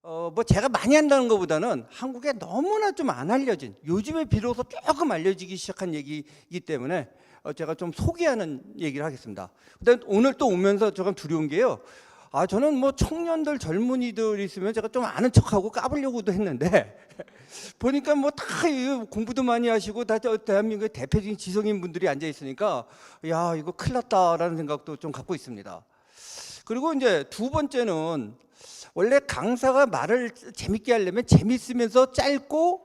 뭐 제가 많이 한다는 것보다는 한국에 너무나 좀 안 알려진, 요즘에 비로소 조금 알려지기 시작한 얘기이기 때문에 제가 좀 소개하는 얘기를 하겠습니다. 근데 오늘 또 오면서 조금 두려운 게요. 저는 뭐 청년들, 젊은이들 있으면 제가 좀 아는 척하고 까불려고도 했는데 보니까 뭐 다 공부도 많이 하시고 다 대한민국의 대표적인 지성인 분들이 앉아 있으니까 야, 이거 큰일 났다라는 생각도 좀 갖고 있습니다. 그리고 이제 두 번째는 원래 강사가 말을 재밌게 하려면 재밌으면서 짧고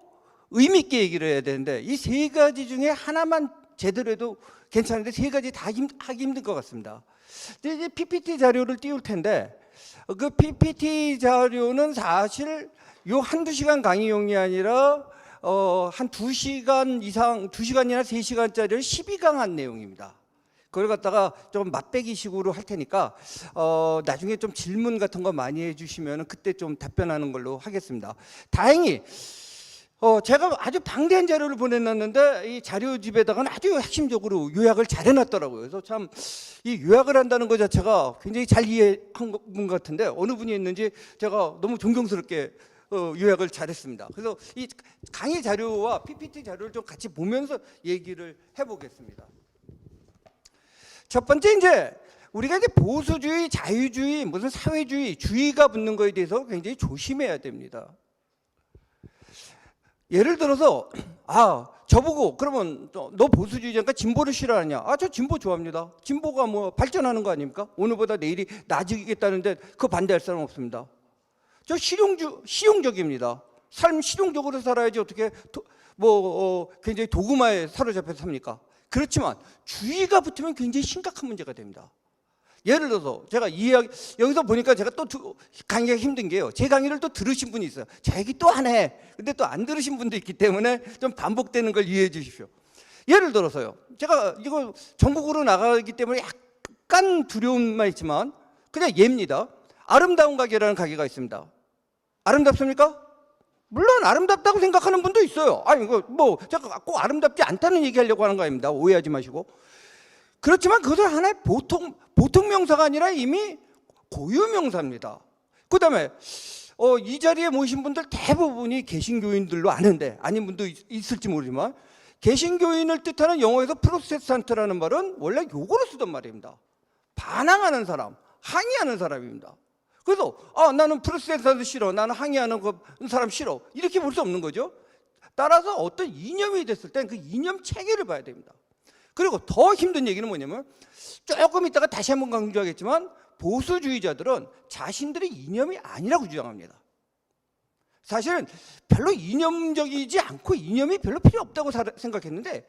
의미 있게 얘기를 해야 되는데 이 세 가지 중에 하나만 제대로 해도 괜찮은데 세 가지 다 하기 힘든 것 같습니다. 근데 이제 PPT 자료를 띄울 텐데 그 PPT 자료는 사실 요 한두 시간 강의용이 아니라 한 2시간 이상, 2시간이나 3시간짜리를 12강 한 내용입니다. 그걸 갖다가 좀 맛배기 식으로 할 테니까 나중에 좀 질문 같은 거 많이 해주시면 그때 좀 답변하는 걸로 하겠습니다. 다행히 제가 아주 방대한 자료를 보내놨는데 이 자료집에다가는 아주 핵심적으로 요약을 잘 해놨더라고요. 그래서 참 이 요약을 한다는 것 자체가 굉장히 잘 이해한 분 같은데 어느 분이 했는지 제가 너무 존경스럽게 요약을 잘했습니다. 그래서 이 강의 자료와 PPT 자료를 좀 같이 보면서 얘기를 해보겠습니다. 첫 번째 이제 우리가 이제 보수주의, 자유주의, 무슨 사회주의, 주의가 붙는 거에 대해서 굉장히 조심해야 됩니다. 예를 들어서 저보고 그러면 너 보수주의자니까 진보를 싫어하냐? 저 진보 좋아합니다. 진보가 뭐 발전하는 거 아닙니까? 오늘보다 내일이 나아지겠다는데 그거 반대할 사람 없습니다. 저 실용적입니다. 삶 실용적으로 살아야지 어떻게 굉장히 도구마에 사로잡혀 삽니까? 그렇지만 주의가 붙으면 굉장히 심각한 문제가 됩니다. 예를 들어서 제가 여기서 보니까 제가 또 강의가 힘든 게요. 제 강의를 또 들으신 분이 있어요. 저 얘기 또 안 해. 근데 또 안 들으신 분도 있기 때문에 좀 반복되는 걸 이해해 주십시오. 예를 들어서요. 제가 이거 전국으로 나가기 때문에 약간 두려움만 있지만 그냥 예입니다. 아름다운 가게라는 가게가 있습니다. 아름답습니까? 물론 아름답다고 생각하는 분도 있어요. 이거 뭐 제가 꼭 아름답지 않다는 얘기하려고 하는 거 아닙니다. 오해하지 마시고. 그렇지만 그것은 하나의 보통 명사가 아니라 이미 고유 명사입니다. 그 다음에 이 자리에 모신 분들 대부분이 개신교인들로 아는데 아닌 분도 있을지 모르지만 개신교인을 뜻하는 영어에서 프로테스탄트라는 말은 원래 욕으로 쓰던 말입니다. 반항하는 사람, 항의하는 사람입니다. 그래서 나는 프로테스탄트 싫어, 나는 항의하는 사람 싫어 이렇게 볼 수 없는 거죠. 따라서 어떤 이념이 됐을 땐 그 이념 체계를 봐야 됩니다. 그리고 더 힘든 얘기는 뭐냐면 조금 이따가 다시 한번 강조하겠지만 보수주의자들은 자신들의 이념이 아니라고 주장합니다. 사실은 별로 이념적이지 않고 이념이 별로 필요 없다고 생각했는데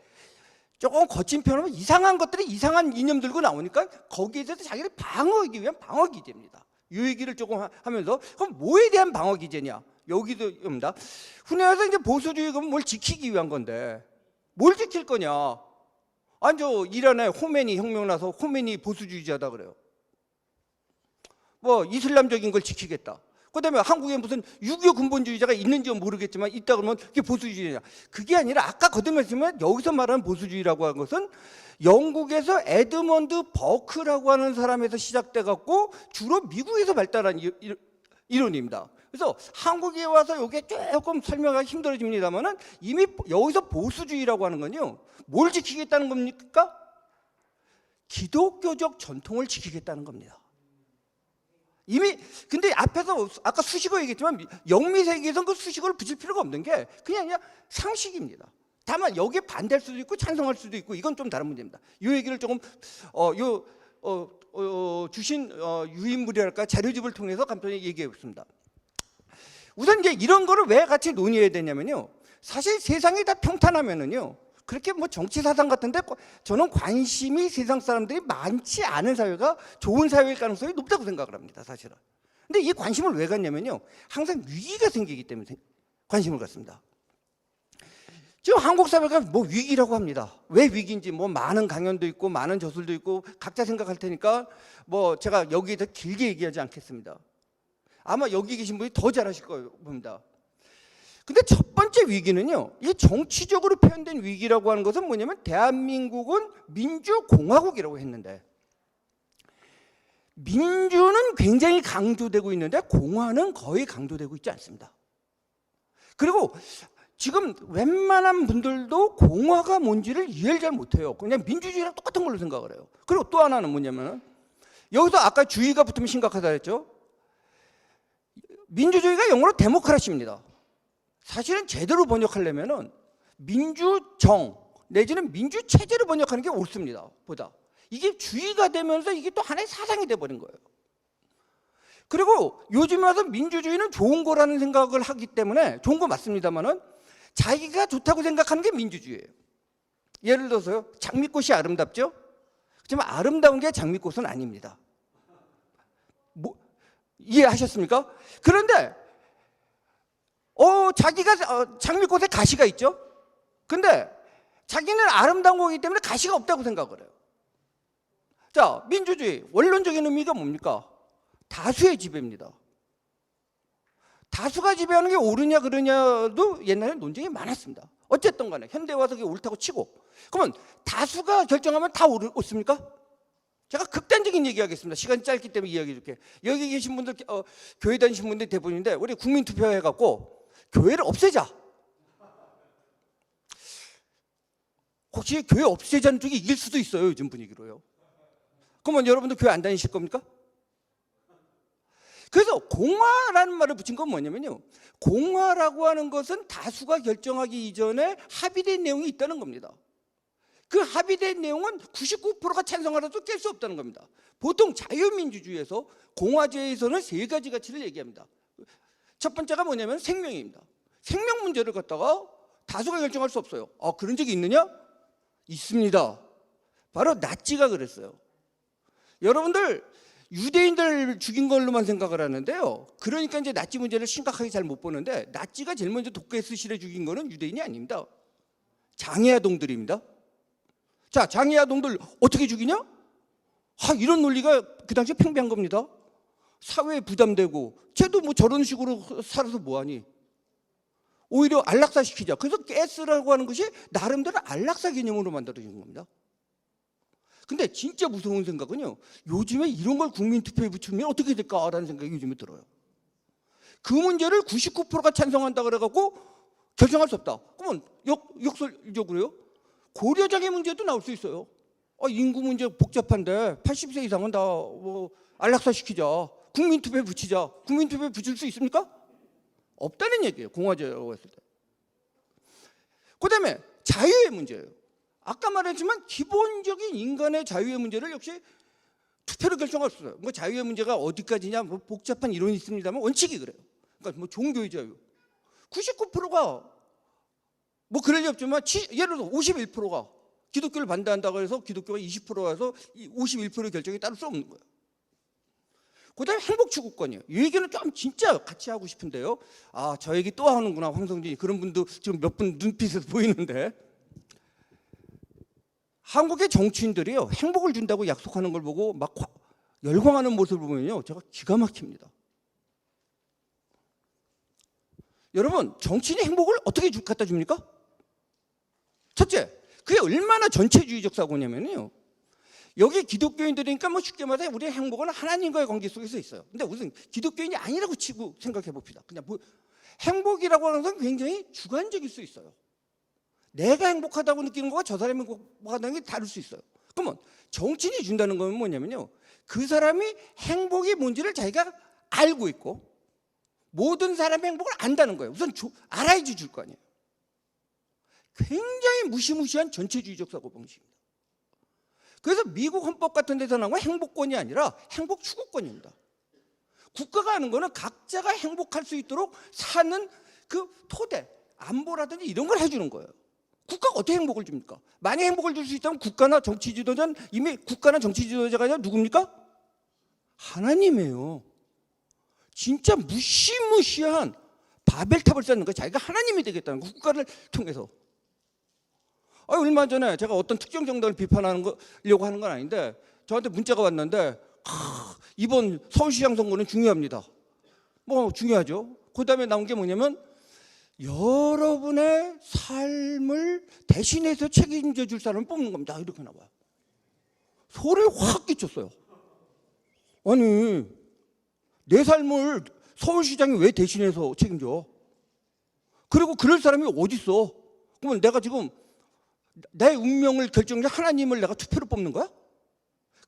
조금 거친 표현하면 이상한 것들이 이상한 이념 들고 나오니까 거기에 대해서 자기를 방어하기 위한 방어 기제입니다. 이 얘기를 조금 하면서 그럼 뭐에 대한 방어 기제냐? 여기도입니다. 흔히 해서 이제 보수주의가 뭘 지키기 위한 건데 뭘 지킬 거냐? 저 이란에 호메니 혁명 나서 호메니 보수주의자다 그래요. 뭐 이슬람적인 걸 지키겠다. 그다음에 한국에 무슨 6.25 근본주의자가 있는지 모르겠지만 있다 그러면 그게 보수주의냐? 그게 아니라 아까 거듭말씀했지만 여기서 말하는 보수주의라고 하는 것은 영국에서 에드먼드 버크라고 하는 사람에서 시작돼 갖고 주로 미국에서 발달한 이론입니다. 그래서 한국에 와서 이게 조금 설명하기 힘들어집니다만은 이미 여기서 보수주의라고 하는 건요. 뭘 지키겠다는 겁니까? 기독교적 전통을 지키겠다는 겁니다. 이미 근데 앞에서 아까 수식어 얘기했지만 영미세계에서는 그 수식어를 붙일 필요가 없는 게 그냥 상식입니다. 다만 여기에 반대할 수도 있고 찬성할 수도 있고 이건 좀 다른 문제입니다. 이 얘기를 조금 주신 유인물이랄까 자료집을 통해서 간단히 얘기해 보겠습니다. 우선 이제 이런 거를 왜 같이 논의해야 되냐면요. 사실 세상이 다 평탄하면은요. 그렇게 뭐 정치 사상 같은데 저는 관심이 세상 사람들이 많지 않은 사회가 좋은 사회일 가능성이 높다고 생각을 합니다. 사실은. 근데 이 관심을 왜 갖냐면요. 항상 위기가 생기기 때문에 관심을 갖습니다. 지금 한국 사회가 뭐 위기라고 합니다. 왜 위기인지 뭐 많은 강연도 있고 많은 저술도 있고 각자 생각할 테니까 뭐 제가 여기에 길게 얘기하지 않겠습니다. 아마 여기 계신 분이 더 잘하실 거예요 봅니다. 근데 첫 번째 위기는요, 이 정치적으로 표현된 위기라고 하는 것은 뭐냐면 대한민국은 민주공화국이라고 했는데 민주는 굉장히 강조되고 있는데 공화는 거의 강조되고 있지 않습니다. 그리고 지금 웬만한 분들도 공화가 뭔지를 이해를 잘 못해요. 그냥 민주주의랑 똑같은 걸로 생각을 해요. 그리고 또 하나는 뭐냐면 여기서 아까 주의가 붙으면 심각하다 했죠. 민주주의가 영어로 데모크라시입니다. 사실은 제대로 번역하려면은 민주정 내지는 민주체제로 번역하는 게 옳습니다. 보다. 이게 주의가 되면서 이게 또 하나의 사상이 돼버린 거예요. 그리고 요즘 와서 민주주의는 좋은 거라는 생각을 하기 때문에 좋은 거 맞습니다만은 자기가 좋다고 생각하는 게 민주주의예요. 예를 들어서요, 장미꽃이 아름답죠? 하지만 아름다운 게 장미꽃은 아닙니다. 이해하셨습니까? 그런데 자기가 장미꽃에 가시가 있죠? 근데 자기는 아름다운 거기 때문에 가시가 없다고 생각을 해요. 자, 민주주의 원론적인 의미가 뭡니까? 다수의 지배입니다. 다수가 지배하는 게 옳으냐 그러냐도 옛날에 논쟁이 많았습니다. 어쨌든 간에 현대에 와서 그게 옳다고 치고, 그러면 다수가 결정하면 다 옳습니까? 제가 극단적인 얘기하겠습니다. 시간이 짧기 때문에 이야기해 줄게. 여기 계신 분들, 교회 다니신 분들이 대부분인데 우리 국민투표 해갖고 교회를 없애자. 혹시 교회 없애자는 쪽이 이길 수도 있어요. 요즘 분위기로요. 그러면 여러분들 교회 안 다니실 겁니까? 그래서 공화라는 말을 붙인 건 뭐냐면요, 공화라고 하는 것은 다수가 결정하기 이전에 합의된 내용이 있다는 겁니다. 그 합의된 내용은 99%가 찬성하라도 깰 수 없다는 겁니다. 보통 자유민주주의에서 공화제에서는 세 가지 가치를 얘기합니다. 첫 번째가 뭐냐면 생명입니다. 생명 문제를 갖다가 다수가 결정할 수 없어요. 그런 적이 있느냐? 있습니다. 바로 나치가 그랬어요. 여러분들 유대인들 죽인 걸로만 생각을 하는데요, 그러니까 이제 나치 문제를 심각하게 잘 못 보는데, 나치가 제일 먼저 독거에스실에 죽인 거는 유대인이 아닙니다. 장애아동들입니다. 자, 장애아동들 어떻게 죽이냐? 이런 논리가 그 당시에 팽배한 겁니다. 사회에 부담되고 쟤도 뭐 저런 식으로 살아서 뭐하니? 오히려 안락사시키자. 그래서 가스라고 하는 것이 나름대로 안락사 개념으로 만들어진 겁니다. 근데 진짜 무서운 생각은요, 요즘에 이런 걸 국민투표에 붙이면 어떻게 될까라는 생각이 요즘에 들어요. 그 문제를 99%가 찬성한다 그래갖고 결정할 수 없다. 그러면 역설적으로요, 고려장애 문제도 나올 수 있어요. 인구 문제 복잡한데 80세 이상은 다 안락사 시키자, 국민투표에 붙이자. 국민투표에 붙일 수 있습니까? 없다는 얘기예요, 공화제라고 했을 때. 그 다음에 자유의 문제예요. 아까 말했지만 기본적인 인간의 자유의 문제를 역시 투표로 결정할 수 있어요. 자유의 문제가 어디까지냐, 복잡한 이론이 있습니다만 원칙이 그래요. 그러니까 종교의 자유 99%가 그럴 리 없지만 예를 들어서 51%가 기독교를 반대한다고 해서 기독교가 20%라서 51%의 결정이 따를 수 없는 거예요. 그 다음에 행복 추구권이에요. 이 얘기는 좀 진짜 같이 하고 싶은데요. 저 얘기 또 하는구나, 황성진이. 그런 분도 지금 몇 분 눈빛에서 보이는데, 한국의 정치인들이요, 행복을 준다고 약속하는 걸 보고 막 열광하는 모습을 보면요, 제가 기가 막힙니다. 여러분, 정치인이 행복을 어떻게 갖다 줍니까? 첫째, 그게 얼마나 전체주의적 사고냐면요, 여기 기독교인들이니까 쉽게 말해 우리의 행복은 하나님과의 관계 속에서 있어요. 근데 무슨 기독교인이 아니라고 치고 생각해 봅시다. 그냥 행복이라고 하는 건 굉장히 주관적일 수 있어요. 내가 행복하다고 느끼는 거와 저 사람이 행복하다는 게 다를 수 있어요. 그러면 정치인이 준다는 건 뭐냐면요, 그 사람이 행복이 뭔지를 자기가 알고 있고 모든 사람의 행복을 안다는 거예요. 우선 알아야지 줄 거 아니에요. 굉장히 무시무시한 전체주의적 사고방식입니다. 그래서 미국 헌법 같은 데서 나온 건 행복권이 아니라 행복 추구권입니다. 국가가 하는 거는 각자가 행복할 수 있도록 사는 그 토대, 안보라든지 이런 걸 해주는 거예요. 국가가 어떻게 행복을 줍니까? 만약 행복을 줄 수 있다면 국가나 정치 지도자는 이미 국가나 정치 지도자가 아니라 누굽니까? 하나님이에요. 진짜 무시무시한 바벨탑을 쌓는 거예요. 자기가 하나님이 되겠다는 거, 국가를 통해서. 얼마 전에 제가 어떤 특정 정당을 비판하려고 하는 건 아닌데 저한테 문자가 왔는데, 이번 서울시장 선거는 중요합니다. 중요하죠. 그 다음에 나온 게 뭐냐면, 여러분의 삶을 대신해서 책임져 줄 사람을 뽑는 겁니다. 이렇게 나와요. 소리를 확 끼쳤어요. 아니, 내 삶을 서울시장이 왜 대신해서 책임져? 그리고 그럴 사람이 어디 있어? 그러면 내가 지금 내 운명을 결정해 하나님을 내가 투표로 뽑는 거야?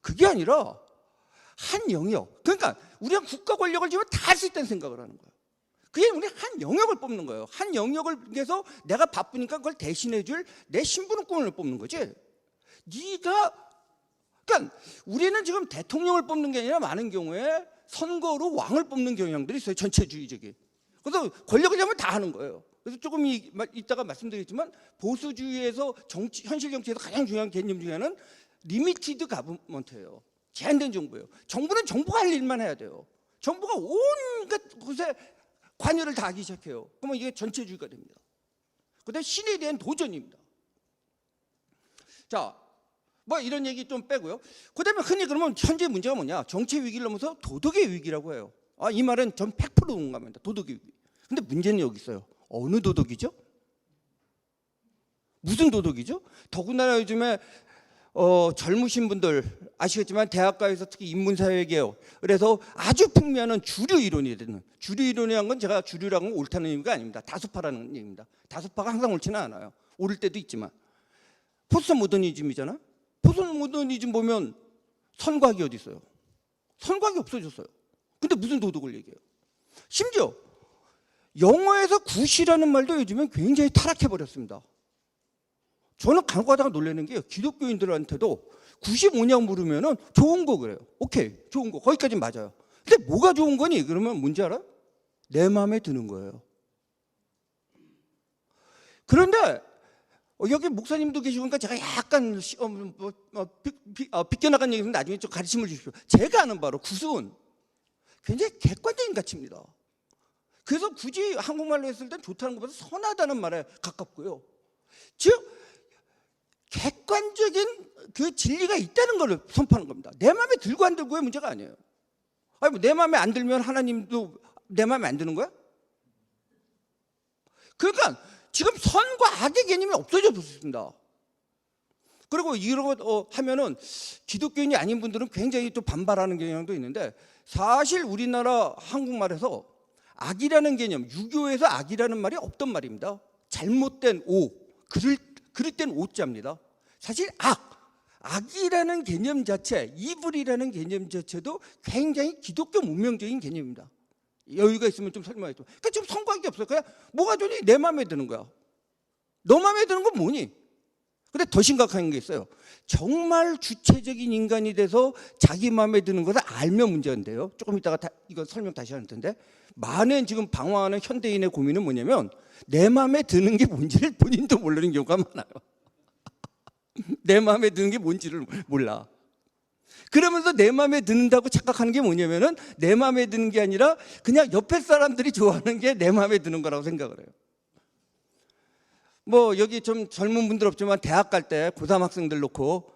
그게 아니라 한 영역. 그러니까 우리가 국가 권력을 지금 다 할 수 있다는 생각을 하는 거예요. 그게 우리 한 영역을 뽑는 거예요. 한 영역을 위해서 내가 바쁘니까 그걸 대신해 줄 내 신분권을 뽑는 거지. 그러니까 우리는 지금 대통령을 뽑는 게 아니라 많은 경우에 선거로 왕을 뽑는 경향들이 있어요. 전체주의적인. 그래서 권력을 잡으면 다 하는 거예요. 그래서 조금 이따가 말씀드리겠지만 보수주의에서 현실 정치에서 가장 중요한 개념 중에 하나는 리미티드 가버먼트예요. 제한된 정부예요. 정부는 정부가 할 일만 해야 돼요. 정부가 온갖 곳에 관여를 다 하기 시작해요. 그러면 이게 전체주의가 됩니다. 그다음에 신에 대한 도전입니다. 자, 뭐 이런 얘기 좀 빼고요. 그다음에 흔히 그러면 현재 문제가 뭐냐? 정치 위기를 넘어서 도덕의 위기라고 해요. 이 말은 전 100% 공감합니다. 도덕의 위기. 근데 문제는 여기 있어요. 어느 도덕이죠? 무슨 도덕이죠? 더군다나 요즘에 젊으신 분들 아시겠지만 대학가에서 특히 인문사회개혁 그래서 아주 풍미하는 주류 이론이 되는 주류 이론이란 건 제가 주류라는 건 옳다는 의미가 아닙니다. 다수파라는 얘기입니다. 다수파가 항상 옳지는 않아요. 옳을 때도 있지만 포스트 모더니즘이잖아. 포스트 모더니즘 보면 선과학이 어디 있어요? 선과학이 없어졌어요. 근데 무슨 도덕을 얘기해요? 심지어 영어에서 굿이라는 말도 요즘엔 굉장히 타락해버렸습니다. 저는 간혹 가다가 놀라는 게요. 기독교인들한테도 굿이 뭐냐고 물으면은 좋은 거 그래요. 오케이, 좋은 거. 거기까지 맞아요. 근데 뭐가 좋은 거니? 그러면 뭔지 알아? 내 마음에 드는 거예요. 그런데 여기 목사님도 계시니까 제가 약간 비껴나간 얘기는 나중에 좀 가르침을 주십시오. 제가 아는 바로 굿은 굉장히 객관적인 가치입니다. 그래서 굳이 한국말로 했을 땐 좋다는 것보다 선하다는 말에 가깝고요. 즉 객관적인 그 진리가 있다는 걸 선포하는 겁니다. 내 마음에 들고 안 들고의 문제가 아니에요. 아니 뭐 내 마음에 안 들면 하나님도 내 마음에 안 드는 거야? 그러니까 지금 선과 악의 개념이 없어져 버렸습니다. 그리고 이런 거 하면은 기독교인이 아닌 분들은 굉장히 또 반발하는 경향도 있는데 사실 우리나라 한국말에서 악이라는 개념, 유교에서 악이라는 말이 없던 말입니다. 잘못된 오, 그럴 땐 오자입니다. 사실 악이라는 개념 자체, 이불이라는 개념 자체도 굉장히 기독교 문명적인 개념입니다. 여유가 있으면 좀 설명해 줘. 그러니까 지금 선과학이 없어요. 그냥 뭐가 좋니? 내 마음에 드는 거야. 너 마음에 드는 건 뭐니? 근데 더 심각한 게 있어요. 정말 주체적인 인간이 돼서 자기 마음에 드는 것을 알면 문제인데요. 조금 이따가 이거 설명 다시 할 텐데 많은 지금 방황하는 현대인의 고민은 뭐냐면 내 마음에 드는 게 뭔지를 본인도 모르는 경우가 많아요. 내 마음에 드는 게 뭔지를 몰라. 그러면서 내 마음에 든다고 착각하는 게 뭐냐면은 내 마음에 드는 게 아니라 그냥 옆에 사람들이 좋아하는 게 내 마음에 드는 거라고 생각을 해요. 뭐 여기 좀 젊은 분들 없지만 대학 갈 때 고3 학생들 놓고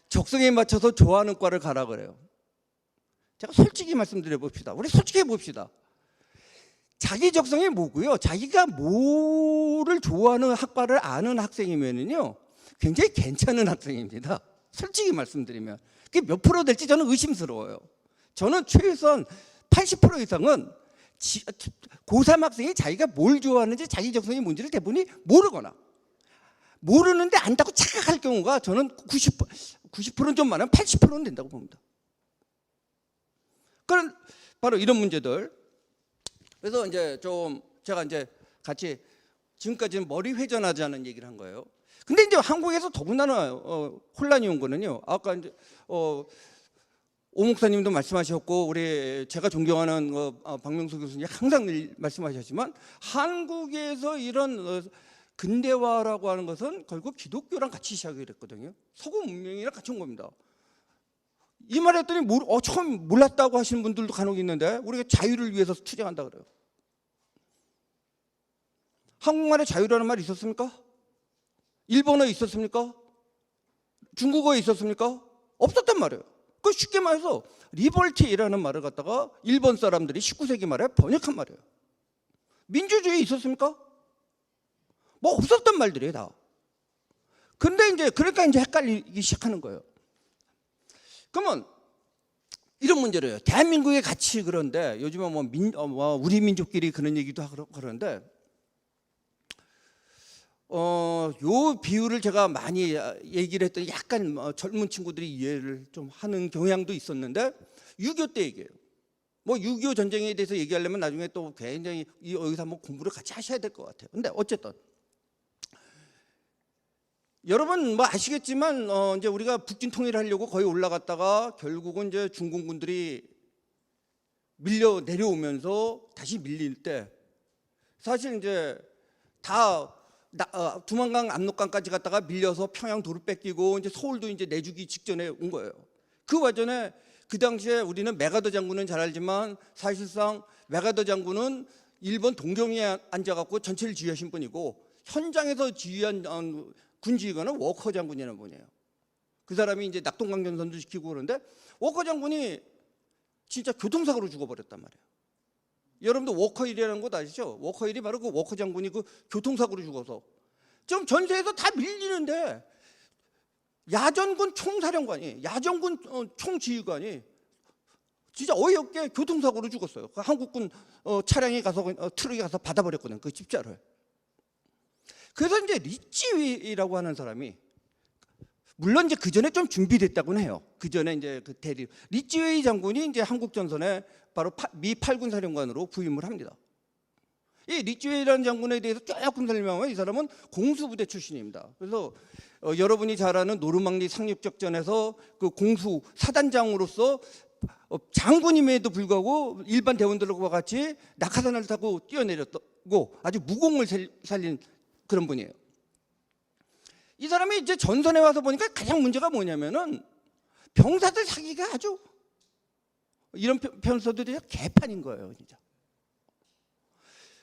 적성에 맞춰서 좋아하는 과를 가라 그래요. 제가 솔직히 말씀드려 봅시다. 우리 솔직히 봅시다. 자기 적성이 뭐고요? 자기가 뭐를 좋아하는 학과를 아는 학생이면은요 굉장히 괜찮은 학생입니다. 솔직히 말씀드리면 그게 몇 프로 될지 저는 의심스러워요. 저는 최소한 80% 이상은 고3 학생이 자기가 뭘 좋아하는지 자기 적성이 뭔지를 대부분이 모르거나 모르는데 안다고 착각할 경우가 저는 90%는 좀 많으면 80%는 된다고 봅니다. 그런 바로 이런 문제들. 그래서 이제 좀 제가 이제 같이 지금까지는 머리 회전하지 않은 얘기를 한 거예요. 근데 이제 한국에서 더군다나 혼란이 온 거는요. 아까 이제 오 목사님도 말씀하셨고 우리 제가 존경하는 박명수 교수님 항상 늘 말씀하셨지만 한국에서 이런 근대화라고 하는 것은 결국 기독교랑 같이 시작이 됐거든요. 서구 문명이랑 같이 온 겁니다. 이 말했더니 처음 몰랐다고 하시는 분들도 간혹 있는데 우리가 자유를 위해서 투쟁한다 그래요. 한국말에 자유라는 말이 있었습니까? 일본어에 있었습니까? 중국어에 있었습니까? 없었단 말이에요. 그 쉽게 말해서 리벌티라는 말을 갖다가 일본 사람들이 19세기 말에 번역한 말이에요. 민주주의 있었습니까? 뭐 없었단 말들이에요 다. 근데 이제 그러니까 이제 헷갈리기 시작하는 거예요. 그러면 이런 문제로요. 대한민국의 가치 그런데 요즘은 우리 민족끼리 그런 얘기도 하고 그러는데 요 비유를 제가 많이 얘기를 했더니 약간 젊은 친구들이 이해를 좀 하는 경향도 있었는데 6.25 때 얘기해요. 뭐 6.25 전쟁에 대해서 얘기하려면 나중에 또 굉장히 여기서 한번 공부를 같이 하셔야 될 것 같아요. 근데 어쨌든 여러분 뭐 아시겠지만 이제 우리가 북진 통일을 하려고 거의 올라갔다가 결국은 이제 중공군들이 밀려 내려오면서 다시 밀릴 때 사실 이제 다 두만강 압록강까지 갔다가 밀려서 평양도를 뺏기고 이제 서울도 이제 내주기 직전에 온 거예요. 그 와전에 그 당시에 우리는 메가더 장군은 잘 알지만 사실상 메가더 장군은 일본 동경에 앉아갖고 전체를 지휘하신 분이고 현장에서 지휘한 군지휘관은 워커 장군이라는 분이에요. 그 사람이 이제 낙동강전선도 지키고 그러는데 워커 장군이 진짜 교통사고로 죽어버렸단 말이에요. 여러분도 워커힐이라는 곳 아시죠? 워커힐이 바로 그 워커 장군이 그 교통사고로 죽어서 지금 전세에서 다 밀리는데 야전군 총사령관이 야전군 총지휘관이 진짜 어이없게 교통사고로 죽었어요. 그 한국군 차량에 가서 트럭에 가서 받아버렸거든요. 그 집자를. 그래서 이제 리찌웨이라고 하는 사람이 물론 이제 그 전에 좀 준비됐다고는 해요. 그 전에 이제 그 대리 리찌웨이 장군이 이제 한국 전선에 바로 미 8군 사령관으로 부임을 합니다. 이 리찌웨이라는 장군에 대해서 조금 설명하면 이 사람은 공수부대 출신입니다. 그래서 여러분이 잘 아는 노르망디 상륙작전에서 그 공수 사단장으로서 장군임에도 불구하고 일반 대원들과 같이 낙하산을 타고 뛰어내렸고 아주 무공을 살린 그런 분이에요. 이 사람이 이제 전선에 와서 보니까 가장 문제가 뭐냐면은 병사들 사기가 아주 이런 편서들이 개판인 거예요, 진짜.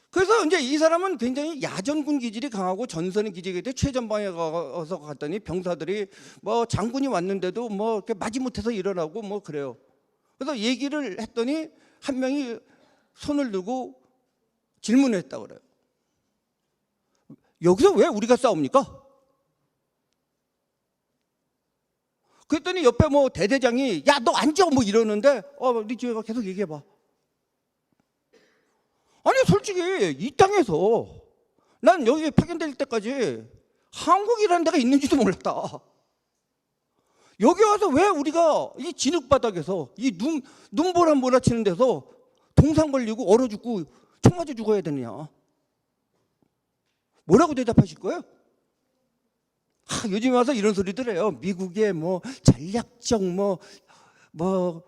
그래서 이제 이 사람은 굉장히 야전군 기질이 강하고 전선의 기질이 돼 최전방에 가서 갔더니 병사들이 뭐 장군이 왔는데도 뭐 이렇게 마지못해서 일어나고 뭐 그래요. 그래서 얘기를 했더니 한 명이 손을 들고 질문을 했다고 그래요. 여기서 왜 우리가 싸웁니까? 그랬더니 옆에 뭐 대대장이 야 너 앉아 뭐 이러는데 리찌웨이가 계속 얘기해봐. 아니 솔직히 이 땅에서 난 여기 파견될 때까지 한국이라는 데가 있는지도 몰랐다. 여기 와서 왜 우리가 이 진흙바닥에서 이 눈보라 몰아치는 데서 동상 걸리고 얼어 죽고 총 맞아 죽어야 되느냐. 뭐라고 대답하실 거예요? 요즘 와서 이런 소리들 해요. 미국의 뭐 전략적 뭐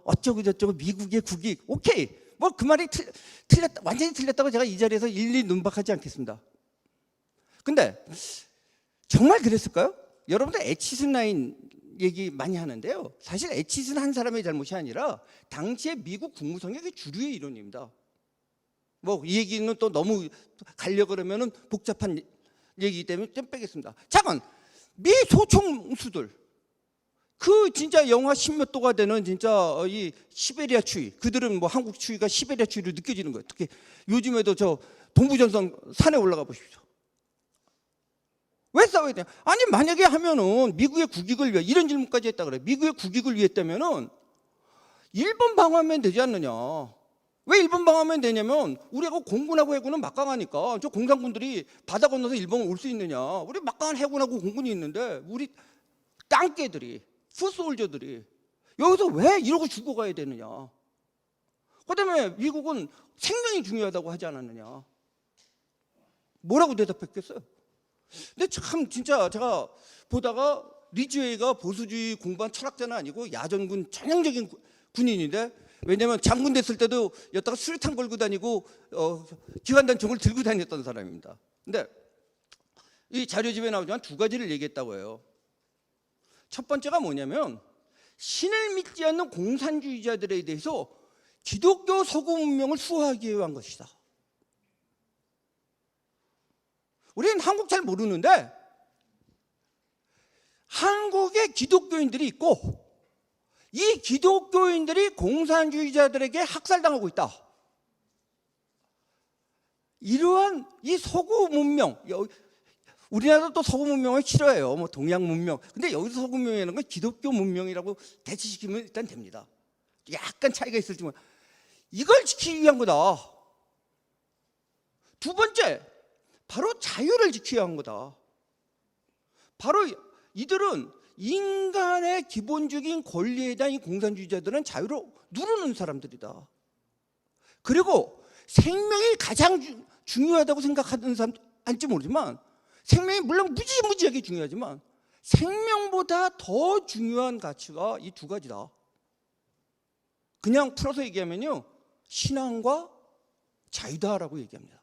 어쩌고 저쩌고 미국의 국익. 오케이. 뭐 그 말이 틀렸다, 완전히 틀렸다고 제가 이 자리에서 일일이 눈박하지 않겠습니다. 근데 정말 그랬을까요? 여러분들 에치슨 라인 얘기 많이 하는데요. 사실 에치슨 한 사람의 잘못이 아니라 당시에 미국 국무성의 주류의 이론입니다. 뭐 이 얘기는 또 너무 가려고 그러면은 복잡한 얘기이기 때문에 좀 빼겠습니다. 잠깐, 미 소총수들 그 진짜 영하 10몇 도가 되는 진짜 이 시베리아 추위, 그들은 뭐 한국 추위가 시베리아 추위로 느껴지는 거예요. 특히 요즘에도 저 동부전선 산에 올라가 보십시오. 왜 싸워야 돼요? 아니 만약에 하면은 미국의 국익을 위해 이런 질문까지 했다 그래요. 미국의 국익을 위했다면은 일본 방어하면 되지 않느냐. 왜 일본 방어하면 되냐면 우리가 공군하고 해군은 막강하니까 저 공산군들이 바다 건너서 일본 올 수 있느냐. 우리 막강한 해군하고 공군이 있는데 우리 땅개들이 풋솔저들이 여기서 왜 이러고 죽어가야 되느냐. 그다음에 미국은 생명이 중요하다고 하지 않았느냐. 뭐라고 대답했겠어요? 근데 참 진짜 제가 보다가 리찌웨이가 보수주의 공부한 철학자는 아니고 야전군 전형적인 군인인데, 왜냐하면 장군 됐을 때도 여기다가 수류탄 걸고 다니고 기관단총을 들고 다녔던 사람입니다. 근데 이 자료집에 나오지만 두 가지를 얘기했다고 해요. 첫 번째가 뭐냐면 신을 믿지 않는 공산주의자들에 대해서 기독교 서구 문명을 수호하기 위해 한 것이다. 우리는 한국 잘 모르는데 한국에 기독교인들이 있고 이 기독교인들이 공산주의자들에게 학살당하고 있다. 이러한 이 서구 문명, 우리나라도 또 서구 문명을 싫어해요. 뭐 동양 문명. 근데 여기서 서구 문명이라는 건 기독교 문명이라고 대치시키면 일단 됩니다. 약간 차이가 있을지만 이걸 지키기 위한 거다. 두 번째, 바로 자유를 지키기 위한 거다. 바로 이들은 인간의 기본적인 권리에 대한 이 공산주의자들은 자유를 누르는 사람들이다. 그리고 생명이 가장 중요하다고 생각하는 사람 아닐지 모르지만, 생명이 물론 무지무지하게 중요하지만 생명보다 더 중요한 가치가 이 두 가지다. 그냥 풀어서 얘기하면요, 신앙과 자유다라고 얘기합니다.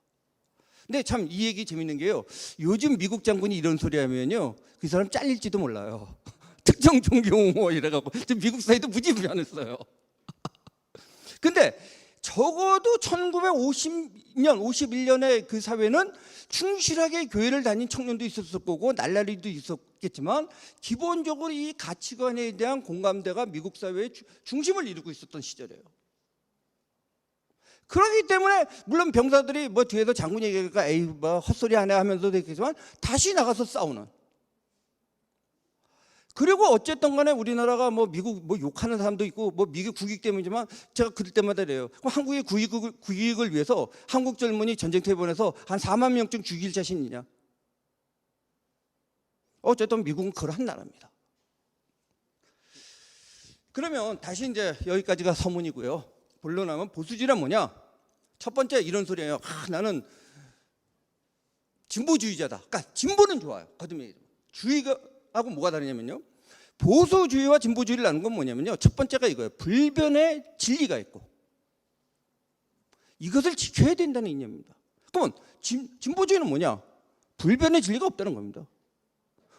근데 참 이 얘기 재밌는 게요, 요즘 미국 장군이 이런 소리 하면요 그 사람 잘릴지도 몰라요. 특정 종교 옹호 이래갖고 미국 사회도 무지무지했어요. 근데 적어도 1950년, 51년에 그 사회는 충실하게 교회를 다닌 청년도 있었을 거고 날라리도 있었겠지만 기본적으로 이 가치관에 대한 공감대가 미국 사회의 중심을 이루고 있었던 시절이에요. 그렇기 때문에 물론 병사들이 뭐 뒤에서 장군 얘기하니까 에이 뭐 헛소리 하네 하면서도 있겠지만 다시 나가서 싸우는. 그리고 어쨌든 간에 우리나라가 뭐 미국 뭐 욕하는 사람도 있고 뭐 미국 국익 때문이지만 제가 그럴 때마다 그래요. 한국의 국익을 위해서 한국 젊은이 전쟁터에 보내서 한 4만 명쯤 죽일 자신 있냐? 어쨌든 미국은 그걸 한 나라입니다. 그러면 다시 이제 여기까지가 서문이고요. 본론하면 보수주의란 뭐냐? 첫 번째 이런 소리예요. 나는 진보주의자다. 그러니까 진보는 좋아요. 거듭이 주의하고 뭐가 다르냐면요, 보수주의와 진보주의를 나눈 건 뭐냐면요, 첫 번째가 이거예요. 불변의 진리가 있고 이것을 지켜야 된다는 이념입니다. 그러면 진보주의는 뭐냐? 불변의 진리가 없다는 겁니다.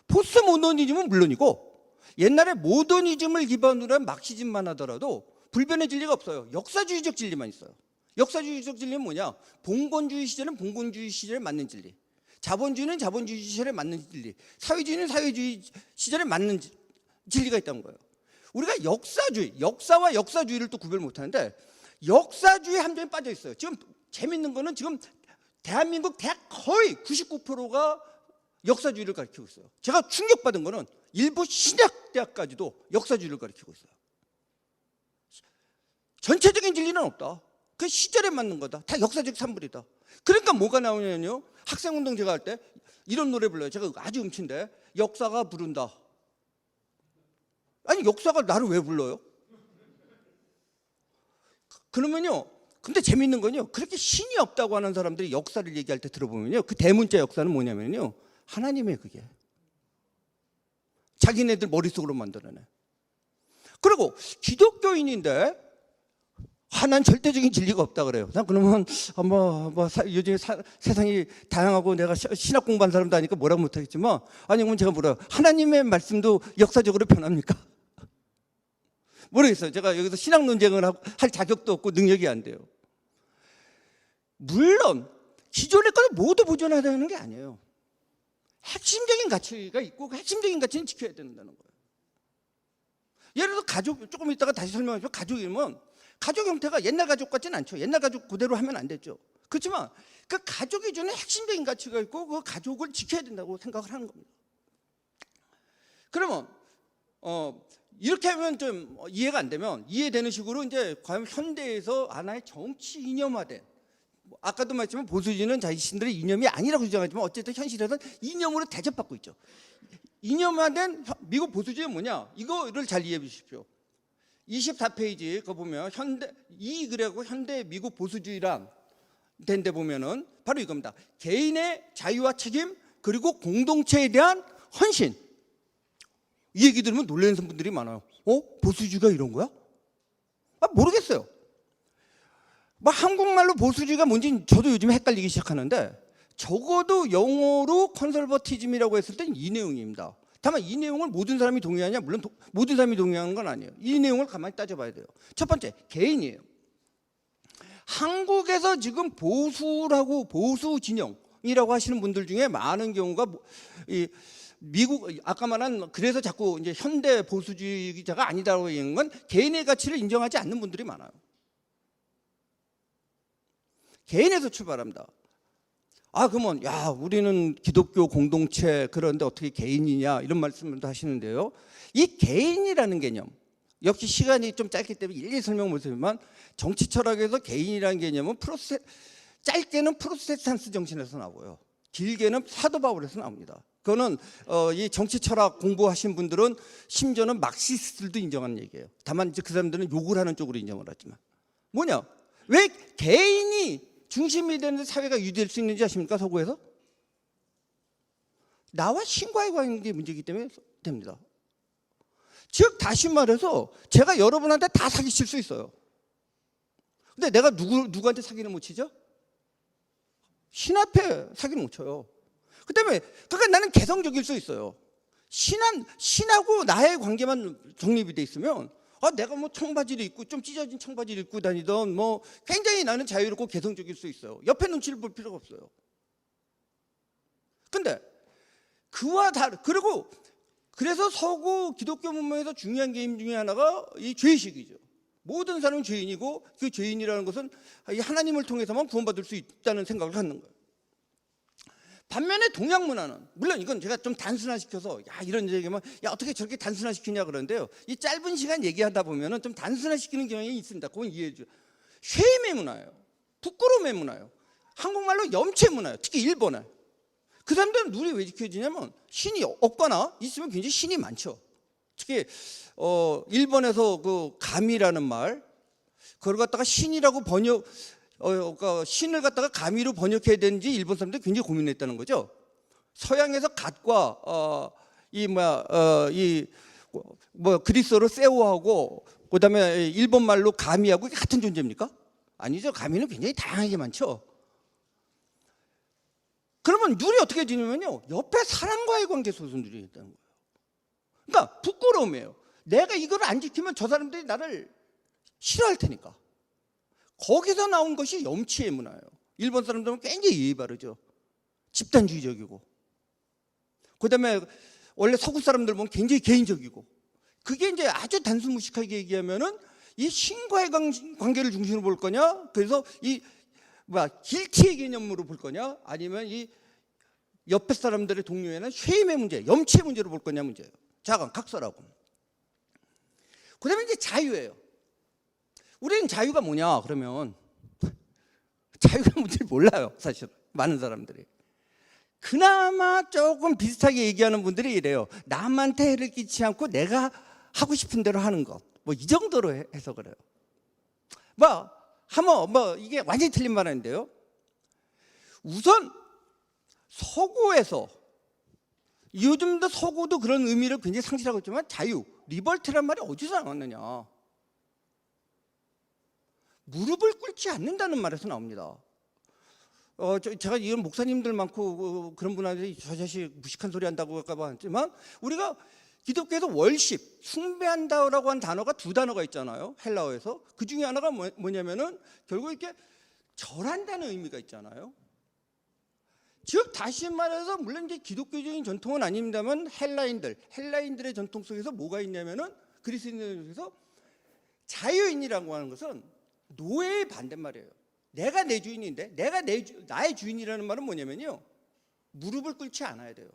포스트 모더니즘은 물론이고 옛날에 모더니즘을 기반으로 한 마크시즘만 하더라도 불변의 진리가 없어요. 역사주의적 진리만 있어요. 역사주의적 진리는 뭐냐? 봉건주의 시절은 봉건주의 시절에 맞는 진리, 자본주의는 자본주의 시절에 맞는 진리, 사회주의는 사회주의 시절에 맞는 진리가 있다는 거예요. 우리가 역사와 역사주의를 또 구별 못하는데 역사주의 함정에 빠져 있어요. 지금 재밌는 거는 지금 대한민국 대학 거의 99%가 역사주의를 가르치고 있어요. 제가 충격받은 거는 일부 신약대학까지도 역사주의를 가르치고 있어요. 전체적인 진리는 없다. 그 시절에 맞는 거다. 다 역사적 산물이다. 그러니까 뭐가 나오냐면요, 학생운동 제가 할 때 이런 노래 불러요. 제가 아주 음치인데, 역사가 부른다. 아니 역사가 나를 왜 불러요? 그러면요, 근데 재밌는 건요, 그렇게 신이 없다고 하는 사람들이 역사를 얘기할 때 들어보면요, 그 대문자 역사는 뭐냐면요, 하나님의 그게 자기네들 머릿속으로 만들어내. 그리고 기독교인인데 난 절대적인 진리가 없다 그래요. 난 그러면 요즘에 세상이 다양하고 내가 신학 공부한 사람도 아니까 뭐라고 못하겠지만, 아니 그럼 제가 물어요. 하나님의 말씀도 역사적으로 변합니까? 모르겠어요. 제가 여기서 신학 논쟁을 할 자격도 없고 능력이 안 돼요. 물론 기존의 거를 모두 보존하려는 게 아니에요. 핵심적인 가치가 있고 그 핵심적인 가치는 지켜야 된다는 거예요. 예를 들어 가족, 조금 이따가 다시 설명하죠. 가족이면 가족 형태가 옛날 가족 같지는 않죠. 옛날 가족 그대로 하면 안 되죠. 그렇지만 그 가족이 주는 핵심적인 가치가 있고 그 가족을 지켜야 된다고 생각을 하는 겁니다. 그러면 이렇게 하면 좀 이해가 안 되면, 이해되는 식으로 이제 과연 현대에서 하나의 정치 이념화된, 아까도 말했지만 보수주의는 자신들의 이념이 아니라고 주장하지만 어쨌든 현실에서는 이념으로 대접받고 있죠. 이념화된 미국 보수주의는 뭐냐? 이거를 잘 이해해 주십시오. 24페이지 거 보면 이 글하고 현대 미국 보수주의란 된데 보면은 바로 이겁니다. 개인의 자유와 책임 그리고 공동체에 대한 헌신. 이 얘기 들으면 놀라는 분들이 많아요. 보수주의가 이런 거야? 모르겠어요. 한국말로 보수주의가 뭔지 저도 요즘 헷갈리기 시작하는데, 적어도 영어로 컨설버티즘이라고 했을 땐 이 내용입니다. 다만 이 내용을 모든 사람이 동의하냐? 물론 모든 사람이 동의하는 건 아니에요. 이 내용을 가만히 따져봐야 돼요. 첫 번째, 개인이에요. 한국에서 지금 보수 진영이라고 하시는 분들 중에 많은 경우가 미국, 아까 말한, 그래서 자꾸 이제 현대 보수주의자가 아니다라고 얘기하는 건 개인의 가치를 인정하지 않는 분들이 많아요. 개인에서 출발합니다. 그러면 우리는 기독교 공동체, 그런데 어떻게 개인이냐 이런 말씀을 하시는데요. 이 개인이라는 개념, 역시 시간이 좀 짧기 때문에 일일이 설명 못하지만 정치 철학에서 개인이라는 개념은 짧게는 프로테스탄트 정신에서 나오고요. 길게는 사도 바울에서 나옵니다. 그거는 이 정치 철학 공부하신 분들은 심지어는 막시스트들도 인정하는 얘기예요. 다만 이제 그 사람들은 욕을 하는 쪽으로 인정을 하지만 뭐냐? 왜 개인이 중심이 되는데 사회가 유지될 수 있는지 아십니까? 서구에서 나와 신과의 관계 문제이기 때문에 됩니다. 즉 다시 말해서 제가 여러분한테 다 사기칠 수 있어요. 근데 내가 누구한테 사기를 못 치죠? 신 앞에 사기를 못 쳐요. 그다음에 그러니까 나는 개성적일 수 있어요. 신하고 나의 관계만 정립이 돼 있으면 내가 뭐 청바지를 입고 좀 찢어진 청바지를 입고 다니던 뭐 굉장히 나는 자유롭고 개성적일 수 있어요. 옆에 눈치를 볼 필요가 없어요. 근데 그와 그리고 그래서 서구 기독교 문명에서 중요한 개념 중에 하나가 이 죄의식이죠. 모든 사람은 죄인이고 그 죄인이라는 것은 하나님을 통해서만 구원받을 수 있다는 생각을 갖는 거예요. 반면에 동양 문화는 물론 이건 제가 좀 단순화시켜서 이런 얘기면 어떻게 저렇게 단순화시키냐 그러는데요. 이 짧은 시간 얘기하다 보면은 좀 단순화시키는 경향이 있습니다. 그건 이해해 줘요. 쉐임의 문화예요. 부끄러움의 문화예요. 한국말로 염치 문화예요. 특히 일본에. 그 사람들은 룰이 왜 지켜지냐면 신이 없거나 있으면 굉장히 신이 많죠. 특히 일본에서 그 가미라는 말 그걸 갖다가 신이라고 그러니까 신을 갖다가 가미로 번역해야 되는지 일본 사람들이 굉장히 고민했다는 거죠. 서양에서 갓과 그리스어로 세오하고 그다음에 일본 말로 가미하고 이게 같은 존재입니까? 아니죠. 가미는 굉장히 다양하게 많죠. 그러면 룰이 어떻게 되냐면요. 옆에 사람과의 관계 속에서 룰이 있다는 거예요. 그러니까 부끄러움이에요. 내가 이걸 안 지키면 저 사람들이 나를 싫어할 테니까. 거기서 나온 것이 염치의 문화예요. 일본 사람들은 굉장히 예의 바르죠. 집단주의적이고. 그다음에 원래 서구 사람들 보면 굉장히 개인적이고. 그게 이제 아주 단순무식하게 얘기하면은 이 신과의 관계를 중심으로 볼 거냐? 그래서 길티의 개념으로 볼 거냐? 아니면 이 옆에 사람들의 동료에는 쉐임의 문제, 염치의 문제로 볼 거냐 문제예요. 자강, 각설하고. 그다음에 이제 자유예요. 우리는 자유가 뭐냐? 그러면 자유가 뭔지 몰라요. 사실 많은 사람들이. 그나마 조금 비슷하게 얘기하는 분들이 이래요. 남한테 해를 끼치지 않고 내가 하고 싶은 대로 하는 것. 뭐 이 정도로 해서 그래요. 이게 완전히 틀린 말 아닌데요. 우선 서구에서 요즘도 서구도 그런 의미를 굉장히 상실하고 있지만 자유, 리벌트란 말이 어디서 나왔느냐? 무릎을 꿇지 않는다는 말에서 나옵니다. 제가 이런 목사님들 많고 그런 분한테 저 자식 무식한 소리 한다고 할까 했지만 우리가 기독교에서 월십, 숭배한다라고 한 단어가 두 단어가 있잖아요. 헬라어에서. 그 중에 하나가 뭐냐면은 결국 이렇게 절한다는 의미가 있잖아요. 즉 다시 말해서 물론 이제 기독교적인 전통은 아닙니다만 헬라인들의 전통 속에서 뭐가 있냐면은 그리스인들 속에서 자유인이라고 하는 것은 노예의 반대말이에요. 내가 내 주인인데 나의 주인이라는 말은 뭐냐면요. 무릎을 꿇지 않아야 돼요.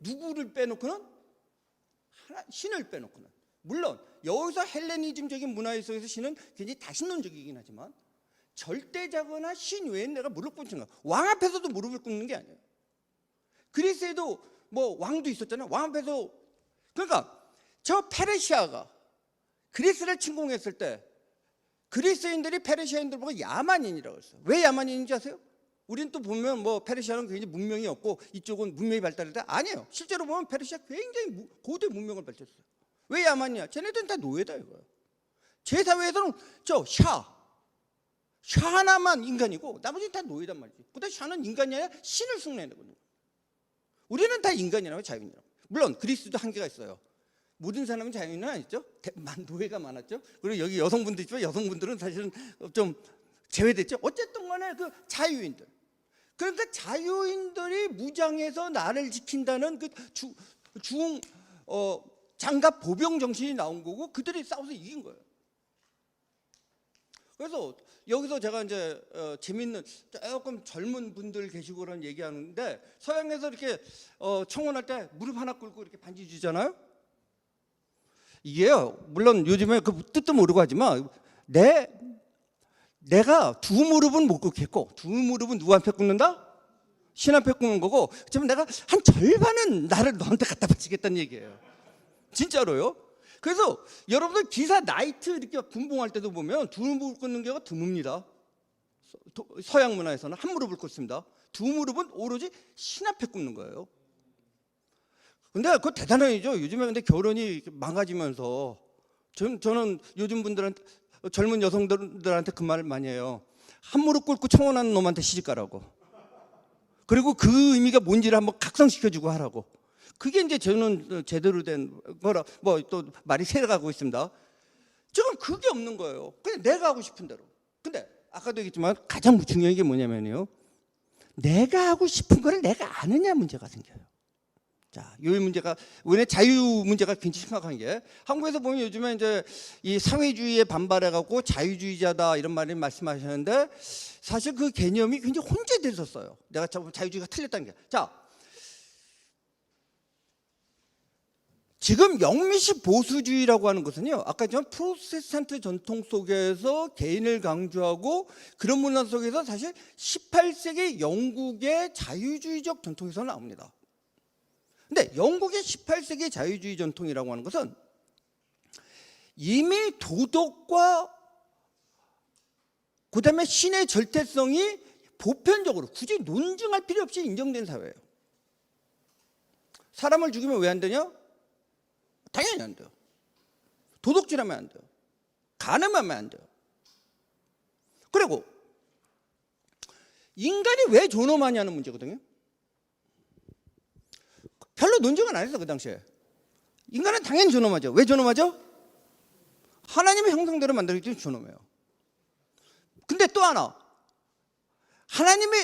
누구를 빼놓고는 신을 빼놓고는. 물론 여기서 헬레니즘적인 문화 속에서 신은 굉장히 다신론적이긴 하지만 절대자거나 신 외에는 내가 무릎 꿇는 거야. 왕 앞에서도 무릎을 꿇는 게 아니에요. 그리스에도 뭐 왕도 있었잖아요. 왕 앞에서. 그러니까 저 페르시아가 그리스를 침공했을 때 그리스인들이 페르시아인들 보고 야만인이라고 했어요. 왜 야만인인지 아세요? 우리는 또 보면 뭐 페르시아는 굉장히 문명이 없고 이쪽은 문명이 발달했다. 아니에요. 실제로 보면 페르시아 굉장히 고도의 문명을 발전했어요. 왜 야만이야? 쟤네들은 다 노예다 이거예요. 제 사회에서는 샤 하나만 인간이고 나머지는 다 노예단 말이지. 그다음 샤는 인간이 아니라 신을 숭배하거든요. 우리는 다 인간이라고 자유인이라고. 물론 그리스도 한계가 있어요. 모든 사람은 자유인은 아니죠. 노예가 많았죠. 그리고 여기 여성분도 있지만 여성분들은 사실은 좀 제외됐죠. 어쨌든 간에 그 자유인들. 그러니까 자유인들이 무장해서 나를 지킨다는 그 장갑 보병 정신이 나온 거고 그들이 싸워서 이긴 거예요. 그래서 여기서 제가 이제 재밌는 조금 젊은 분들 계시고 그런 얘기하는데 서양에서 이렇게 청혼할 때 무릎 하나 꿇고 이렇게 반지 주잖아요. 이게요, 물론 요즘에 그 뜻도 모르고 하지만 내가 두 무릎은 못 꿇겠고, 두 무릎은 누구한테 꿇는다? 신 앞에 꿇는 거고, 그러면 내가 한 절반은 나를 너한테 갖다 바치겠다는 얘기예요. 진짜로요. 그래서 여러분들 기사 나이트 이렇게 분봉할 때도 보면 두 무릎 꿇는 경우가 드뭅니다. 서양 문화에서는 한 무릎을 꿇습니다. 두 무릎은 오로지 신 앞에 꿇는 거예요. 근데 그거 대단한 일이죠. 요즘에 근데 결혼이 망가지면서 저는 요즘 분들한테, 젊은 여성들한테 그 말을 많이 해요. 한 무릎 꿇고 청혼하는 놈한테 시집가라고. 그리고 그 의미가 뭔지를 한번 각성시켜주고 하라고. 그게 이제 저는 제대로 된 거라, 뭐 또 말이 새어가고 있습니다. 지금 그게 없는 거예요. 그냥 내가 하고 싶은 대로. 근데 아까도 얘기했지만 가장 중요한 게 뭐냐면요, 내가 하고 싶은 거를 내가 아느냐 문제가 생겨요. 자, 이 문제가, 왜 자유 문제가 굉장히 심각한 게, 한국에서 보면 요즘에 이제 이 사회주의에 반발해갖고 자유주의자다 이런 말을 말씀하시는데, 사실 그 개념이 굉장히 혼재됐었어요. 내가 자유주의가 틀렸다는 게. 자, 지금 영미식 보수주의라고 하는 것은요, 아까 전 프로테스탄트 전통 속에서 개인을 강조하고 그런 문화 속에서 사실 18세기 영국의 자유주의적 전통에서 나옵니다. 근데 영국의 18세기 자유주의 전통이라고 하는 것은 이미 도덕과 그 다음에 신의 절대성이 보편적으로 굳이 논증할 필요 없이 인정된 사회예요. 사람을 죽이면 왜 안 되냐? 당연히 안 돼요. 도둑질하면 안 돼요. 간음하면 안 돼요. 그리고 인간이 왜 존엄하냐는 문제거든요. 별로 논쟁은 안 했어, 그 당시에. 인간은 당연히 존엄하죠. 왜 존엄하죠? 하나님의 형상대로 만들기 때문에 존엄해요. 근데 또 하나,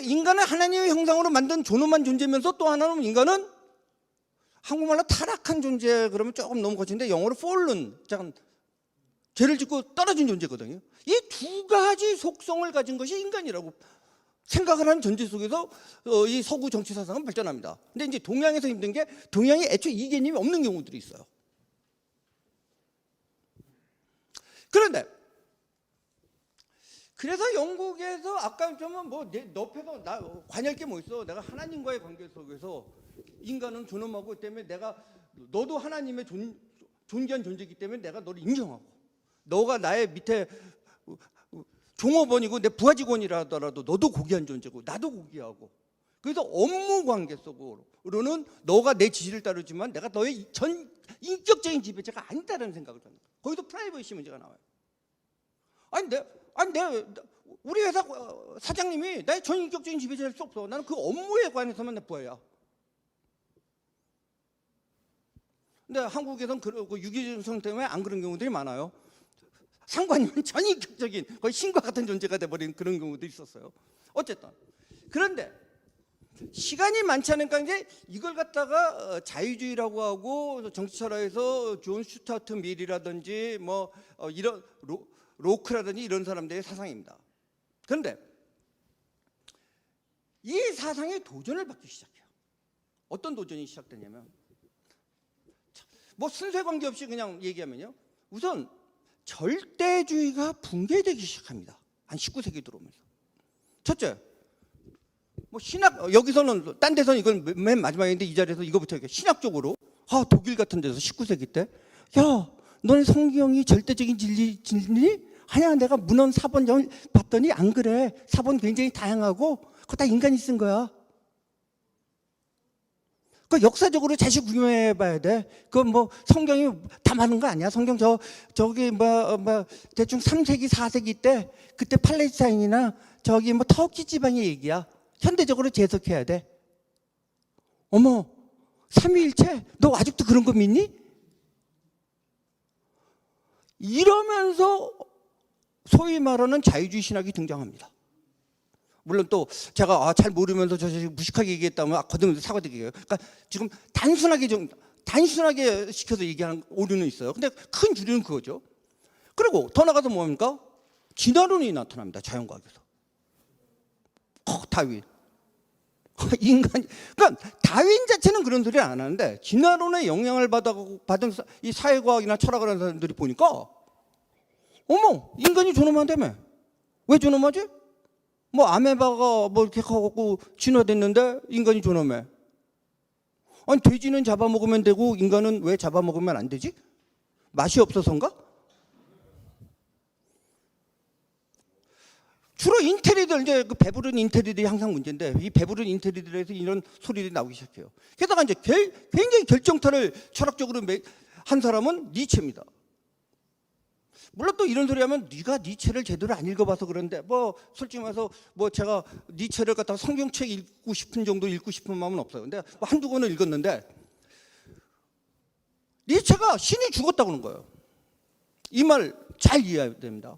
인간은 하나님의 형상으로 만든 존엄한 존재면서 또 하나는 인간은 한국말로 타락한 존재, 그러면 조금 너무 거친데 영어로 fallen, 죄를 짓고 떨어진 존재거든요. 이 두 가지 속성을 가진 것이 인간이라고 생각을 하는 전제 속에서 이 서구 정치 사상은 발전합니다. 근데 이제 동양에서 힘든 게, 동양에 애초에 이 개념이 없는 경우들이 있어요. 그런데 그래서 영국에서 아까 좀 뭐 내 옆에서 나 관여할 게 뭐 있어? 내가 하나님과의 관계 속에서 인간은 존엄하고 때문에 너도 하나님의 존귀한 존재이기 때문에 내가 너를 인정하고, 너가 나의 밑에 종업원이고 내 부하직원이라 하더라도 너도 고귀한 존재고 나도 고귀하고, 그래서 업무 관계 속으로는 너가 내 지시를 따르지만 내가 너의 인격적인 지배자가 아니다라는 생각을 갖는 거예요. 거기서 프라이버시 문제가 나와요. 우리 회사 사장님이 나의 전인격적인 지배자일 수 없어. 나는 그 업무에 관해서만 내 부하야. 근데 한국에서는 유기적 때문에 안 그런 경우들이 많아요. 상관이면 전인격적인, 거의 신과 같은 존재가 돼버린 그런 경우도 있었어요. 어쨌든 그런데 시간이 많지 않으니까 이제 이걸 갖다가 자유주의라고 하고, 정치 철학에서 존 스튜어트 밀이라든지 뭐 이런 로크라든지 이런 사람들의 사상입니다. 그런데 이 사상의 도전을 받기 시작해요. 어떤 도전이 시작되냐면, 뭐 순서 관계없이 그냥 얘기하면요, 우선 절대주의가 붕괴되기 시작합니다. 한 19세기 들어오면서. 첫째, 뭐 신학, 여기서는 딴 데서는 이건 맨 마지막인데 이 자리에서 이거부터 얘기해. 신학적으로 독일 같은 데서 19세기 때, 야, 너네 성경이 절대적인 진리? 아니야, 내가 문헌 사본 봤더니 안 그래. 사본 굉장히 다양하고 그거 다 인간이 쓴 거야. 그 역사적으로 자식 구경해 봐야 돼. 그 뭐 성경이 다 많은 거 아니야. 성경 저기 대충 3세기 4세기 때 그때 팔레스타인이나 저기 뭐 터키 지방의 얘기야. 현대적으로 재해석해야 돼. 어머, 삼위일체? 너 아직도 그런 거 믿니? 이러면서 소위 말하는 자유주의 신학이 등장합니다. 물론 또 제가 잘 모르면서 저 무식하게 얘기했다면 거듭 사과드릴게요. 그러니까 지금 단순하게 시켜서 얘기하는 오류는 있어요. 근데 큰 주류는 그거죠. 그리고 더 나가서 뭡니까? 진화론이 나타납니다. 자연과학에서. 다윈. 인간, 그러니까 다윈 자체는 그런 소리를 안 하는데 진화론의 영향을 받은 이 사회과학이나 철학을 하는 사람들이 보니까 어머, 인간이 존엄한다며. 왜 존엄하지? 뭐 아메바가 뭐 이렇게 갖고 진화됐는데 인간이 존엄해. 아니 돼지는 잡아먹으면 되고 인간은 왜 잡아먹으면 안 되지? 맛이 없어서인가? 주로 인테리들, 이제 그 배부른 인테리들이 항상 문제인데, 이 배부른 인테리들에서 이런 소리들이 나오기 시작해요. 게다가 이제 굉장히 결정타를 철학적으로 한 사람은 니체입니다. 물론 또 이런 소리 하면 네가 니체를 제대로 안 읽어봐서 그런데, 뭐 솔직히 말해서 뭐 제가 니체를 갖다가 성경책 읽고 싶은 정도 읽고 싶은 마음은 없어요. 근데 뭐 한두 권을 읽었는데 니체가 신이 죽었다고 그러는 거예요. 이 말 잘 이해해야 됩니다.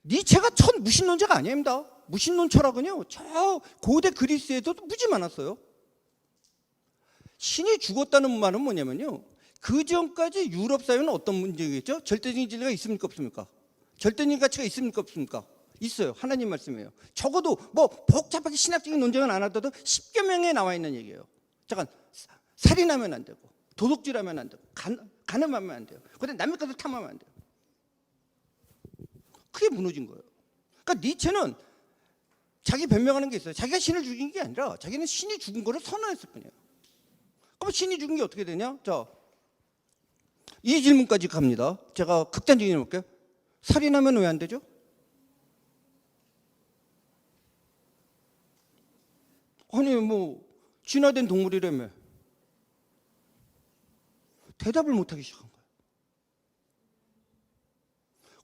니체가 첫 무신론자가 아닙니다. 무신론 철학은요, 저 고대 그리스에서도 무지 많았어요. 신이 죽었다는 말은 뭐냐면요, 그 전까지 유럽 사회는 어떤 문제겠죠? 절대적인 진리가 있습니까, 없습니까? 절대적인 가치가 있습니까, 없습니까? 있어요. 하나님 말씀이에요. 적어도 뭐 복잡하게 신학적인 논쟁은 안 하더라도 10여 명에 나와 있는 얘기예요. 잠깐, 살인하면 안 되고, 도둑질하면 안 되고, 간음하면 안 돼요. 근데 남의 것을 탐하면 안 돼요. 그게 무너진 거예요. 그러니까 니체는 자기 변명하는 게 있어요. 자기가 신을 죽인 게 아니라 자기는 신이 죽은 거를 선언했을 뿐이에요. 그럼 신이 죽은 게 어떻게 되냐? 자, 이 질문까지 갑니다. 제가 극단적인 질문 볼게요. 살인하면 왜 안 되죠? 아니 뭐 진화된 동물이라며. 대답을 못하기 시작한 거예요.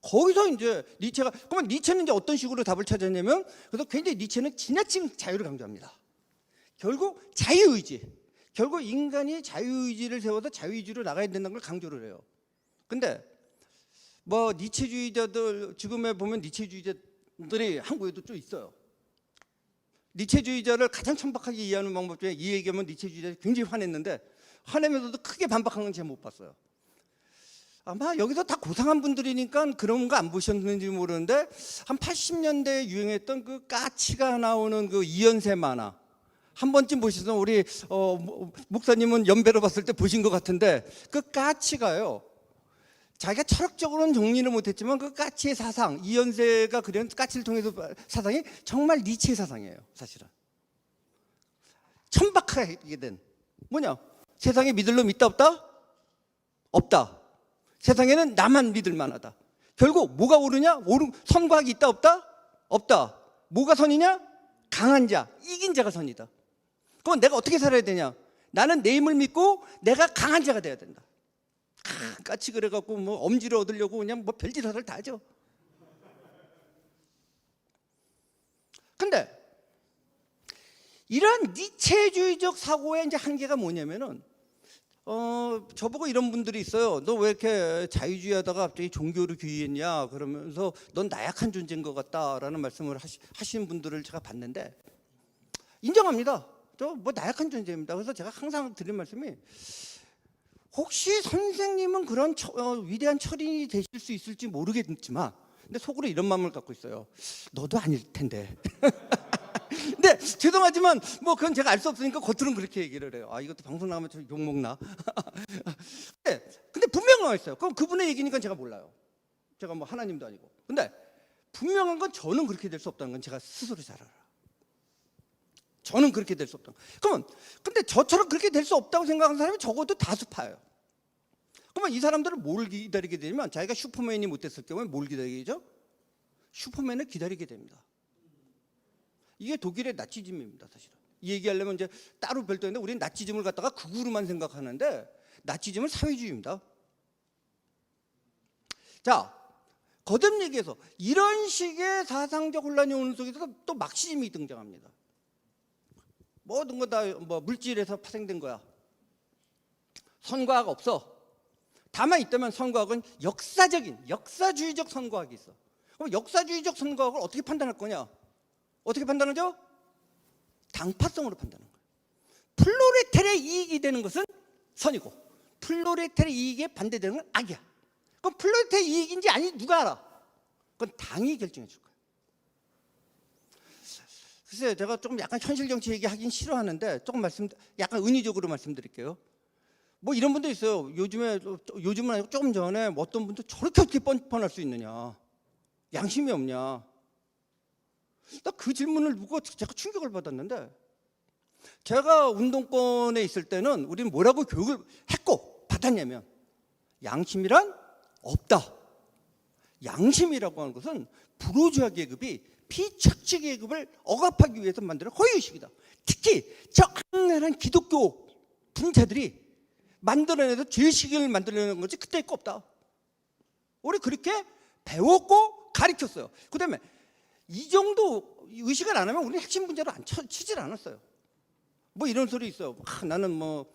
거기서 이제 니체가, 그러면 니체는 이제 어떤 식으로 답을 찾았냐면, 그래서 굉장히 니체는 지나친 자유를 강조합니다. 결국 자유의지, 결국 인간이 자유의지를 세워서 자유의지로 나가야 된다는 걸 강조를 해요. 근데 뭐 니체주의자들, 지금에 보면 니체주의자들이 한국에도 좀 있어요. 니체주의자를 가장 천박하게 이해하는 방법 중에, 이 얘기하면 니체주의자들이 굉장히 화냈는데, 화내면서도 크게 반박하는 건 제가 못 봤어요. 아마 여기서 다 고상한 분들이니까 그런 거 안 보셨는지 모르는데, 한 80년대에 유행했던 그 까치가 나오는 그 이연세 만화 한 번쯤 보셔서, 우리 목사님은 연배로 봤을 때 보신 것 같은데, 그 까치가요, 자기가 철학적으로는 정리를 못했지만 그 까치의 사상, 이연세가 그린 까치를 통해서 사상이 정말 니체의 사상이에요. 사실은 천박하게 된, 뭐냐, 세상에 믿을 놈 있다 없다? 없다. 세상에는 나만 믿을 만하다. 결국 뭐가 옳으냐? 선과학이 있다 없다? 없다. 뭐가 선이냐? 강한 자, 이긴 자가 선이다. 그럼 내가 어떻게 살아야 되냐? 나는 내 힘을 믿고 내가 강한 자가 돼야 된다. 까치 그래갖고 뭐 엄지를 얻으려고 그냥 뭐 별짓을 다 하죠. 근데 이런 니체주의적 사고의 이제 한계가 뭐냐면은, 저보고 이런 분들이 있어요. 너 왜 이렇게 자유주의 하다가 갑자기 종교를 귀의했냐? 그러면서 넌 나약한 존재인 것 같다라는 말씀을 하시는 분들을 제가 봤는데, 인정합니다. 저 뭐 나약한 존재입니다. 그래서 제가 항상 드린 말씀이, 혹시 선생님은 그런 위대한 철인이 되실 수 있을지 모르겠지만, 근데 속으로 이런 마음을 갖고 있어요. 너도 아닐 텐데. 근데 죄송하지만 뭐 그건 제가 알 수 없으니까 겉으로는 그렇게 얘기를 해요. 아, 이것도 방송 나가면 저 욕먹나? 근데 분명한 거 있어요. 그럼 그분의 얘기니까 제가 몰라요. 제가 뭐 하나님도 아니고. 근데 분명한 건 저는 그렇게 될 수 없다는 건 제가 스스로 잘 알아요. 저는 그렇게 될 수 없다. 그러면 근데 저처럼 그렇게 될 수 없다고 생각하는 사람이 적어도 다수파예요. 그러면 이 사람들은 뭘 기다리게 되냐면, 자기가 슈퍼맨이 못 됐을 경우에 뭘 기다리게 되죠? 슈퍼맨을 기다리게 됩니다. 이게 독일의 나치즘입니다. 사실은 이 얘기하려면 이제 따로 별도인데, 우리는 나치즘을 갖다가 극우로만 생각하는데 나치즘은 사회주의입니다. 자, 거듭 얘기해서 이런 식의 사상적 혼란이 오는 속에서 또 막시즘이 등장합니다. 모든 거 다 뭐 물질에서 파생된 거야. 선과학 없어. 다만 있다면 선과학은 역사주의적 선과학이 있어. 그럼 역사주의적 선과학을 어떻게 판단할 거냐? 어떻게 판단하죠? 당파성으로 판단하는 거예요. 플로레텔의 이익이 되는 것은 선이고, 플로레텔의 이익에 반대되는 건 악이야. 그럼 플로레텔의 이익인지 아닌지 누가 알아? 그건 당이 결정해 줄 거예요. 글쎄요, 제가 조금 약간 현실 정치 얘기하긴 싫어하는데 조금 약간 은유적으로 말씀드릴게요. 뭐 이런 분도 있어요. 요즘은 아니고 조금 전에 뭐 어떤 분도 저렇게 어떻게 뻔뻔할 수 있느냐, 양심이 없냐. 나 그 질문을 누가 제가 충격을 받았는데, 제가 운동권에 있을 때는 우리는 뭐라고 교육을 했고 받았냐면, 양심이란 없다. 양심이라고 하는 것은 불우주화 계급이 피착취 계급을 억압하기 위해서 만드는 허위의식이다. 특히 저 악랄한 기독교 분자들이 만들어내서 죄의식을 만들어내는 거지 그때 거 없다. 우리 그렇게 배웠고 가르쳤어요. 그 다음에 이 정도 의식을 안 하면 우리는 핵심 문제로 치질 않았어요. 뭐 이런 소리 있어요. 나는 뭐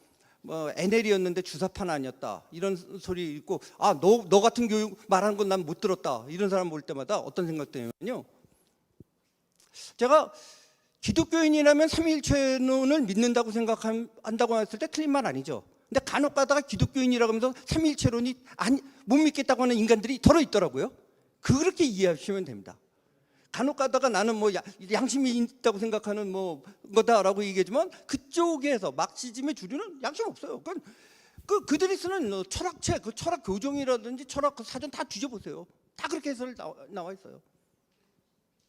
NL이었는데 주사파는 아니었다, 이런 소리 있고, 너 같은 교육 말하는 건 난 못 들었다, 이런 사람 볼 때마다 어떤 생각 때문에요, 제가 기독교인이라면 삼위일체론을 믿는다고 생각한다고 했을 때 틀린 말 아니죠. 근데 간혹 가다가 기독교인이라고 하면서 삼위일체론이 못 믿겠다고 하는 인간들이 덜어 있더라고요. 그렇게 이해하시면 됩니다. 간혹 가다가 나는 뭐 양심이 있다고 생각하는 뭐 거다라고 얘기하지만, 그쪽에서 막시즘의 주류는 양심 없어요. 그들이 쓰는 철학책, 그 철학 교정이라든지 철학 사전 다 뒤져보세요. 다 그렇게 해서 나와 있어요.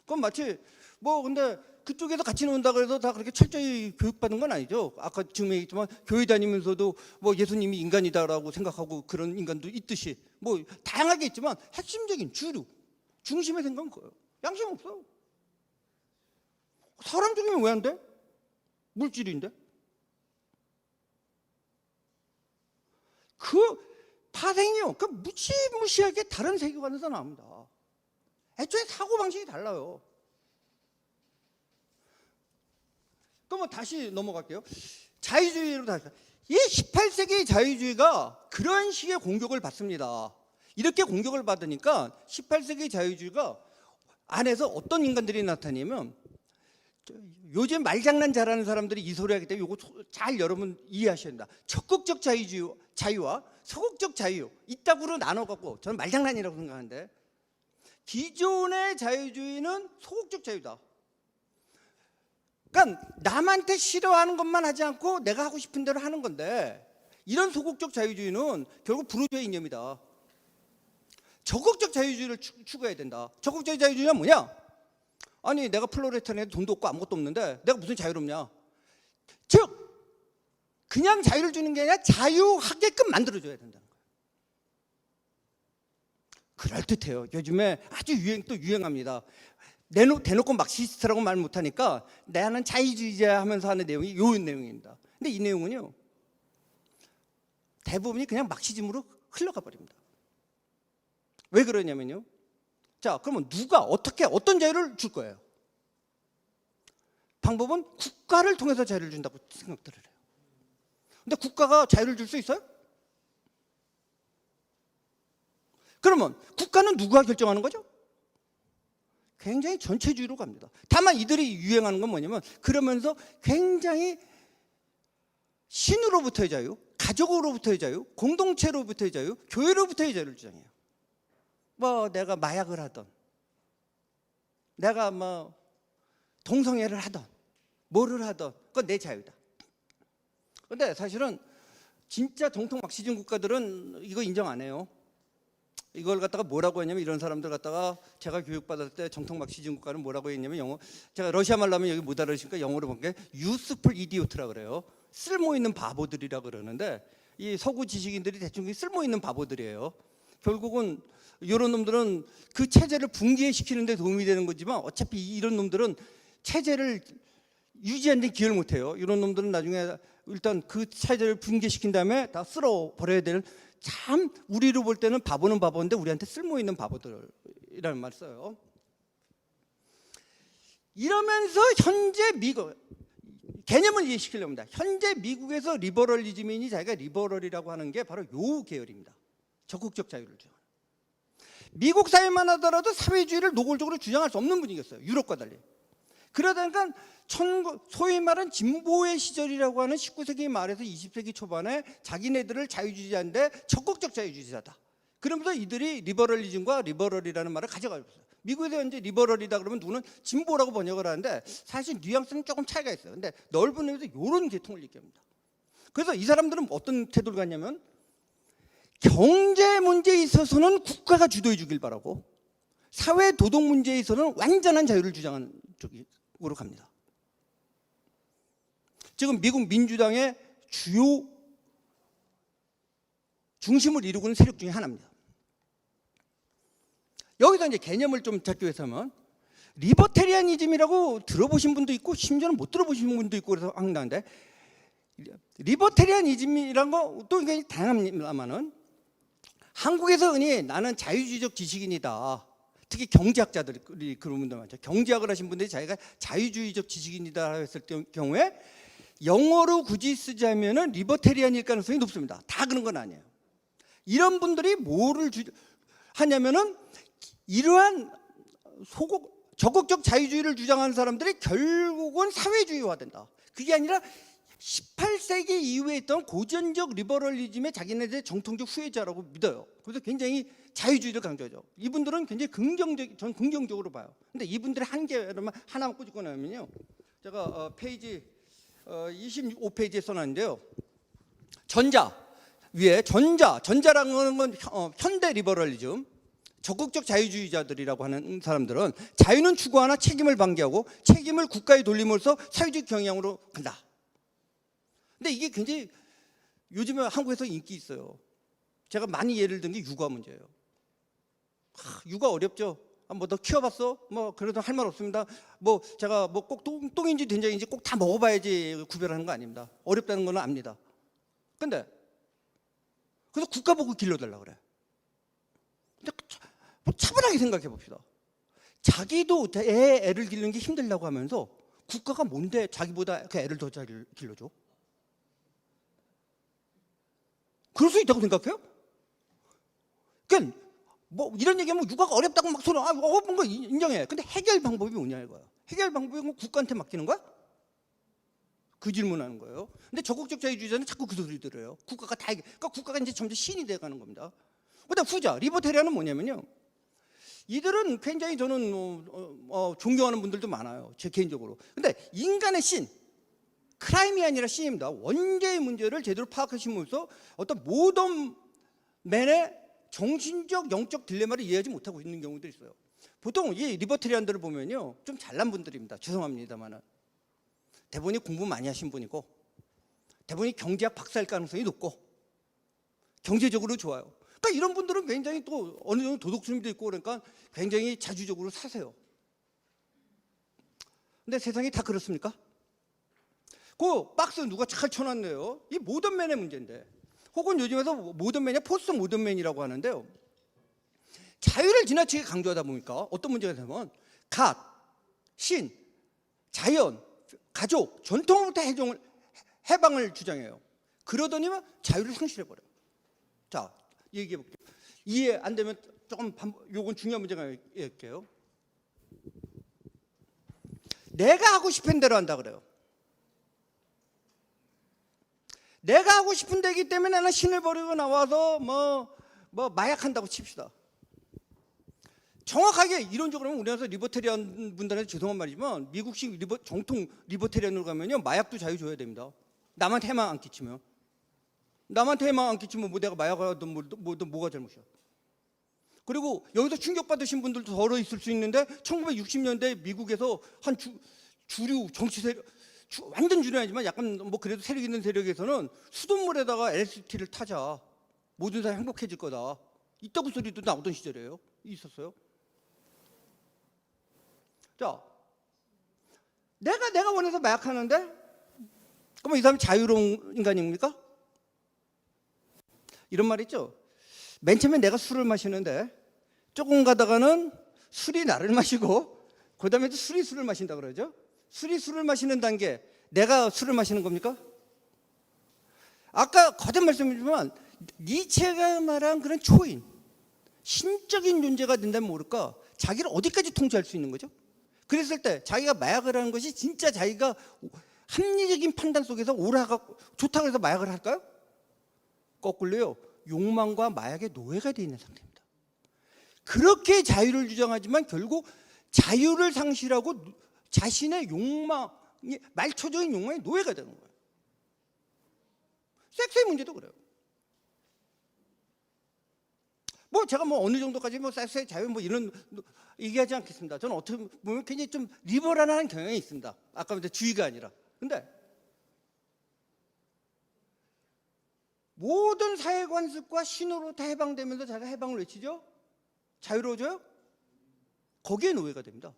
그건 마치 근데 그쪽에서 같이 논다고 해서 다 그렇게 철저히 교육받은 건 아니죠. 아까 지금 얘기했지만 교회 다니면서도 뭐 예수님이 인간이다라고 생각하고 그런 인간도 있듯이 뭐 다양하게 있지만, 핵심적인 주류 중심의 생각은 그거예요. 양심 없어요. 사람 죽이면 왜 안 돼? 물질인데. 그 파생이요, 그 무시무시하게 다른 세계관에서 나옵니다. 애초에 사고방식이 달라요. 그럼 다시 넘어갈게요. 자유주의로 다시. 이 18세기 자유주의가 그런 식의 공격을 받습니다. 이렇게 공격을 받으니까 18세기 자유주의가 안에서 어떤 인간들이 나타나냐면, 요즘 말장난 잘하는 사람들이 이 소리 하기 때문에 이거 잘 여러분 이해하셔야 된다. 적극적 자유와 소극적 자유, 이따구로 나눠갖고 저는 말장난이라고 생각하는데, 기존의 자유주의는 소극적 자유다. 그러니까 남한테 싫어하는 것만 하지 않고 내가 하고 싶은 대로 하는 건데, 이런 소극적 자유주의는 결국 불우주의 이념이다. 적극적 자유주의를 추구해야 된다. 적극적 자유주의가 뭐냐? 아니, 내가 플로레타리아에 돈도 없고 아무것도 없는데 내가 무슨 자유롭냐? 즉 그냥 자유를 주는 게 아니라 자유하게끔 만들어줘야 된다는 거예요. 그럴듯해요. 요즘에 아주 유행합니다. 대놓고 막시스트라고 말 못하니까 나는 자유주의자 하면서 하는 내용이 요 내용입니다. 근데 이 내용은요, 대부분이 그냥 막시즘으로 흘러가 버립니다. 왜 그러냐면요, 자, 그러면 누가 어떻게 어떤 자유를 줄 거예요? 방법은 국가를 통해서 자유를 준다고 생각들을 해요. 근데 국가가 자유를 줄 수 있어요? 그러면 국가는 누가 결정하는 거죠? 굉장히 전체주의로 갑니다. 다만 이들이 유행하는 건 뭐냐면, 그러면서 굉장히 신으로부터의 자유, 가족으로부터의 자유, 공동체로부터의 자유, 교회로부터의 자유를 주장해요. 뭐 내가 마약을 하던, 내가 뭐 동성애를 하던, 뭐를 하던, 그건 내 자유다. 근데 사실은 진짜 정통 막시즘 국가들은 이거 인정 안 해요. 이걸 갖다가 뭐라고 했냐면, 이런 사람들 갖다가 제가 교육받을 때 정통 막시즘 국가는 뭐라고 했냐면, 제가 러시아 말로 하면 여기 못 알아듣으니까 영어로 본 게 useful idiot라 그래요. 쓸모 있는 바보들이라 그러는데, 이 서구 지식인들이 대충 쓸모 있는 바보들이에요. 결국은 이런 놈들은 그 체제를 붕괴시키는 데 도움이 되는 거지만, 어차피 이런 놈들은 체제를 유지하는 데 기여를 못해요. 이런 놈들은 나중에 일단 그 체제를 붕괴시킨 다음에 다 쓸어버려야 되는, 참 우리로 볼 때는 바보는 바보인데 우리한테 쓸모있는 바보들이라는 말 써요. 이러면서 현재 미국 개념을 이해시키려고 합니다. 현재 미국에서 리버럴리즘이니 자기가 리버럴이라고 하는 게 바로 요 계열입니다. 적극적 자유를 주장하는. 미국 사회만 하더라도 사회주의를 노골적으로 주장할 수 없는 분위기였어요. 유럽과 달리. 그러다 보니까 소위 말하는 진보의 시절이라고 하는 19세기 말에서 20세기 초반에 자기네들을 자유주의자인데 적극적 자유주의자다. 그러면서 이들이 리버럴리즘과 리버럴이라는 말을 가져가고 있어요. 미국에서 현재 리버럴이다 그러면 누구는 진보라고 번역을 하는데 사실 뉘앙스는 조금 차이가 있어요. 근데 넓은 의미에서 이런 계통을 얘기합니다. 그래서 이 사람들은 어떤 태도를 갖냐면 경제 문제에 있어서는 국가가 주도해 주길 바라고 사회 도덕 문제에 있어서는 완전한 자유를 주장하는 쪽으로 갑니다. 지금 미국 민주당의 주요 중심을 이루고 있는 세력 중에 하나입니다. 여기서 이제 개념을 좀 잡기 위해서는 리버테리아니즘이라고 들어보신 분도 있고 심지어는 못 들어보신 분도 있고 그래서 한다는데 리버테리아니즘이란 거 또 굉장히 다양합니다만은 한국에서 흔히 나는 자유주의적 지식인이다. 특히 경제학자들이 그런 분들 많죠. 경제학을 하신 분들이 자기가 자유주의적 지식인이다 했을 경우에 영어로 굳이 쓰자면은 리버테리안일 가능성이 높습니다. 다 그런 건 아니에요. 이런 분들이 뭐를 하냐면은 이러한 적극적 자유주의를 주장하는 사람들이 결국은 사회주의화된다. 그게 아니라 18세기 이후에 있던 고전적 리버럴리즘의 자기네들의 정통적 후예자라고 믿어요. 그래서 굉장히 자유주의를 강조하죠. 이분들은 굉장히 전 긍정적으로 봐요. 근데 이분들의 한계로만 하나만 꼬집고 나면요. 제가 페이지 25페이지에 써놨는데요. 전자라는 건 현대 리버럴리즘, 적극적 자유주의자들이라고 하는 사람들은 자유는 추구하나 책임을 방기하고 책임을 국가에 돌림으로써 사회주의 경향으로 간다. 근데 이게 굉장히 요즘에 한국에서 인기 있어요. 제가 많이 예를 든 게 육아 문제예요. 육아 어렵죠. 뭐 너 키워봤어? 뭐 그래도 할 말 없습니다. 뭐 제가 뭐 꼭 똥인지 된장인지 꼭 다 먹어봐야지 구별하는 거 아닙니다. 어렵다는 거는 압니다. 근데 그래서 국가 보고 길러달라 그래. 근데 차분하게 생각해 봅시다. 자기도 애를 기르는 게 힘들다고 하면서 국가가 뭔데 자기보다 그 애를 더 잘 길러줘? 그럴 수 있다고 생각해요? 그러니까 뭐 이런 얘기하면 육아가 어렵다고 막 소리 어려운 거 인정해. 근데 해결 방법이 뭐냐 이거야. 해결 방법이 국가한테 맡기는 거야? 그 질문하는 거예요. 근데 적극적 자유주의자는 자꾸 그 소리 들어요. 국가가 다 그러니까 국가가 이제 점점 신이 돼가는 겁니다. 그다음 후자 리버테리안은 뭐냐면요. 이들은 굉장히 저는 존경하는 분들도 많아요. 제 개인적으로. 근데 인간의 신, 크라임이 아니라 신입니다. 원죄의 문제를 제대로 파악하시면서 어떤 모던맨의 정신적, 영적 딜레마를 이해하지 못하고 있는 경우도 있어요. 보통 이 리버테리안들을 보면요, 좀 잘난 분들입니다. 죄송합니다만은 대부분이 공부 많이 하신 분이고, 대부분이 경제학 박사일 가능성이 높고, 경제적으로 좋아요. 그러니까 이런 분들은 굉장히 또 어느 정도 도덕심도 있고 그러니까 굉장히 자주적으로 사세요. 근데 세상이 다 그렇습니까? 그 박스 누가 잘 쳐놨네요. 이 모던맨의 문제인데, 혹은 요즘에서 모던맨이 포스트 모던맨이라고 하는데요. 자유를 지나치게 강조하다 보니까 어떤 문제가 되면 갓, 신, 자연, 가족, 전통부터 해방을 주장해요. 그러더니만 자유를 상실해버려요. 자, 얘기해 볼게요. 이해 안 되면 조금 요건 중요한 문제가 있게요. 내가 하고 싶은 대로 한다 그래요. 내가 하고 싶은 데이기 때문에 나는 신을 버리고 나와서 뭐 마약한다고 칩시다. 정확하게 이론적으로 하면 우리나라에서 리버테리안 분들한테 죄송한 말이지만 미국식 정통 리버테리안으로 가면요 마약도 자유 줘야 됩니다. 남한테 해만 안 끼치면. 남한테 해만 안 끼치면 뭐 내가 마약하든 뭐가 잘못이야. 그리고 여기서 충격받으신 분들도 덜어 있을 수 있는데 1960년대 미국에서 한 주류 정치 세력 완전 주류 아니지만 약간 뭐 그래도 세력 있는 세력에서는 수돗물에다가 LST를 타자 모든 사람이 행복해질 거다 이따구 소리도 나오던 시절이에요. 있었어요. 자, 내가 원해서 마약하는데 그러면 이 사람이 자유로운 인간입니까? 이런 말 있죠. 맨 처음에 내가 술을 마시는데 조금 가다가는 술이 나를 마시고 그 다음에 술이 술을 마신다 그러죠. 술이 술을 마시는 단계, 내가 술을 마시는 겁니까? 아까 거듭 말씀드리지만 니체가 말한 그런 초인, 신적인 존재가 된다면 모를까 자기를 어디까지 통제할 수 있는 거죠? 그랬을 때 자기가 마약을 하는 것이 진짜 자기가 합리적인 판단 속에서 옳아가 좋다고 해서 마약을 할까요? 거꾸로요. 욕망과 마약의 노예가 되어 있는 상태입니다. 그렇게 자유를 주장하지만 결국 자유를 상실하고 자신의 욕망이, 말초적인 욕망의 노예가 되는 거예요. 섹스의 문제도 그래요. 뭐 제가 뭐 어느 정도까지 뭐 섹스의 자유 뭐 이런 얘기하지 않겠습니다. 저는 어떻게 보면 굉장히 좀 리버럴한 경향이 있습니다. 아까 말한 주의가 아니라. 근데 모든 사회 관습과 신호로부터 해방되면서 자기가 해방을 외치죠. 자유로워져요. 거기에 노예가 됩니다.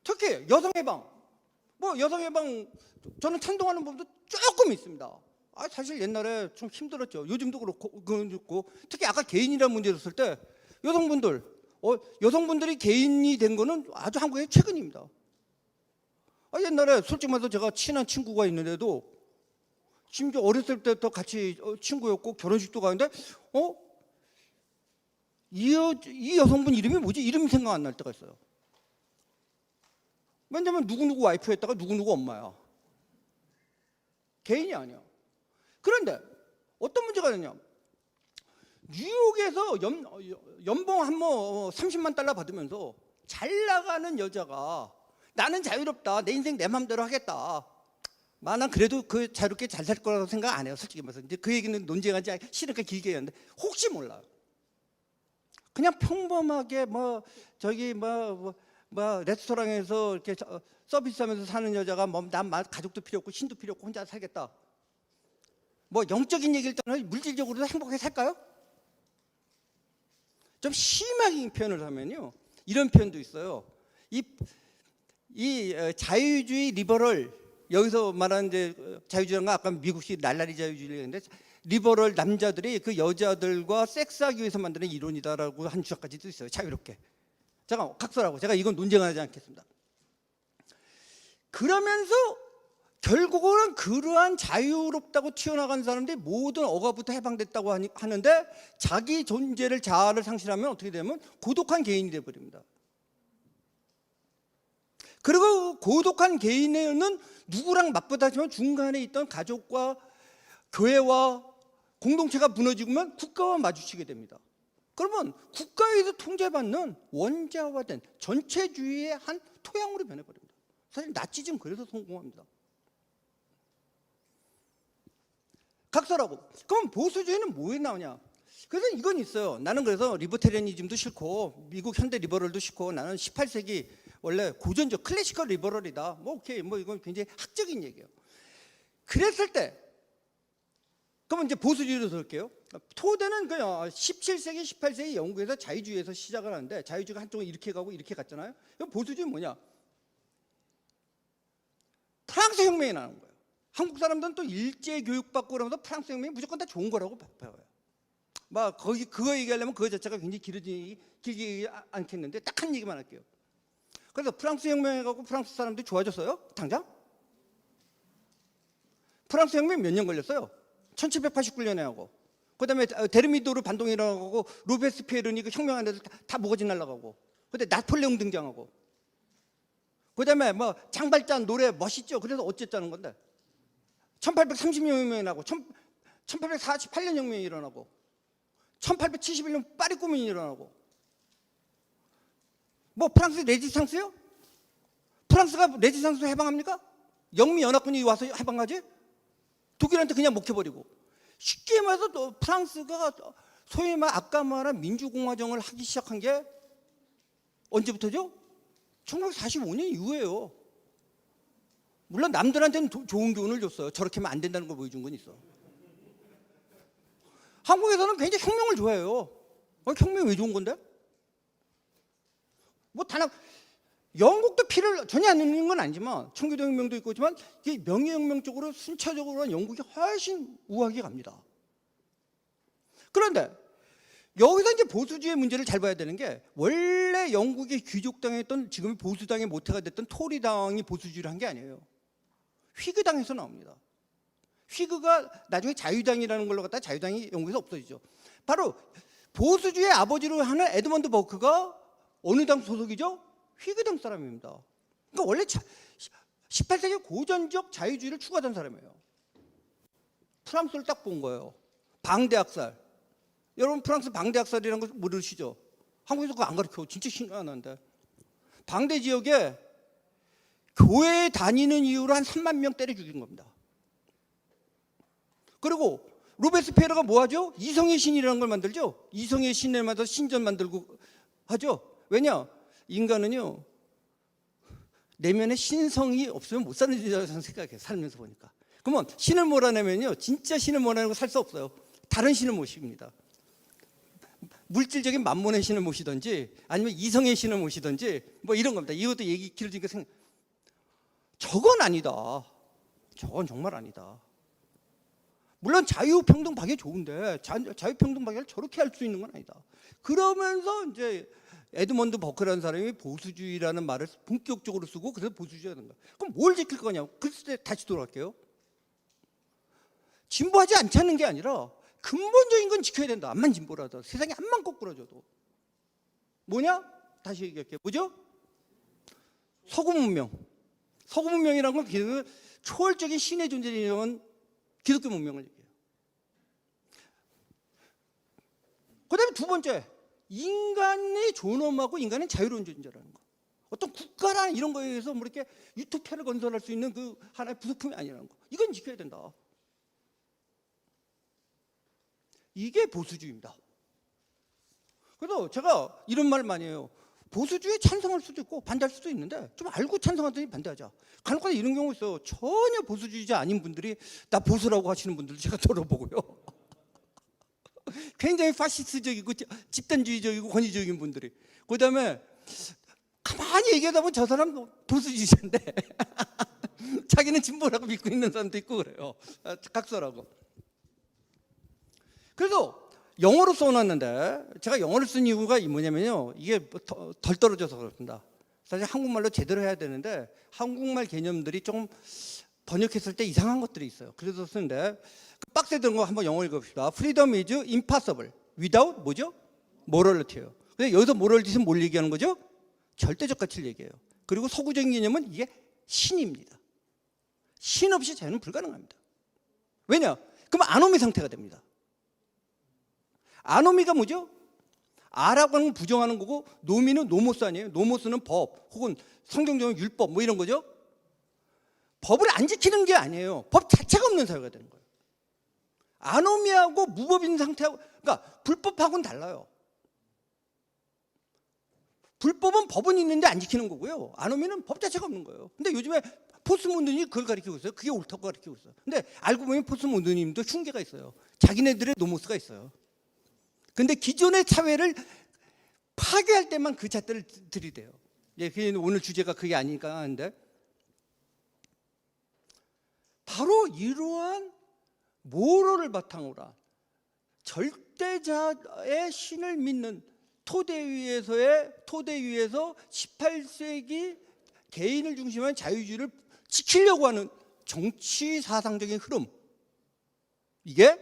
특히 여성 해방. 뭐 여성 해방 저는 찬동하는 부분도 조금 있습니다. 사실 옛날에 좀 힘들었죠. 요즘도 그렇고 특히 아까 개인이라는 문제 있었을 때 여성분들이 개인이 된 거는 아주 한국에 최근입니다. 옛날에 솔직히 말해서 제가 친한 친구가 있는데도 심지어 어렸을 때부터 같이 친구였고 결혼식도 가는데 이 여성분 이름이 뭐지? 이름이 생각 안 날 때가 있어요. 왜냐면 누구누구 와이프였다가 누구누구 엄마야. 개인이 아니야. 그런데 어떤 문제가 있냐? 뉴욕에서 연봉 한 뭐 30만 달러 받으면서 잘 나가는 여자가 나는 자유롭다. 내 인생 내 맘대로 하겠다. 난 그래도 그 자유롭게 잘 살 거라고 생각 안 해요. 솔직히 말해서. 이제 그 얘기는 논쟁하지 싫으니까 길게 했는데 혹시 몰라요. 그냥 평범하게 레스토랑에서 이렇게 서비스하면서 사는 여자가 난 가족도 필요 없고 신도 필요 없고 혼자 살겠다. 뭐 영적인 얘기일 때는 물질적으로도 행복하게 살까요? 좀 심하게 표현을 하면요, 이런 표현도 있어요. 이 자유주의 리버럴, 여기서 말하는 이제 자유주의가 아까 미국식 날라리 자유주의인데 리버럴 남자들이 그 여자들과 섹스하기 위해서 만드는 이론이다라고 한 주장까지도 있어요. 자유롭게. 잠깐 각설하고 제가 이건 논쟁하지 않겠습니다. 그러면서 결국은 그러한 자유롭다고 튀어나간 사람들이 모든 억압부터 해방됐다고 하는데 자기 존재를 자아를 상실하면 어떻게 되면 고독한 개인이 되어버립니다. 그리고 고독한 개인은 누구랑 맞붙었지만 중간에 있던 가족과 교회와 공동체가 무너지면 국가와 마주치게 됩니다. 그러면 국가에서 통제받는 원자화된 전체주의의 한 토양으로 변해버립니다. 사실 나치즘 그래서 성공합니다. 각설하고. 그럼 보수주의는 뭐에 나오냐? 그래서 이건 있어요. 나는 그래서 리버테리아니즘도 싫고 미국 현대 리버럴도 싫고 나는 18세기 원래 고전적 클래시컬 리버럴이다. 뭐 오케이, 뭐 이건 굉장히 학적인 얘기예요. 그랬을 때 그러면 이제 보수주의로 들을게요. 토대는 그냥 17세기, 18세기 영국에서 자유주의에서 시작을 하는데 자유주의가 한쪽은 이렇게 가고 이렇게 갔잖아요. 보수주의는 뭐냐? 프랑스 혁명이 나는 거예요. 한국 사람들은 또 일제 교육받고 그러면서 프랑스 혁명이 무조건 다 좋은 거라고 배워요. 막 그거 얘기하려면 그거 자체가 굉장히 길게 않겠는데 딱 한 얘기만 할게요. 그래서 프랑스 혁명에 가고 프랑스 사람들이 좋아졌어요? 당장? 프랑스 혁명 몇 년 걸렸어요? 1789년에 하고 그 다음에 데르미도르 반동이 일어나고 로베스피에르니 그 혁명하는데도 다 모가지 날아가고 그때 나폴레옹 등장하고 그 다음에 뭐 장발잔 노래 멋있죠? 그래서 어쨌다는 건데 1830년 혁명이 나고 1848년 혁명이 일어나고 1871년 파리 꾸민이 일어나고 뭐 프랑스 레지스탕스요? 프랑스가 레지스탕스 해방합니까? 영미 연합군이 와서 해방하지? 독일한테 그냥 먹혀버리고. 쉽게 말해서 또 프랑스가 소위 말 아까 말한 민주공화정을 하기 시작한 게 언제부터죠? 1945년 이후에요. 물론 남들한테는 좋은 교훈을 줬어요. 저렇게 하면 안 된다는 걸 보여준 건 있어. 한국에서는 굉장히 혁명을 좋아해요. 혁명이 왜 좋은 건데? 뭐 영국도 피를 전혀 안 흘리는 건 아니지만 청교도 혁명도 있고 있지만 명예혁명 쪽으로 순차적으로 영국이 훨씬 우하게 갑니다. 그런데 여기서 이제 보수주의 문제를 잘 봐야 되는 게 원래 영국의 귀족당했던 지금 보수당의 모태가 됐던 토리당이 보수주의를 한 게 아니에요. 휘그당에서 나옵니다. 휘그가 나중에 자유당이라는 걸로 갖다 자유당이 영국에서 없어지죠. 바로 보수주의 아버지로 하는 에드먼드 버크가 어느 당 소속이죠? 휘그당 사람입니다. 그러니까 원래 18세기 고전적 자유주의를 추구하던 사람이에요. 프랑스를 딱 본 거예요. 방대학살. 여러분 프랑스 방대학살이라는 거 모르시죠? 한국에서 그거 안 가르쳐. 진짜 신기하는데. 방대 지역에 교회에 다니는 이유로 한 3만 명 때려 죽인 겁니다. 그리고 로베스피에르가 뭐 하죠? 이성의 신이라는 걸 만들죠. 이성의 신을 만들어서 신전 만들고 하죠. 왜냐? 인간은요, 내면에 신성이 없으면 못 사는 존재라고 저는 생각해요. 살면서 보니까. 그러면 신을 몰아내면요, 진짜 신을 몰아내고 살 수 없어요. 다른 신을 모십니다. 물질적인 만몬의 신을 모시든지 아니면 이성의 신을 모시든지 뭐 이런 겁니다. 이것도 얘기 길어지니까 저건 아니다. 저건 정말 아니다. 물론 자유평등박이 좋은데 자유평등박이를 저렇게 할 수 있는 건 아니다. 그러면서 이제 에드먼드 버크라는 사람이 보수주의라는 말을 본격적으로 쓰고 그래서 보수주의라는 거야. 그럼 뭘 지킬 거냐고. 그때 다시 돌아갈게요. 진보하지 않자는 게 아니라 근본적인 건 지켜야 된다. 암만 진보라도 세상이 암만 거꾸러져도. 뭐냐? 다시 얘기할게요. 뭐죠? 서구 문명. 서구 문명이라는 건 초월적인 신의 존재를 인정한 기독교 문명을 얘기해요. 그 다음에 두 번째, 인간의 존엄하고 인간은 자유로운 존재라는 거. 어떤 국가라는 이런 거에 의해서 뭐 이렇게 유토피아를 건설할 수 있는 그 하나의 부속품이 아니라는 거. 이건 지켜야 된다. 이게 보수주의입니다. 그래서 제가 이런 말 많이 해요. 보수주의에 찬성할 수도 있고 반대할 수도 있는데 좀 알고 찬성하더니 반대하자. 간혹가다 이런 경우 있어요. 전혀 보수주의자 아닌 분들이 나 보수라고 하시는 분들 제가 들어보고요. 굉장히 파시스트적이고 집단주의적이고 권위적인 분들이. 그다음에 가만히 얘기하다 보면 저 사람 보수주의자인데 자기는 진보라고 믿고 있는 사람도 있고 그래요. 각설하고. 그래서 영어로 써놨는데 제가 영어를 쓴 이유가 뭐냐면요. 이게 덜 떨어져서 그렇습니다. 사실 한국말로 제대로 해야 되는데 한국말 개념들이 좀 번역했을 때 이상한 것들이 있어요. 그래서 쓰는데 빡세던 거 한번 영어 읽어봅시다. Freedom is impossible without 뭐죠? morality예요. 근데 여기서 morality는 뭘 얘기하는 거죠? 절대적 가치를 얘기해요. 그리고 서구적인 개념은 이게 신입니다. 신 없이 자유는 불가능합니다. 왜냐? 그럼 아노미 상태가 됩니다. 아노미가 뭐죠? 아라고 하는 건 부정하는 거고 노미는 노모스 아니에요. 노모스는 법 혹은 성경적인 율법 뭐 이런 거죠. 법을 안 지키는 게 아니에요. 법 자체가 없는 사회가 되는 거예요. 아노미하고 무법인 상태하고 그러니까 불법하고는 달라요. 불법은 법은 있는데 안 지키는 거고요. 아노미는 법 자체가 없는 거예요. 근데 요즘에 포스모더니즘이 그걸 가르치고 있어요. 그게 옳다고 가르치고 있어요. 근데 알고 보면 포스모더니즘도 흉계가 있어요. 자기네들의 노모스가 있어요. 근데 기존의 사회를 파괴할 때만 그 잣대를 들이대요. 예, 오늘 주제가 그게 아니니까 하는데 바로 이러한 모럴을 바탕으로 한 절대자의 신을 믿는 토대 위에서 18세기 개인을 중심한 자유주의를 지키려고 하는 정치 사상적인 흐름, 이게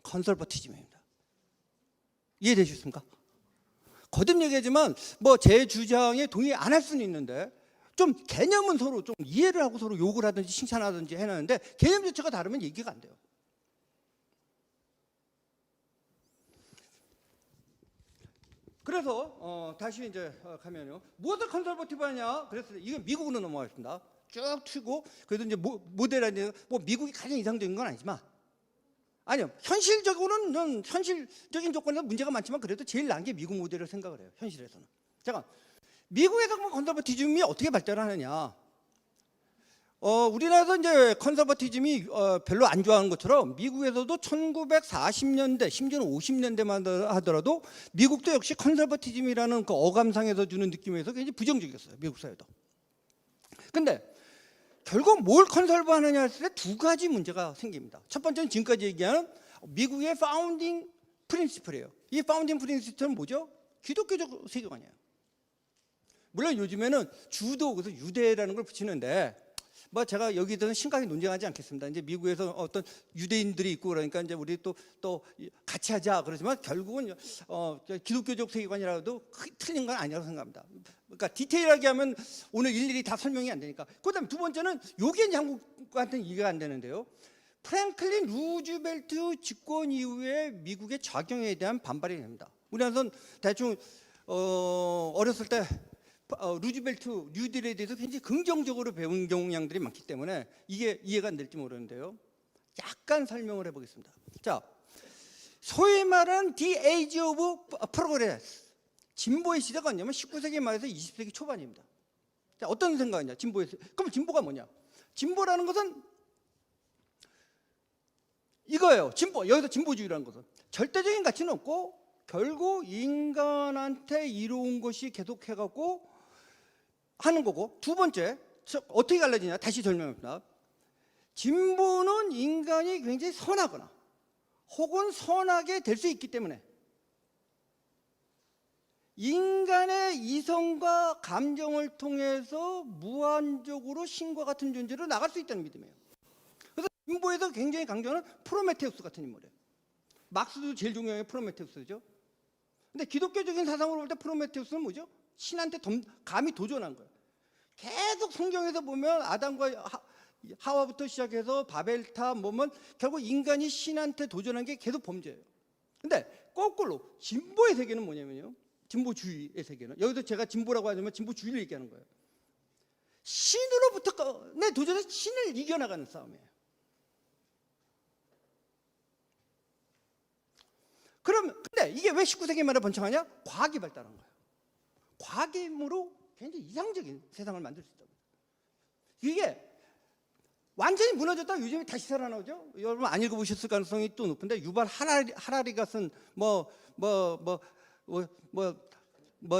컨설버티즘입니다. 이해되셨습니까? 거듭 얘기하지만 뭐 제 주장에 동의 안 할 수는 있는데 좀 개념은 서로 좀 이해를 하고 서로 욕을 하든지 칭찬하든지 해놨는데 개념 자체가 다르면 얘기가 안 돼요. 그래서 다시 이제 가면요. 무엇을 컨설버티브하냐? 그래서 이건 미국으로 넘어가겠습니다. 쭉 튀고 그래도 이제 모델하는 뭐 미국이 가장 이상적인 건 아니지만 아니요. 현실적으로는 현실적인 조건에서 문제가 많지만 그래도 제일 나은 게 미국 모델을 생각을 해요. 현실에서는. 잠깐. 미국에서 컨설버티즘이 어떻게 발달하느냐? 우리나라에서 이제 컨설버티즘이 별로 안 좋아하는 것처럼 미국에서도 1940년대 심지어는 50년대만 하더라도 미국도 역시 컨설버티즘이라는 그 어감상에서 주는 느낌에서 굉장히 부정적이었어요. 미국 사회도. 근데 결국 뭘 컨설버하느냐 했을 때 두 가지 문제가 생깁니다. 첫 번째는 지금까지 얘기하는 미국의 파운딩 프린시플이에요. 이 파운딩 프린시플은 뭐죠? 기독교적 세계관이에요. 물론 요즘에는 주도 그래서 유대라는 걸 붙이는데 뭐 제가 여기서는 심각하게 논쟁하지 않겠습니다. 이제 미국에서 어떤 유대인들이 있고 그러니까 이제 우리 또 같이 하자 그러지만 결국은 기독교적 세계관이라도 틀린 건 아니라고 생각합니다. 그러니까 디테일하게 하면 오늘 일일이 다 설명이 안 되니까. 그다음 두 번째는 요게 이제 한국한테는 이해가 안 되는데요. 프랭클린 루즈벨트 집권 이후에 미국의 작용에 대한 반발이 됩니다. 우리나라는 대충 어렸을 때 루즈벨트 뉴딜에 대해서 굉장히 긍정적으로 배운 경향들이 많기 때문에 이게 이해가 안 될지 모르는데요. 약간 설명을 해보겠습니다. 자, 소위 말하는 The Age of Progress, 진보의 시대가 언제냐면 19세기 말에서 20세기 초반입니다. 자, 어떤 생각이냐? 진보의 시대. 그럼 진보가 뭐냐? 진보라는 것은 이거예요. 진보. 여기서 진보주의라는 것은 절대적인 가치는 없고 결국 인간한테 이로운 것이 계속해갖고 하는 거고, 두 번째 어떻게 갈라지냐? 다시 설명합니다. 진보는 인간이 굉장히 선하거나 혹은 선하게 될 수 있기 때문에 인간의 이성과 감정을 통해서 무한적으로 신과 같은 존재로 나갈 수 있다는 믿음이에요. 그래서 진보에서 굉장히 강조하는 프로메테우스 같은 인물이에요. 막스도 제일 중요한 게 프로메테우스죠. 근데 기독교적인 사상으로 볼 때 프로메테우스는 뭐죠? 신한테 감히 도전한 거예요. 계속 성경에서 보면 아담과 하와부터 시작해서 바벨탑 보면 결국 인간이 신한테 도전한 게 계속 범죄예요. 근데 거꾸로 진보의 세계는 뭐냐면요. 진보주의의 세계는, 여기서 제가 진보라고 하자면 진보주의를 얘기하는 거예요. 신으로부터 내 도전해서 신을 이겨나가는 싸움이에요. 그럼 근데 이게 왜 19세기 말에 번창하냐? 과학이 발달한 거예요. 과학의 힘으로 굉장히 이상적인 세상을 만들 수 있다고. 이게 완전히 무너졌다가 요즘에 다시 살아나오죠. 여러분 안 읽어보셨을 가능성이 또 높은데, 유발 하라리가 쓴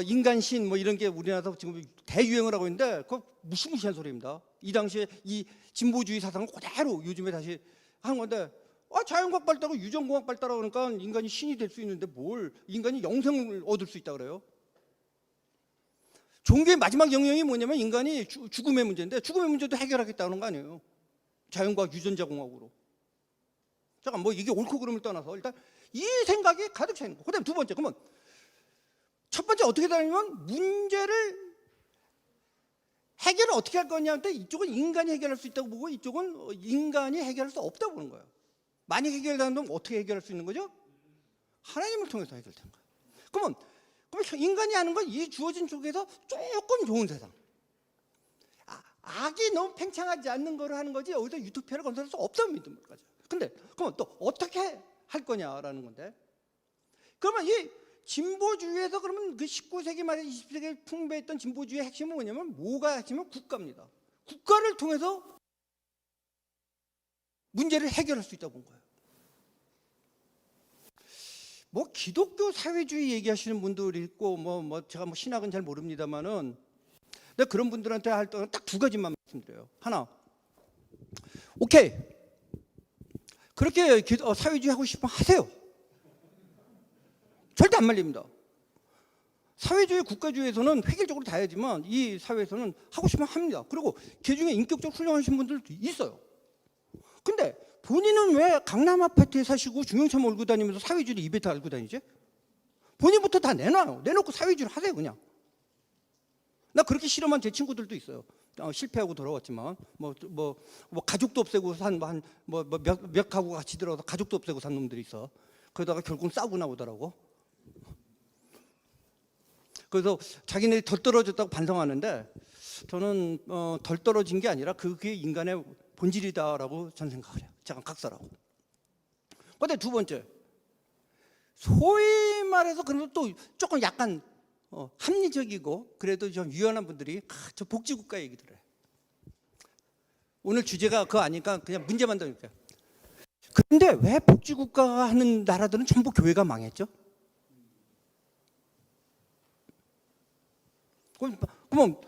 인간신 이런 게 우리나라에서 지금 대유행을 하고 있는데, 그거 무시무시한 소리입니다. 이 당시에 이 진보주의 사상을 그대로 요즘에 다시 하는 건데, 자연과학 발달하고 유전공학 발달하고 그러니까 인간이 신이 될 수 있는데 뭘 인간이 영생을 얻을 수 있다 그래요. 종교의 마지막 영역이 뭐냐면 인간이 죽음의 문제인데, 죽음의 문제도 해결하겠다는 거 아니에요. 자연과학 유전자공학으로. 잠깐 이게 옳고 그름을 떠나서 일단 이 생각이 가득 차 있는 거. 그다음에 두 번째, 그러면 첫 번째 어떻게 되냐면 문제를 해결을 어떻게 할 거냐 할 이쪽은 인간이 해결할 수 있다고 보고 이쪽은 인간이 해결할 수 없다고 보는 거예요. 만약 해결된다면 어떻게 해결할 수 있는 거죠? 하나님을 통해서 해결되는 거예요. 그러면 인간이 하는 건 이 주어진 쪽에서 조금 좋은 세상, 악이 너무 팽창하지 않는 거를 하는 거지 여기서 유토피아를 건설할 수 없다는 믿음을 가져요. 근데 그러면 또 어떻게 할 거냐라는 건데, 그러면 이 진보주의에서 그러면 그 19세기 말에 20세기에 풍부했던 진보주의의 핵심은 뭐냐면 뭐가 핵심은 국가입니다. 국가를 통해서 문제를 해결할 수 있다고 본 거예요. 기독교 사회주의 얘기하시는 분들이 있고 제가 신학은 잘 모릅니다만은, 근데 그런 분들한테 할 때는 딱 두 가지만 말씀드려요. 하나, 오케이, 그렇게 사회주의 하고 싶으면 하세요. 절대 안 말립니다. 사회주의, 국가주의에서는 획일적으로 다 해야지만 이 사회에서는 하고 싶으면 합니다. 그리고 그 중에 인격적으로 훌륭하신 분들도 있어요. 근데 본인은 왜 강남 아파트에 사시고 중형차 몰고 다니면서 사회주의를 입에 달고 다니지? 본인부터 다 내놔요. 내놓고 사회주의를 하세요 그냥. 나 그렇게 실험한 제 친구들도 있어요. 실패하고 돌아왔지만 가족도 없애고 산 몇 가구 같이 들어서 가족도 없애고 산 놈들이 있어. 그러다가 결국은 싸우고 나오더라고. 그래서 자기네들이 덜 떨어졌다고 반성하는데, 저는 덜 떨어진 게 아니라 그게 인간의 본질이다라고 저는 생각을 해요. 잠깐 각설하고. 근데 두 번째, 소위 말해서 그래도 또 조금 약간 합리적이고 그래도 좀 유연한 분들이 저 복지국가 얘기들 해요. 오늘 주제가 그거 아니까 그냥 문제만 던질게요. 그런데 왜 복지국가가 하는 나라들은 전부 교회가 망했죠? 그럼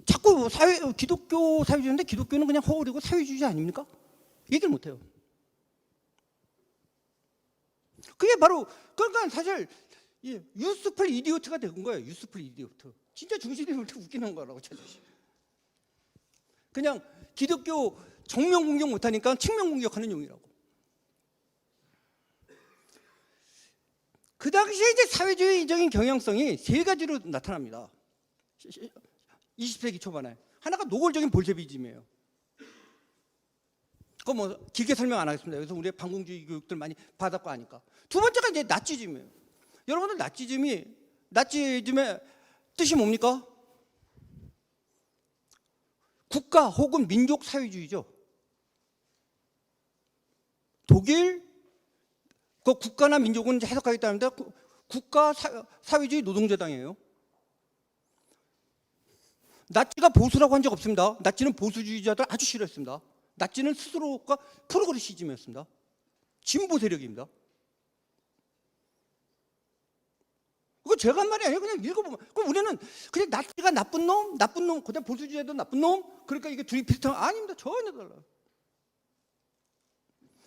자꾸 기독교 사회주의인데 기독교는 그냥 허울이고 사회주의 아닙니까? 얘기를 못해요. 그게 바로, 그러니까 사실 유스풀 이디오트가 된 거예요. 유스풀 이디오트. 진짜 중심이 웃기는 거라고 찾으시. 그냥 기독교 정면 공격 못하니까 측면 공격하는 용이라고. 그 당시에 이제 사회주의적인 경향성이 세 가지로 나타납니다. 20세기 초반에. 하나가 노골적인 볼셰비즘이에요. 그거 뭐 길게 설명 안 하겠습니다. 그래서 우리 반공주의 교육들 많이 받았고 하니까. 두 번째가 이제 나치즘이에요. 여러분들 나치즘의 뜻이 뭡니까? 국가 혹은 민족 사회주의죠. 독일 그 국가나 민족은 해석하겠다는데 국가 사회주의 노동자당이에요. 나치가 보수라고 한 적 없습니다. 나치는 보수주의자들 아주 싫어했습니다. 나치는 스스로가 프로그레시즘이었습니다. 진보 세력입니다. 그거 제가 한 말이 아니에요. 그냥 읽어보면. 그럼 우리는 그냥 나치가 나쁜 놈, 그다음 보수주의자도 나쁜 놈. 그러니까 이게 둘이 비슷한 아닙니다. 전혀 달라요.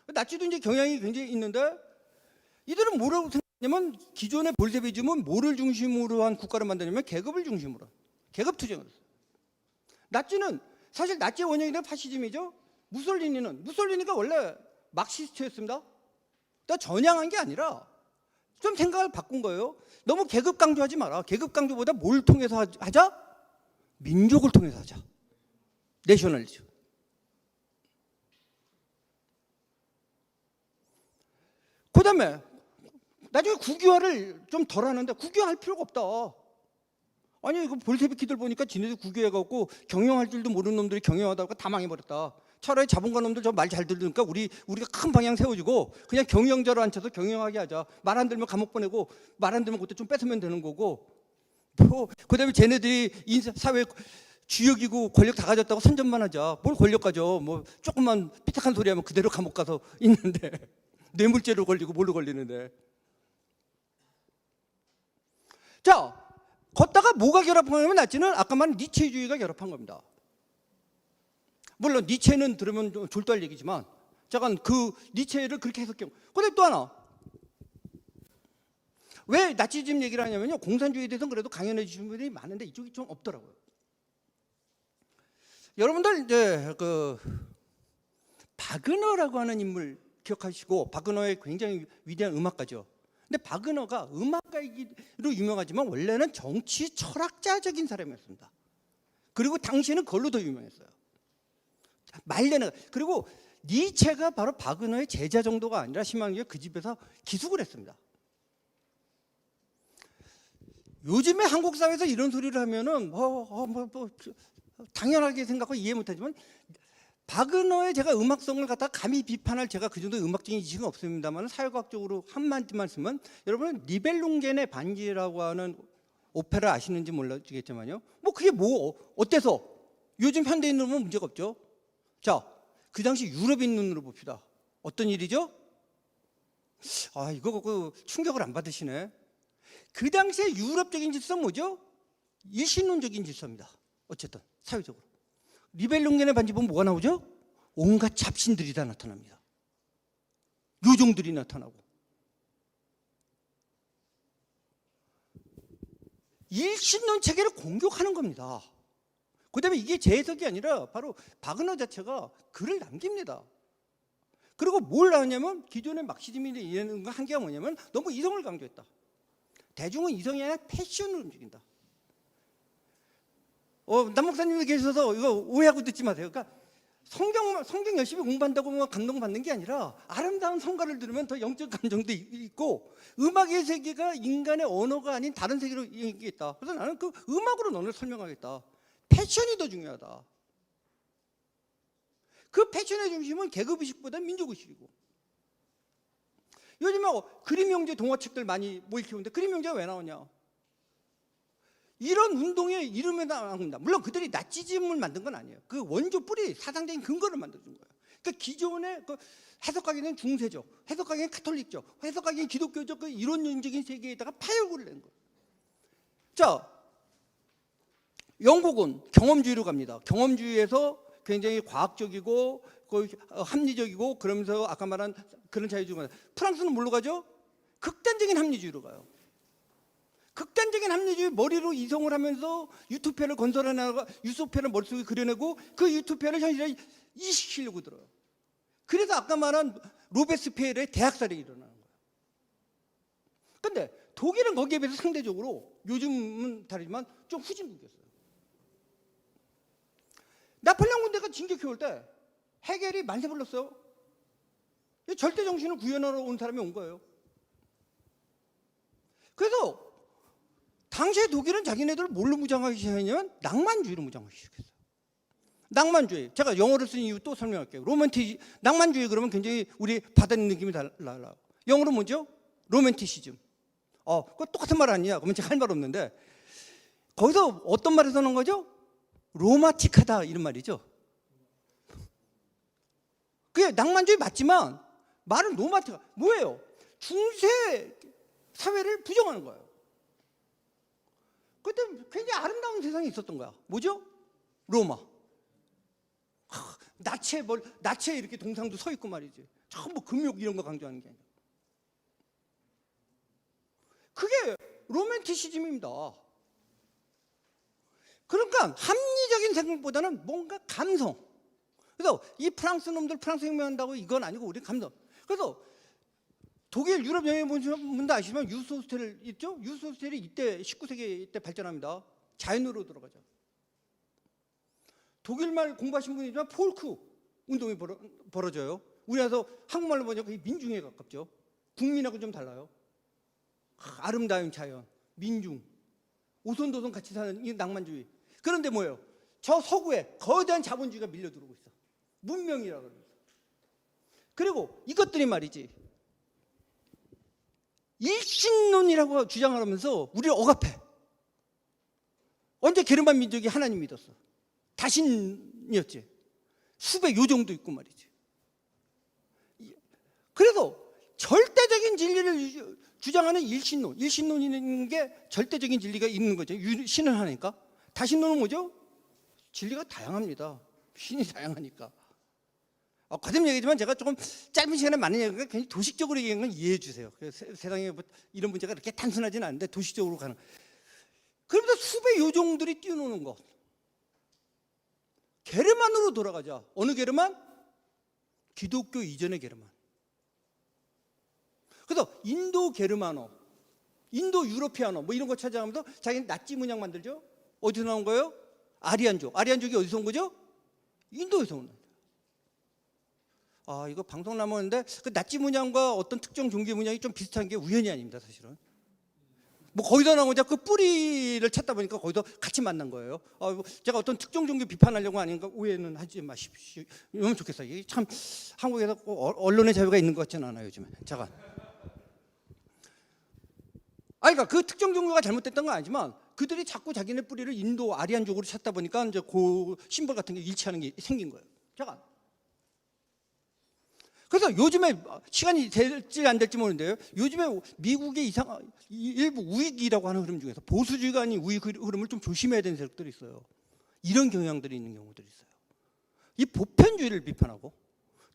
나치도 이제 경향이 굉장히 있는데 이들은 뭐라고 생각하냐면 기존의 볼셰비즘은 뭐를 중심으로 한 국가를 만드냐면 계급을 중심으로 계급 투쟁을 했어요. 나치는 사실 나치의 원형이 파시즘이죠. 무솔리니가 원래 막시스트였습니다. 또 전향한 게 아니라 좀 생각을 바꾼 거예요. 너무 계급 강조하지 마라. 계급 강조보다 뭘 통해서 하자? 민족을 통해서 하자. 내셔널리즘. 그 다음에 나중에 국유화를 좀 덜 하는데 국유화할 필요가 없다. 아니 이거 볼셰비키들 보니까 지네들 국유해갖고 경영할 줄도 모르는 놈들이 경영하다가 다 망해버렸다. 차라리 자본가 놈들 저 말 잘 들으니까 우리가 큰 방향 세워주고 그냥 경영자로 앉혀서 경영하게 하자. 말 안 들으면 감옥 보내고 말 안 들으면 그때 좀 뺏으면 되는 거고. 뭐 그다음에 쟤네들이 사회 주역이고 권력 다 가졌다고 선전만 하자. 뭘 권력 가져? 뭐 조금만 삐딱한 소리 하면 그대로 감옥 가서 있는데 뇌물죄로 걸리고 뭘로 걸리는데. 자. 걷다가 뭐가 결합한 거냐면 나치는 아까 말한 니체주의가 결합한 겁니다. 물론 니체는 들으면 좀 졸도할 얘기지만 잠깐 그 니체를 그렇게 해석해요. 근데 또 하나 왜 나치즘 얘기를 하냐면요. 공산주의에 대해서는 그래도 강연해 주신 분들이 많은데 이쪽이 좀 없더라고요. 여러분들 이제 그 바그너라고 하는 인물 기억하시고 바그너의 굉장히 위대한 음악가죠. 근데 바그너가 음악가이기로 유명하지만 원래는 정치 철학자적인 사람이었습니다. 그리고 당시에는 그걸로 더 유명했어요. 말년에 그리고 니체가 바로 바그너의 제자 정도가 아니라 심하게 그 집에서 기숙을 했습니다. 요즘에 한국 사회에서 이런 소리를 하면은 당연하게 생각하고 이해 못하지만 바그너의 제가 음악성을 갖다 감히 비판할 제가 그 정도 음악적인 지식은 없습니다만 사회과학적으로 한마디만 쓰면 여러분은 니벨룽겐의 반지라고 하는 오페라 아시는지 몰라주겠지만요. 뭐 그게 뭐 어때서 요즘 현대인 눈으로 문제가 없죠. 자, 그 당시 유럽인 눈으로 봅시다. 어떤 일이죠? 아 이거 갖고 충격을 안 받으시네. 그 당시에 유럽적인 질서는 뭐죠? 일신론적인 질서입니다. 어쨌든 사회적으로. 니벨룽겐의 반지 보면 뭐가 나오죠? 온갖 잡신들이 다 나타납니다. 요종들이 나타나고. 일신론 체계를 공격하는 겁니다. 그 다음에 이게 제 해석이 아니라 바로 바그너 자체가 글을 남깁니다. 그리고 뭘 하냐면 기존의 막시즘이 이런 한계가 뭐냐면 너무 이성을 강조했다. 대중은 이성이 아니라 패션으로 움직인다. 남 목사님이 계셔서 이거 오해하고 듣지 마세요. 그러니까 성경 열심히 공부한다고 뭐 감동받는 게 아니라 아름다운 성가를 들으면 더 영적 감정도 있고 음악의 세계가 인간의 언어가 아닌 다른 세계로 있겠다. 그래서 나는 그 음악으로 너를 설명하겠다. 패션이 더 중요하다. 그 패션의 중심은 계급의식보다 민족의식이고 요즘에 그림 형제 동화책들 많이 모이키는데 그림 형제가 왜 나오냐? 이런 운동의 이름에 나옵니다. 물론 그들이 나치즘을 만든 건 아니에요. 그 원조 뿌리 사상적인 근거를 만들어준 거예요. 그러니까 기존의 그 해석하기는 중세적, 해석하기는 카톨릭적, 해석하기는 기독교적 그 이론론적인 세계에다가 파열구를 낸 거예요. 자, 영국은 경험주의로 갑니다. 경험주의에서 굉장히 과학적이고 합리적이고 그러면서 아까 말한 그런 자유주의가 프랑스는 뭘로 가죠? 극단적인 합리주의로 가요. 극단적인 합리주의 머리로 이성을 하면서 유토피아를 건설해나가 유토피아를 머릿속에 그려내고 그 유토피아를 현실에 이식시키려고 들어요. 그래서 아까 말한 로베스피에르의 대학살이 일어나는 거예요. 근데 독일은 거기에 비해서 상대적으로 요즘은 다르지만 좀 후진국이었어요. 나폴레옹 군대가 진격해 올 때 헤겔이 만세 불렀어요. 절대 정신을 구현하러 온 사람이 온 거예요. 그래서 당시에 독일은 자기네들을 뭘로 무장하기 시작했냐면 낭만주의로 무장하기 시작했어요. 낭만주의. 제가 영어를 쓴 이유 또 설명할게요. 낭만주의 그러면 굉장히 우리 받아들이는 느낌이 달라요. 영어로 뭐죠? 로맨티시즘. 그거 똑같은 말 아니냐? 그러면 제가 할 말 없는데 거기서 어떤 말을 쓰는 거죠? 로마틱하다 이런 말이죠. 그게 낭만주의 맞지만 말은 로마틱하. 뭐예요? 중세 사회를 부정하는 거예요. 그때 굉장히 아름다운 세상이 있었던 거야. 뭐죠? 로마. 나치에 이렇게 동상도 서 있고 말이지. 전부 금욕 이런 거 강조하는 게 아니라. 그게 로맨티시즘입니다. 그러니까 합리적인 생각보다는 뭔가 감성. 그래서 이 프랑스 놈들 프랑스 혁명한다고 이건 아니고 우리 감성. 그래서 독일 유럽 여행 보시면 분도 아시지만 유스 호스텔 있죠? 유스 호스텔이 이때 19세기 때 발전합니다. 자연으로 들어가죠. 독일말 공부하신 분이지만 폴크 운동이 벌어져요. 우리나라에서 한국말로 보니까 그게 민중에 가깝죠. 국민하고 좀 달라요. 아름다운 자연, 민중, 오손도손 같이 사는 이 낭만주의. 그런데 뭐예요? 저 서구에 거대한 자본주의가 밀려들어오고 있어. 문명이라고 그러면서. 그리고 이것들이 말이지 일신론이라고 주장하면서 우리를 억압해. 언제 게르만 민족이 하나님 믿었어? 다신이었지. 수백 요정도 있고 말이지. 그래서 절대적인 진리를 주장하는 일신론이라는 게 절대적인 진리가 있는 거죠. 신을 하니까. 다신론은 뭐죠? 진리가 다양합니다. 신이 다양하니까. 거듭 얘기지만 제가 조금 짧은 시간에 많은 얘기가 굉장히 도식적으로 얘기하는 건 이해해 주세요. 세상에 뭐 이런 문제가 그렇게 단순하지는 않은데 도식적으로 가는. 그러면서 수백 요정들이 뛰어노는 것. 게르만으로 돌아가자. 어느 게르만? 기독교 이전의 게르만. 그래서 인도 게르만어, 인도 유로피아노 뭐 이런 거 찾아가면서 자기는 나치 문양 만들죠. 어디서 나온 거예요? 아리안족. 아리안족이 어디서 온 거죠? 인도에서 온 거예요. 이거 방송 나오는데 그 나치 문양과 어떤 특정 종교 문양이 좀 비슷한 게 우연이 아닙니다, 사실은. 뭐 거기다 나온 거죠. 그 뿌리를 찾다 보니까 거기서 같이 만난 거예요. 제가 어떤 특정 종교 비판하려고 아닌가 오해는 하지 마십시오. 이러면 좋겠어요. 이게 참 한국에서 언론의 자유가 있는 것 같지는 않아요, 요즘에. 잠깐. 그러니까 그 특정 종교가 잘못됐던 건 아니지만 그들이 자꾸 자기네 뿌리를 인도 아리안족으로 찾다 보니까 이제 그 심벌 같은 게 일치하는 게 생긴 거예요. 잠깐. 그래서 요즘에 시간이 될지 안 될지 모르는데요. 요즘에 미국의 일부 우익이라고 하는 흐름 중에서 보수주의가 아닌 우익 흐름을 좀 조심해야 되는 세력들이 있어요. 이런 경향들이 있는 경우들이 있어요. 이 보편주의를 비판하고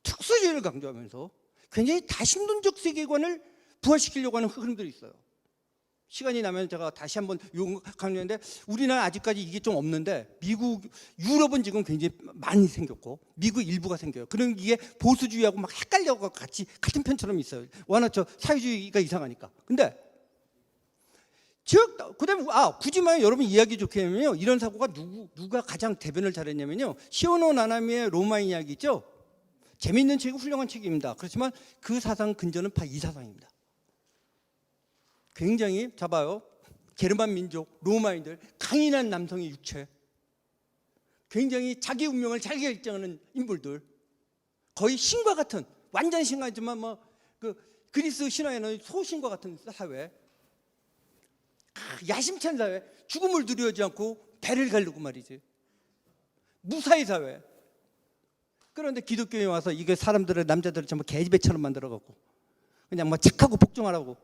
특수주의를 강조하면서 굉장히 다신론적 세계관을 부활시키려고 하는 흐름들이 있어요. 시간이 나면 제가 다시 한번 강조했는데 우리나라 아직까지 이게 좀 없는데 유럽은 지금 굉장히 많이 생겼고 미국 일부가 생겨요. 그런 게 보수주의하고 막 헷갈려서 같은 편처럼 있어요. 워낙 저 사회주의가 이상하니까. 근데 그다음에 굳이 말해 여러분 이야기 좋게 하면요. 이런 사고가 누가 가장 대변을 잘했냐면요. 시오노 나나미의 로마 이야기 있죠. 재미있는 책이고 훌륭한 책입니다. 그렇지만 그 사상 근저는 이 사상입니다. 굉장히 잡아요. 게르만 민족, 로마인들, 강인한 남성의 육체, 굉장히 자기 운명을 잘 결정하는 인물들, 거의 신과 같은, 완전 신화지만 그 그리스 신화에는 소신과 같은 사회, 야심찬 사회, 죽음을 두려워하지 않고 배를 가르고 말이지, 무사히 사회. 그런데 기독교에 와서 이게 사람들을 남자들을 전부 개집애처럼 만들어갖고 그냥 뭐 착하고 복종하라고.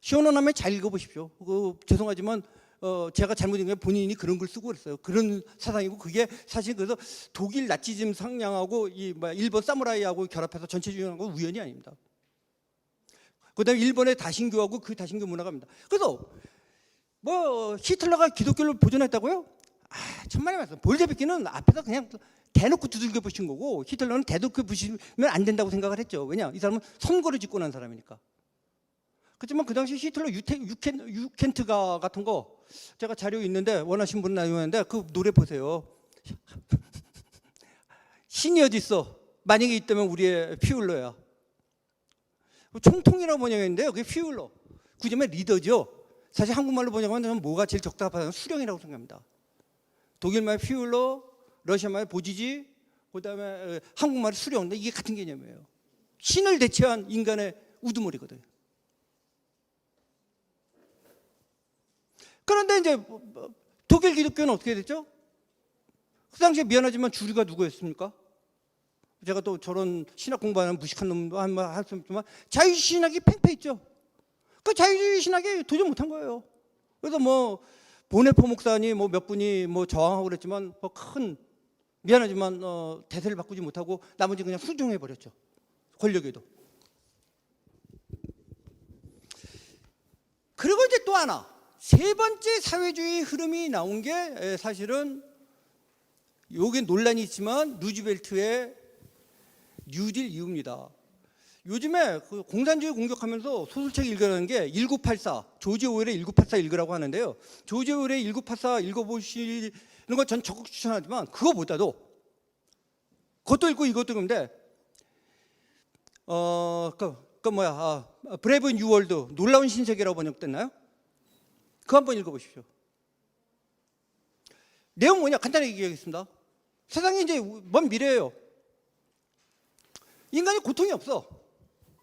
시오노나메 잘 읽어보십시오. 죄송하지만 제가 잘못 읽은 게 본인이 그런 글 쓰고 그랬어요. 그런 사상이고 그게 사실 그래서 독일 나치즘 성향하고 일본 사무라이하고 결합해서 전체주의하는 건 우연이 아닙니다. 그다음에 일본의 다신교하고 그 다신교 문화가 입니다. 그래서 히틀러가 기독교를 보존했다고요? 천만의 말씀. 볼셰비키는 앞에서 그냥 대놓고 두들겨 부신 거고 히틀러는 대놓고 부시면 안 된다고 생각을 했죠. 왜냐? 이 사람은 선거를 짓고 난 사람이니까. 그렇지만 그 당시 히틀러 유켄트가 같은 거 제가 자료 있는데 원하신 분은 나누는데 그 노래 보세요. 신이 어디 있어? 만약에 있다면 우리의 퓨울러야. 총통이라고 번역했는데요. 그게 퓨울러. 굳이 말하면 리더죠. 사실 한국말로 번역하면 뭐가 제일 적합하다는 수령이라고 생각합니다. 독일말 퓨울러, 러시아말 보지지, 그다음에 한국말 수령. 이게 같은 개념이에요. 신을 대체한 인간의 우두머리거든요. 그런데 이제 독일 기독교는 어떻게 됐죠? 그 당시에 미안하지만 주류가 누구였습니까? 제가 또 저런 신학 공부하는 무식한 놈도 할 수 있지만 자유주의 신학이 팽팽했죠. 그 자유주의 신학이 도저히 못한 거예요. 그래서 뭐 보네포 목사니 뭐 몇 분이 뭐 저항하고 그랬지만 뭐 큰 미안하지만 대세를 바꾸지 못하고 나머지 그냥 순종해 버렸죠. 권력에도. 그리고 이제 또 하나 세 번째 사회주의 흐름이 나온 게 사실은 요게 논란이 있지만 루즈벨트의 뉴딜 이후입니다. 요즘에 그 공산주의 공격하면서 소설책 읽으라는 게 1984 조지 오웰의 1984 읽으라고 하는데요. 조지 오웰의 1984 읽어보시는 거 전 적극 추천하지만 그거보다도 그것도 읽고 이것도 읽는데 브레이브 뉴 월드 놀라운 신세계라고 번역됐나요? 그거 한번 읽어보십시오. 내용 뭐냐 간단하게 얘기하겠습니다. 세상이 이제 먼 미래예요. 인간이 고통이 없어.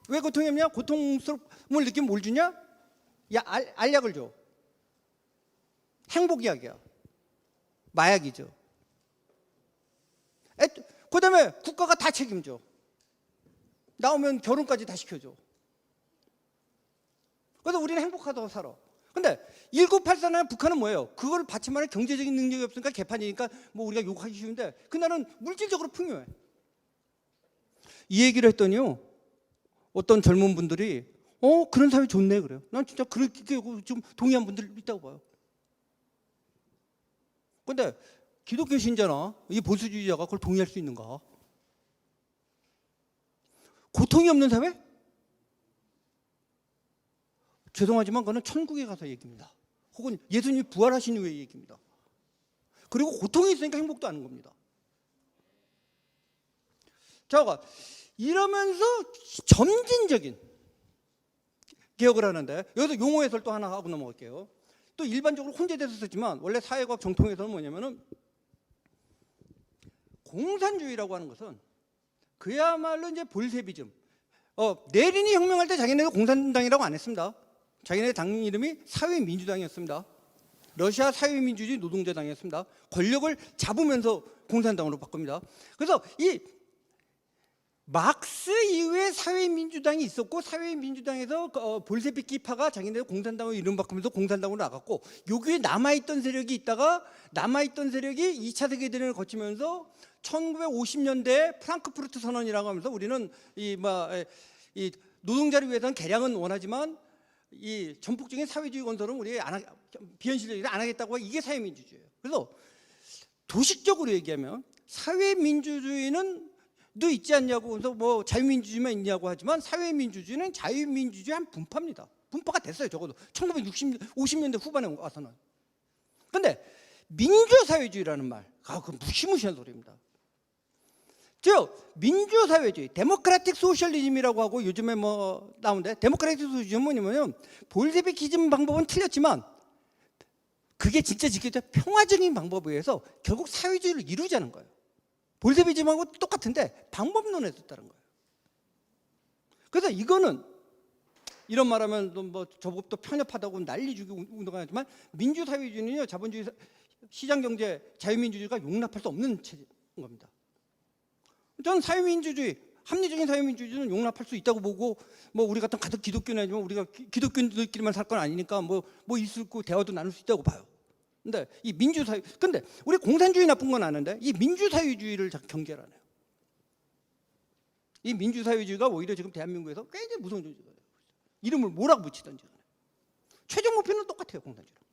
왜 고통이 없냐? 고통스러움을 느끼면 뭘 주냐? 알약을 줘. 행복약이야. 마약이죠. 그 다음에 국가가 다 책임져. 나오면 결혼까지 다 시켜줘. 그래서 우리는 행복하다고 살아. 근데 1984는 북한은 뭐예요? 그걸 받침할 경제적인 능력이 없으니까 개판이니까 뭐 우리가 욕하기 쉬운데 그날은 물질적으로 풍요해. 이 얘기를 했더니요. 어떤 젊은 분들이 그런 사회 좋네 그래요. 난 진짜 그렇게 좀 동의한 분들 있다고 봐요. 근데 기독교 신자나 이 보수주의자가 그걸 동의할 수 있는가? 고통이 없는 사회? 죄송하지만 그거는 천국에 가서 얘기입니다. 혹은 예수님이 부활하신 후에 얘기입니다. 그리고 고통이 있으니까 행복도 하는 겁니다. 자, 이러면서 점진적인 개혁을 하는데 여기서 용어 해설 또 하나 하고 넘어갈게요. 또 일반적으로 혼재돼서 쓰지만 원래 사회과학 정통에서는 뭐냐면은 공산주의라고 하는 것은 그야말로 이제 볼셰비즘. 레닌이 혁명할 때 자기네가 공산당이라고 안 했습니다. 자기네 당 이름이 사회민주당이었습니다. 러시아 사회민주주의 노동자당이었습니다. 권력을 잡으면서 공산당으로 바꿉니다. 그래서 이 막스 이후에 사회민주당이 있었고 사회민주당에서 볼셰비키파가 자기네들 공산당으로 이름 바꾸면서 공산당으로 나갔고 여기에 남아있던 세력이 있다가 남아있던 세력이 2차 세계대전을 거치면서 1950년대 프랑크푸르트 선언이라고 하면서 우리는 이 노동자를 위해서는 개량은 원하지만 이 전폭적인 사회주의 건설은 우리 비현실적이지 안 하겠다고 이게 사회민주주의예요. 그래서 도식적으로 얘기하면 사회민주주의는 도 있지 않냐고 그래서 뭐 자유민주주의만 있냐고 하지만 사회민주주의는 자유민주주의 한 분파입니다. 분파가 됐어요. 적어도 1950년대 후반에 와서는. 근데 민주사회주의라는 말, 그건 무시무시한 소리입니다. 즉 민주사회주의, 데모크라틱 소셜리즘이라고 하고 요즘에 뭐 나오는데 데모크라틱 소셜리즘은 뭐냐면 볼셰비키즘 방법은 틀렸지만 그게 진짜 지켜져 평화적인 방법에 의해서 결국 사회주의를 이루자는 거예요. 볼셰비즘하고 똑같은데 방법론에서 따른 거예요. 그래서 이거는 이런 말하면 뭐 저법도 편협하다고 난리 주기 운동하지만 민주사회주의는요 자본주의 시장경제 자유민주주의가 용납할 수 없는 체제인 겁니다. 저는 사회민주주의 합리적인 사회민주주의는 용납할 수 있다고 보고 뭐 우리 같은 가득 기독교는 아니지만 우리가 기독교인들끼리만 살 건 아니니까 뭐 있을 거 대화도 나눌 수 있다고 봐요. 근데 이 민주사회, 근데 우리 공산주의 나쁜 건 아는데 이 민주사회주의를 경계를 안 해요. 이 민주사회주의가 오히려 지금 대한민국에서 굉장히 무서운 존재가 돼요. 이름을 뭐라고 붙이든지 간에. 최종 목표는 똑같아요, 공산주의랑.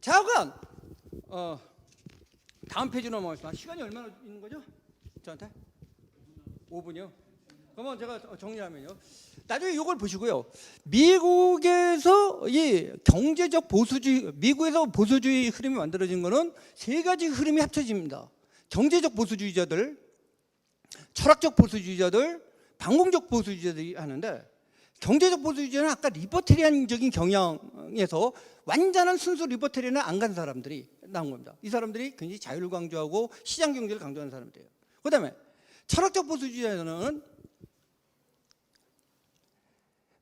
자, 그럼 다음 페이지로 넘어가겠습니다. 시간이 얼마나 있는 거죠? 저한테? 5분이요? 그러면 제가 정리하면요. 나중에 이걸 보시고요. 미국에서 이 경제적 보수주의, 미국에서 보수주의 흐름이 만들어진 거는 세 가지 흐름이 합쳐집니다. 경제적 보수주의자들, 철학적 보수주의자들, 반공적 보수주의자들이 하는데, 경제적 보수주의자는 아까 리버테리안적인 경향에서 완전한 순수 리버테리안을 안 간 사람들이 나온 겁니다. 이 사람들이 굉장히 자유를 강조하고 시장 경제를 강조하는 사람들이에요. 그다음에 철학적 보수주의자는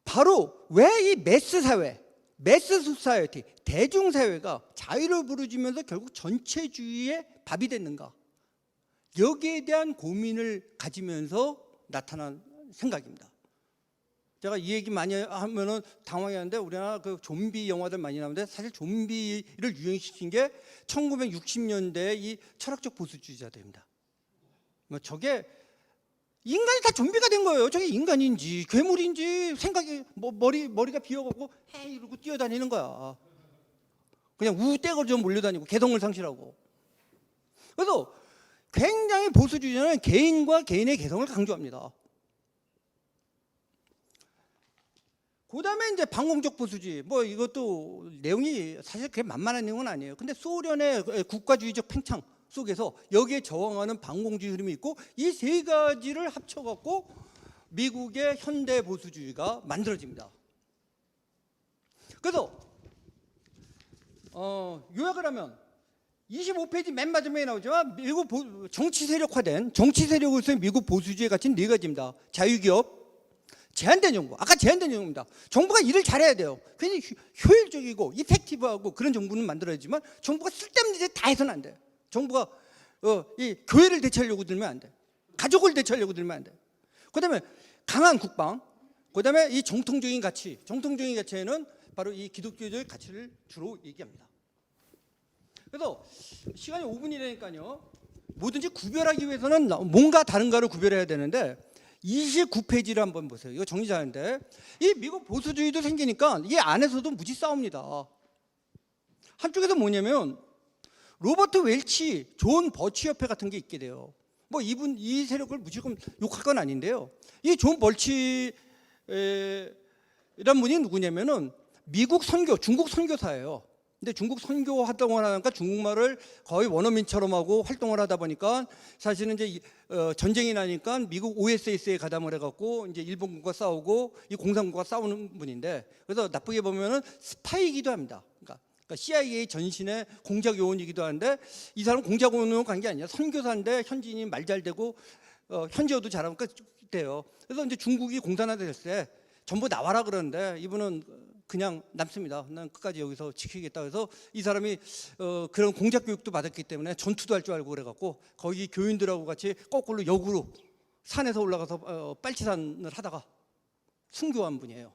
바로 왜 이 매스 사회, 매스 소사이어티, 대중사회가 자유를 부르짖으면서 결국 전체주의의 밥이 됐는가, 여기에 대한 고민을 가지면서 나타난 생각입니다. 제가 이 얘기 많이 하면은 당황해하는데, 우리나라 그 좀비 영화들 많이 나오는데 사실 좀비를 유행시킨 게 1960년대 이 철학적 보수주의자들입니다. 뭐 저게 인간이 다 좀비가 된 거예요. 저게 인간인지 괴물인지 생각이 뭐 머리가 비어갖고 헤이 이러고 뛰어다니는 거야. 그냥 우떼거리 좀 몰려다니고 개성을 상실하고. 그래서 굉장히 보수주의자는 개인과 개인의 개성을 강조합니다. 그다음에 이제 반공적 보수주의, 뭐 이것도 내용이 사실 그렇게 만만한 내용은 아니에요. 근데 소련의 국가주의적 팽창 속에서 여기에 저항하는 반공주의 흐름이 있고, 이 세 가지를 합쳐갖고 미국의 현대 보수주의가 만들어집니다. 그래서 요약을 하면 25페이지 맨 마지막에 나오지만, 미국 정치 세력화된, 정치 세력으로서의 미국 보수주의의 가치는 네 가지입니다. 자유기업, 제한된 정부. 아까 제한된 정부입니다. 정부가 일을 잘해야 돼요. 굉장히 효율적이고 이펙티브하고 그런 정부는 만들어야지만, 정부가 쓸데없는 짓 다 해서는 안 돼요. 정부가 이 교회를 대체하려고 들면 안 돼. 가족을 대체하려고 들면 안 돼. 그다음에 강한 국방. 그다음에 이 정통적인 가치. 정통적인 가치에는 바로 이 기독교적 가치를 주로 얘기합니다. 그래서 시간이 5분이라니까요. 뭐든지 구별하기 위해서는 뭔가 다른가를 구별해야 되는데, 29페이지를 한번 보세요. 이거 정리 잘하는데, 이 미국 보수주의도 생기니까 이 안에서도 무지 싸웁니다. 한쪽에서 뭐냐면 로버트 웰치, 존 버치 협회 같은 게 있게 돼요. 뭐 이 세력을 무조건 욕할 건 아닌데요. 이 존 버치 이란 분이 누구냐면은 미국 선교, 중국 선교사예요. 근데 중국 선교 활동을 하니까 중국말을 거의 원어민처럼 하고 활동을 하다 보니까, 사실은 이제 전쟁이 나니까 미국 OSS에 가담을 해갖고 이제 일본군과 싸우고 이 공산군과 싸우는 분인데, 그래서 나쁘게 보면은 스파이이기도 합니다. 그러니까 CIA 전신의 공작 요원이기도 한데, 이 사람 공작 요원으로 간 게 아니라 선교사인데 현지인이 말 잘 되고 현지어도 잘하고 그때요. 그래서 이제 중국이 공산화됐을 때 전부 나와라 그러는데, 이분은 그냥 남습니다. 난 끝까지 여기서 지키겠다. 그래서 이 사람이 그런 공작 교육도 받았기 때문에 전투도 할 줄 알고 그래갖고 거기 교인들하고 같이 거꾸로 역으로 산에서 올라가서 빨치산을 하다가 순교한 분이에요.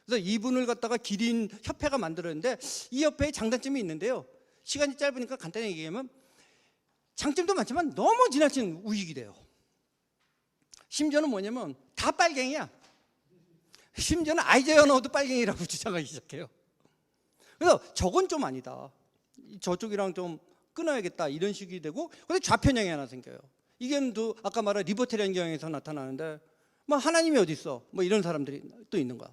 그래서 이분을 갖다가 기린 협회가 만들었는데, 이 협회에 장단점이 있는데요. 시간이 짧으니까 간단히 얘기하면, 장점도 많지만 너무 지나친 우익이 돼요. 심지어는 뭐냐면 다 빨갱이야. 심지어는 아이자이어 언어도 빨갱이라고 주장하기 시작해요. 그래서 저건 좀 아니다. 저쪽이랑 좀 끊어야겠다, 이런 식이 되고, 근데 좌편향이 하나 생겨요. 이게 또 아까 말한 리버테리안 경향에서 나타나는데, 뭐 하나님이 어디 있어? 뭐 이런 사람들이 또 있는 거야.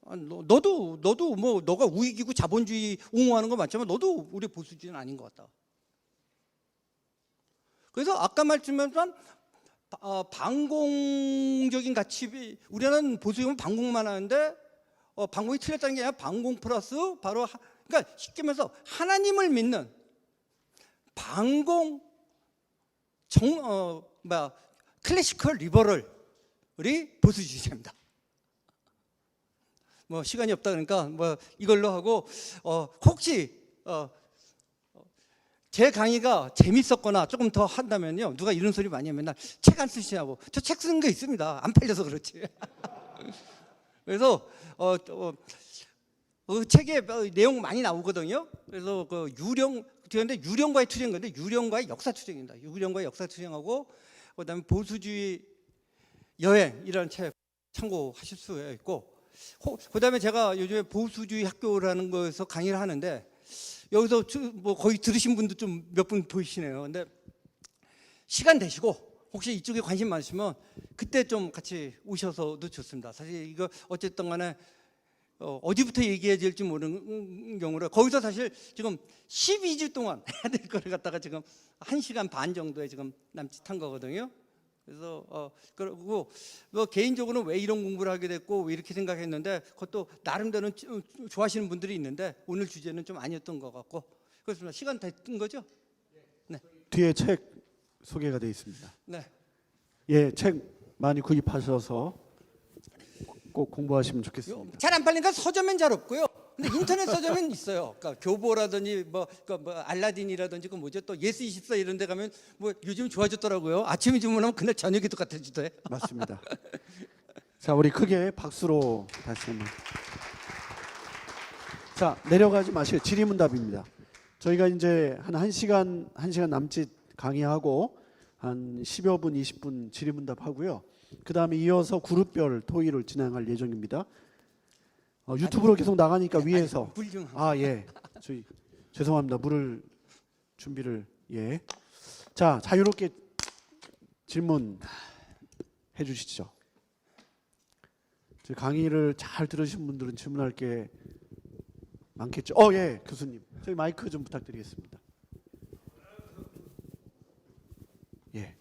너도 뭐 너가 우익이고 자본주의 옹호하는 거 맞지만 너도 우리 보수주의는 아닌 것 같다. 그래서 아까 말씀드렸던 반공적인 가치, 우리는 보수적으로 반공만 하는데 반공이 틀렸다는 게 아니라 반공 플러스 바로 그러니까 쉽게 말해서 하나님을 믿는 반공 클래시컬 리버럴이 보수주의자입니다. 뭐 시간이 없다 그러니까 뭐 이걸로 하고, 혹시 제 강의가 재밌었거나 조금 더 한다면요, 누가 이런 소리 많이 하면 맨날 책 안 쓰시냐고. 저 책 쓰는 거 있습니다. 안 팔려서 그렇지. 그래서 그 책에 내용 많이 나오거든요. 그래서 그 유령과의 투쟁 건데, 유령과의 역사 투쟁입니다. 유령과의 역사 투쟁하고, 그다음에 보수주의 여행이라는 책 참고하실 수 있고, 그다음에 제가 요즘에 보수주의 학교라는 거에서 강의를 하는데, 여기서 뭐 거의 들으신 분도 좀 몇 분 보이시네요. 근데 시간 되시고 혹시 이쪽에 관심 많으시면 그때 좀 같이 오셔서도 좋습니다. 사실 이거 어쨌든 간에 어디부터 얘기해야 될지 모르는 경우라 거기서 사실 지금 12주 동안 해야 될 거를 갖다가 지금 1시간 반 정도에 지금 남짓한 거거든요. 그래서 그리고 뭐 개인적으로는 왜 이런 공부를 하게 됐고 왜 이렇게 생각했는데 그것도 나름대로 좋아하시는 분들이 있는데 오늘 주제는 좀 아니었던 것 같고 그렇습니다. 시간 됐던 거죠? 네. 뒤에 책 소개가 되어 있습니다. 네. 예, 책 많이 구입하셔서 꼭 공부하시면 좋겠습니다. 잘 안 팔리니까 서점엔 잘 없고요. 근데 인터넷 서점은 있어요. 그러니까 교보라든지 뭐 알라딘이라든지 그 뭐죠 또 예스24 이런 데 가면 뭐 요즘 좋아졌더라고요. 아침에 주문하면 그날 저녁이 똑같아지대. 맞습니다. 자, 우리 크게 박수로 다시 한번. 자, 내려가지 마시고 질의문답입니다. 저희가 이제 한 1시간 남짓 강의하고 한 10여 분, 20분 질의문답 하고요. 그다음에 이어서 그룹별 토의를 진행할 예정입니다. 유튜브로 계속 나가니까 위에서 예. 저희 죄송합니다. 물을 준비를 예. 자, 자유롭게 질문 해 주시죠. 강의를 잘 들으신 분들은 질문할 게 많겠죠. 예, 교수님. 저희 마이크 좀 부탁드리겠습니다. 예.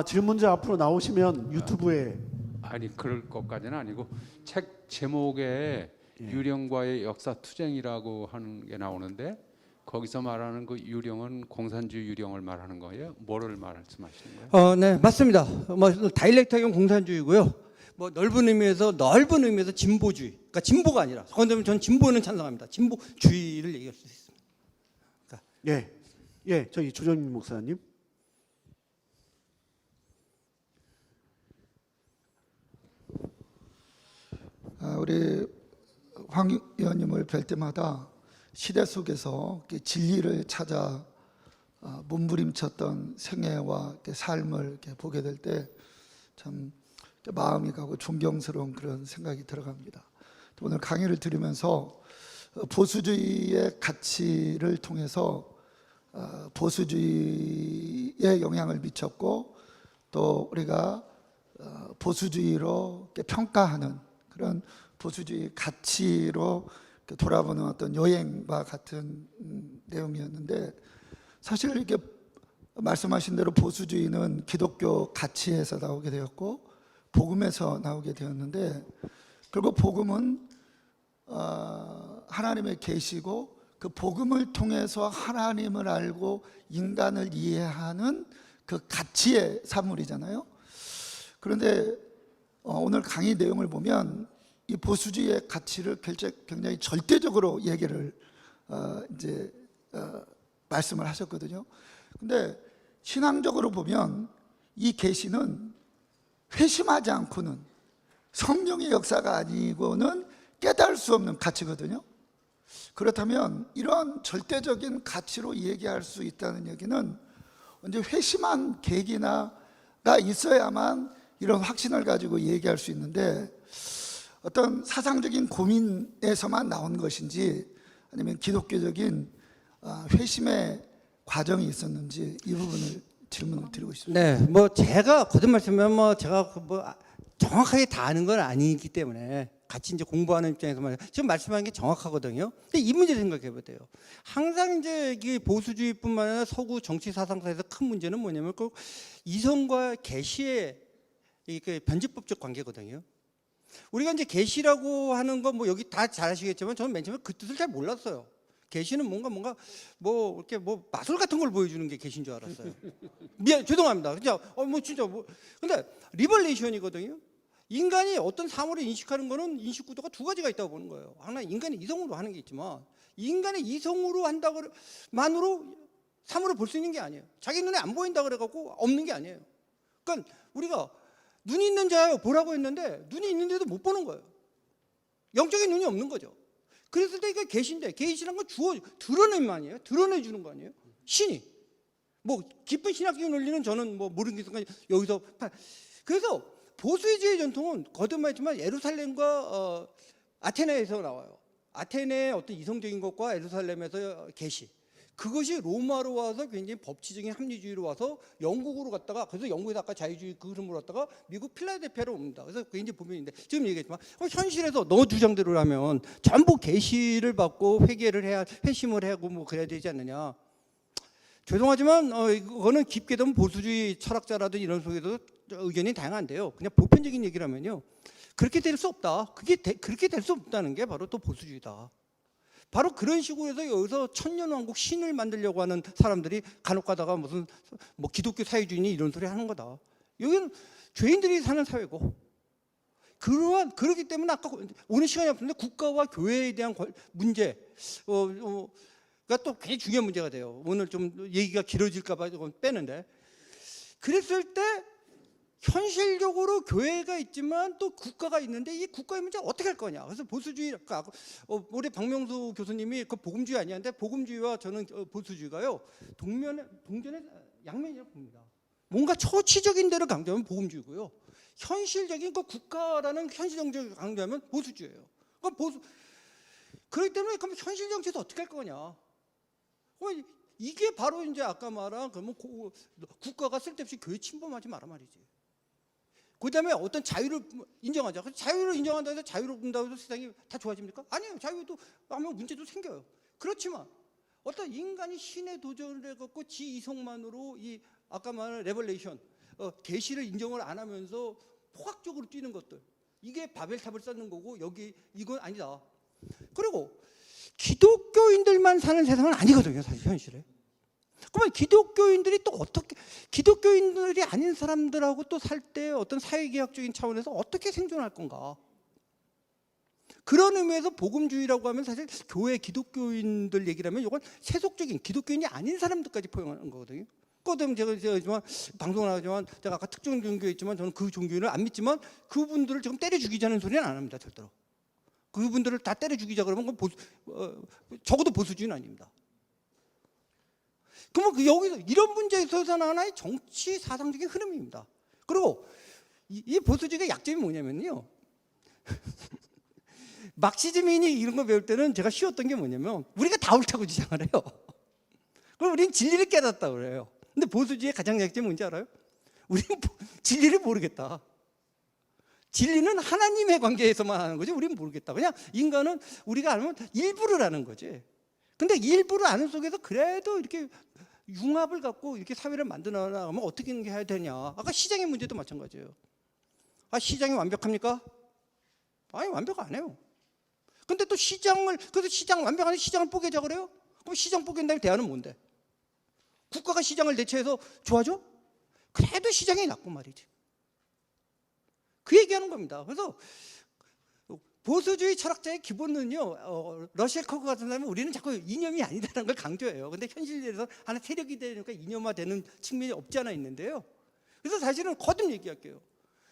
질문자 앞으로 나오시면 유튜브에 아니 그럴 것까지는 아니고 책 제목에 예. 유령과의 역사 투쟁이라고 하는 게 나오는데 거기서 말하는 그 유령은 공산주의 유령을 말하는 거예요? 뭐를 말씀하시는 거예요? 네, 맞습니다. 뭐 다이렉트하게 공산주의고요. 뭐 넓은 의미에서 진보주의. 그러니까 진보가 아니라. 그런데 전 진보는 찬성합니다. 진보주의를 얘기할 수 있습니다. 그러니까. 예, 저기 조정민 목사님. 우리 황 의원님을 뵐 때마다 시대 속에서 진리를 찾아 몸부림쳤던 생애와 삶을 이렇게 보게 될 때 참 마음이 가고 존경스러운 그런 생각이 들어갑니다. 오늘 강의를 들으면서 보수주의의 가치를 통해서 보수주의에 영향을 미쳤고 또 우리가 보수주의로 평가하는 그런 보수주의 가치로 돌아보는 어떤 여행과 같은 내용이었는데 사실 이렇게 말씀하신 대로 보수주의는 기독교 가치에서 나오게 되었고 복음에서 나오게 되었는데 결국 복음은 하나님의 계시고 그 복음을 통해서 하나님을 알고 인간을 이해하는 그 가치의 산물이잖아요. 그런데 오늘 강의 내용을 보면 이 보수주의의 가치를 굉장히 절대적으로 얘기를 말씀을 하셨거든요. 근데 신앙적으로 보면 이 계시는 회심하지 않고는 성령의 역사가 아니고는 깨달을 수 없는 가치거든요. 그렇다면 이러한 절대적인 가치로 얘기할 수 있다는 얘기는 언제 회심한 계기나가 있어야만 이런 확신을 가지고 얘기할 수 있는데 어떤 사상적인 고민에서만 나온 것인지 아니면 기독교적인 회심의 과정이 있었는지 이 부분을 질문을 드리고 싶습니다. 네, 뭐 제가 거듭 말씀하면 제가 정확하게 다 아는 건 아니기 때문에 같이 이제 공부하는 입장에서 말이에요. 지금 말씀하는 게 정확하거든요. 근데 이 문제 생각해 보세요. 항상 이제 이 보수주의뿐만 아니라 서구 정치 사상사에서 큰 문제는 뭐냐면 꼭 이성과 계시의 이게 변질법적 관계거든요. 우리가 이제 계시라고 하는 건 뭐 여기 다 잘 아시겠지만 저는 맨 처음에 그 뜻을 잘 몰랐어요. 계시는 뭔가 뭐 이렇게 뭐 마술 같은 걸 보여주는 게 계시인 줄 알았어요. 죄송합니다. 진짜 근데 리벌레이션이거든요. 인간이 어떤 사물을 인식하는 거는 인식 구도가 두 가지가 있다고 보는 거예요. 하나 인간의 이성으로 하는 게 있지만 인간의 이성으로 한다고만으로 사물을 볼 수 있는 게 아니에요. 자기 눈에 안 보인다 그래갖고 없는 게 아니에요. 그러니까 우리가 눈이 있는 자요 보라고 했는데 눈이 있는데도 못 보는 거예요. 영적인 눈이 없는 거죠. 그랬을 때 이게 계시인데 계시란 건 드러내면 아니에요. 드러내주는 거 아니에요. 신이 뭐 깊은 신학적인 논리는 저는 뭐 모르는 게 순간 여기서 그래서 보수주의 전통은 거듭 말했지만 예루살렘과 아테네에서 나와요. 아테네의 어떤 이성적인 것과 예루살렘에서 계시 그것이 로마로 와서 굉장히 법치적인 합리주의로 와서 영국으로 갔다가 그래서 영국에서 아까 자유주의 그 흐름으로 갔다가 미국 필라델피아로 옵니다. 그래서 굉장히 보면인데 지금 얘기했지만 현실에서 너 주장대로 하면 전부 계시를 받고 회개를 해야 회심을 하고 뭐 그래야 되지 않느냐. 죄송하지만 이거는 깊게 되면 보수주의 철학자라든 이런 속에도 의견이 다양한데요. 그냥 보편적인 얘기를 하면요. 그렇게 될 수 없다. 그렇게 될 수 없다는 게 바로 또 보수주의다. 바로 그런 식으로 해서 여기서 천년왕국 신을 만들려고 하는 사람들이 간혹 가다가 무슨 뭐 기독교 사회주의니 이런 소리 하는 거다. 여기는 죄인들이 사는 사회고 그렇기 때문에 아까 오늘 시간이 없는데 국가와 교회에 대한 문제가 또 굉장히 중요한 문제가 돼요. 오늘 좀 얘기가 길어질까 봐 조금 빼는데 그랬을 때 현실적으로 교회가 있지만 또 국가가 있는데 이 국가의 문제 어떻게 할 거냐. 그래서 보수주의 우리 박명수 교수님이 그 복음주의 아니었는데 복음주의와 저는 보수주의가요 동전의 양면이라고 봅니다. 뭔가 처치적인 데를 강조하면 복음주의고요. 현실적인 그 국가라는 현실 정책을 강조하면 보수주의예요. 그렇기 때문에 그럼 현실 정치에서 어떻게 할 거냐. 이게 바로 이제 아까 말한 그러면 국가가 쓸데없이 교회 침범하지 마라 말이지. 그다음에 어떤 자유를 인정하자. 자유를 인정한다고 해서 자유를 본다고 해서 세상이 다 좋아집니까? 아니에요. 자유도 하면 문제도 생겨요. 그렇지만 어떤 인간이 신에 도전을 해갖고 지 이성만으로 이 아까 말한 레벨레이션 계시를 인정을 안 하면서 포괄적으로 뛰는 것들 이게 바벨탑을 쌓는 거고 여기 이건 아니다. 그리고 기독교인들만 사는 세상은 아니거든요. 사실 현실에. 그러면 기독교인들이 또 어떻게 기독교인들이 아닌 사람들하고 또 살 때 어떤 사회계약적인 차원에서 어떻게 생존할 건가? 그런 의미에서 복음주의라고 하면 사실 교회 기독교인들 얘기를 하면 이건 세속적인 기독교인이 아닌 사람들까지 포용하는 거거든요. 그거는 제가 방송을 하지만 제가 아까 특정 종교에 있지만 저는 그 종교인을 안 믿지만 그분들을 지금 때려 죽이자는 소리는 안 합니다. 절대로. 그분들을 다 때려 죽이자 그러면 그건 적어도 보수주의는 아닙니다. 그러면 여기서 이런 문제에 있어서는 하나의 정치 사상적인 흐름입니다. 그리고 이 보수주의의 약점이 뭐냐면요. 막시즘이니 이런 거 배울 때는 제가 쉬웠던 게 뭐냐면 우리가 다 옳다고 주장을 해요. 그럼 우리는 진리를 깨닫다 그래요. 근데 보수주의의 가장 약점이 뭔지 알아요? 우리는 진리를 모르겠다. 진리는 하나님의 관계에서만 하는 거지 우리는 모르겠다. 그냥 인간은 우리가 알면 일부를 아는 거지. 근데 일부를 아는 속에서 그래도 이렇게 융합을 갖고 이렇게 사회를 만들어 나가면 어떻게 해야 되냐. 아까 시장의 문제도 마찬가지예요. 시장이 완벽합니까? 아니 완벽 안 해요. 근데 또 그래서 시장 완벽한 시장을 뽀개자 그래요? 그럼 시장 뽀갠 다음에 대안은 뭔데? 국가가 시장을 대체해서 좋아져? 그래도 시장이 낫고 말이지. 그 얘기하는 겁니다. 그래서 보수주의 철학자의 기본은요, 러셀 커크 같은 사람은 우리는 자꾸 이념이 아니다라는 걸 강조해요. 근데 현실에서 하나 세력이 되니까 이념화되는 측면이 없지 않아 있는데요. 그래서 사실은 거듭 얘기할게요.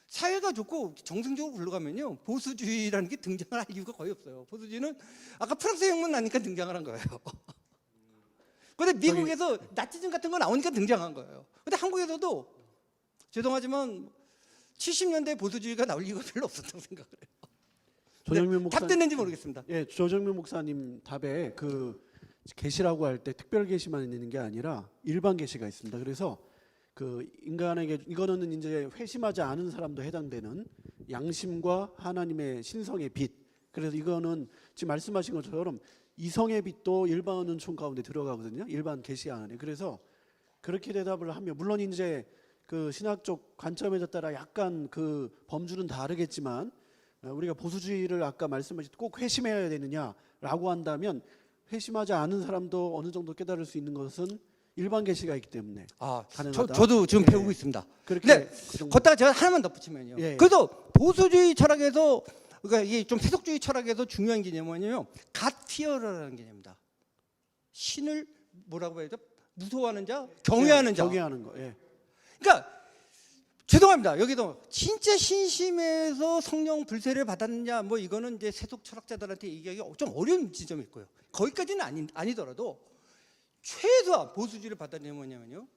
사회가 좋고 정상적으로 굴러가면요, 보수주의라는 게 등장을 할 이유가 거의 없어요. 보수주의는 아까 프랑스 혁명 나니까 등장을 한 거예요. 근데 미국에서 나치즘 같은 거 나오니까 등장한 거예요. 근데 한국에서도 죄송하지만 70년대 보수주의가 나올 이유가 별로 없었다고 생각을 해요. 조정민 목사 답 됐는지 모르겠습니다. 예, 조정민 목사님 답에 그 계시라고 할 때 특별 계시만 있는 게 아니라 일반 계시가 있습니다. 그래서 그 인간에게 이거는 이제 회심하지 않은 사람도 해당되는 양심과 하나님의 신성의 빛. 그래서 이거는 지금 말씀하신 것처럼 이성의 빛도 일반 은총 가운데 들어가거든요. 일반 계시 안에. 그래서 그렇게 대답을 하면 물론 이제 그 신학적 관점에 따라 약간 그 범주는 다르겠지만 우리가 보수주의를 아까 말씀하신 꼭 회심해야 되느냐라고 한다면 회심하지 않은 사람도 어느 정도 깨달을 수 있는 것은 일반 계시가 있기 때문에 가능하다. 저도 지금 배우고 있습니다. 그렇게 네, 그 정도. 걷다가 제가 하나만 덧붙이면요. 예. 그래서 보수주의 철학에서 그러니까 이게 좀 세속주의 철학에서 중요한 개념은 뭐냐면 갓피어라는 개념입니다. 신을 뭐라고 해야죠? 무서워하는 자, 경외하는 자. 경외하는 거. 예. 그러니까 죄송합니다. 여기도 진짜 신심에서 성령 불세를 받았느냐 뭐 이거는 이제 세속 철학자들한테 얘기하기가 좀 어려운 지점이 있고요. 거기까지는 아니더라도 최소한 보수주의를 받았냐면 뭐냐면요.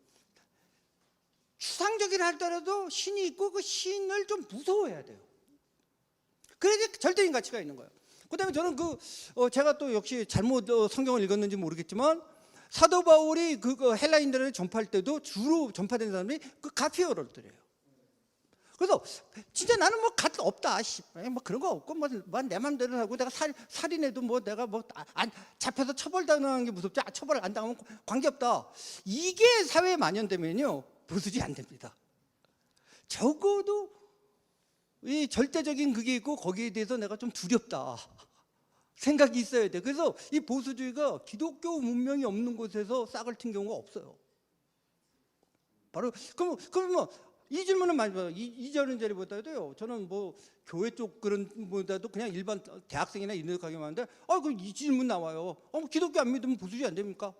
추상적이라 할더라도 신이 있고 그 신을 좀 무서워해야 돼요. 그래야 절대적인 가치가 있는 거예요. 그다음에 저는 제가 또 역시 잘못 성경을 읽었는지 모르겠지만 사도 바울이 그 헬라인들을 전파할 때도 주로 전파된 사람이 그 가피어러들이에요. 그래서 진짜 나는 뭐 갓 없다, 뭐 그런 거 없고 뭐 내 맘대로 하고 내가 살인해도 뭐 내가 뭐 안 잡혀서 처벌당하는 게 무섭지 처벌 안 당하면 관계없다. 이게 사회에 만연되면요 보수주의 안 됩니다. 적어도 이 절대적인 그게 있고 거기에 대해서 내가 좀 두렵다 생각이 있어야 돼. 그래서 이 보수주의가 기독교 문명이 없는 곳에서 싹을 튼 경우가 없어요. 바로 그럼 뭐 이 질문은 많이 받아요. 이전 자리보다도요. 저는 뭐 교회 쪽 그런 보다도 그냥 일반 대학생이나 이런 데 가기만 하는데 그럼 이 질문 나와요. 기독교 안 믿으면 보수주의 안 됩니까?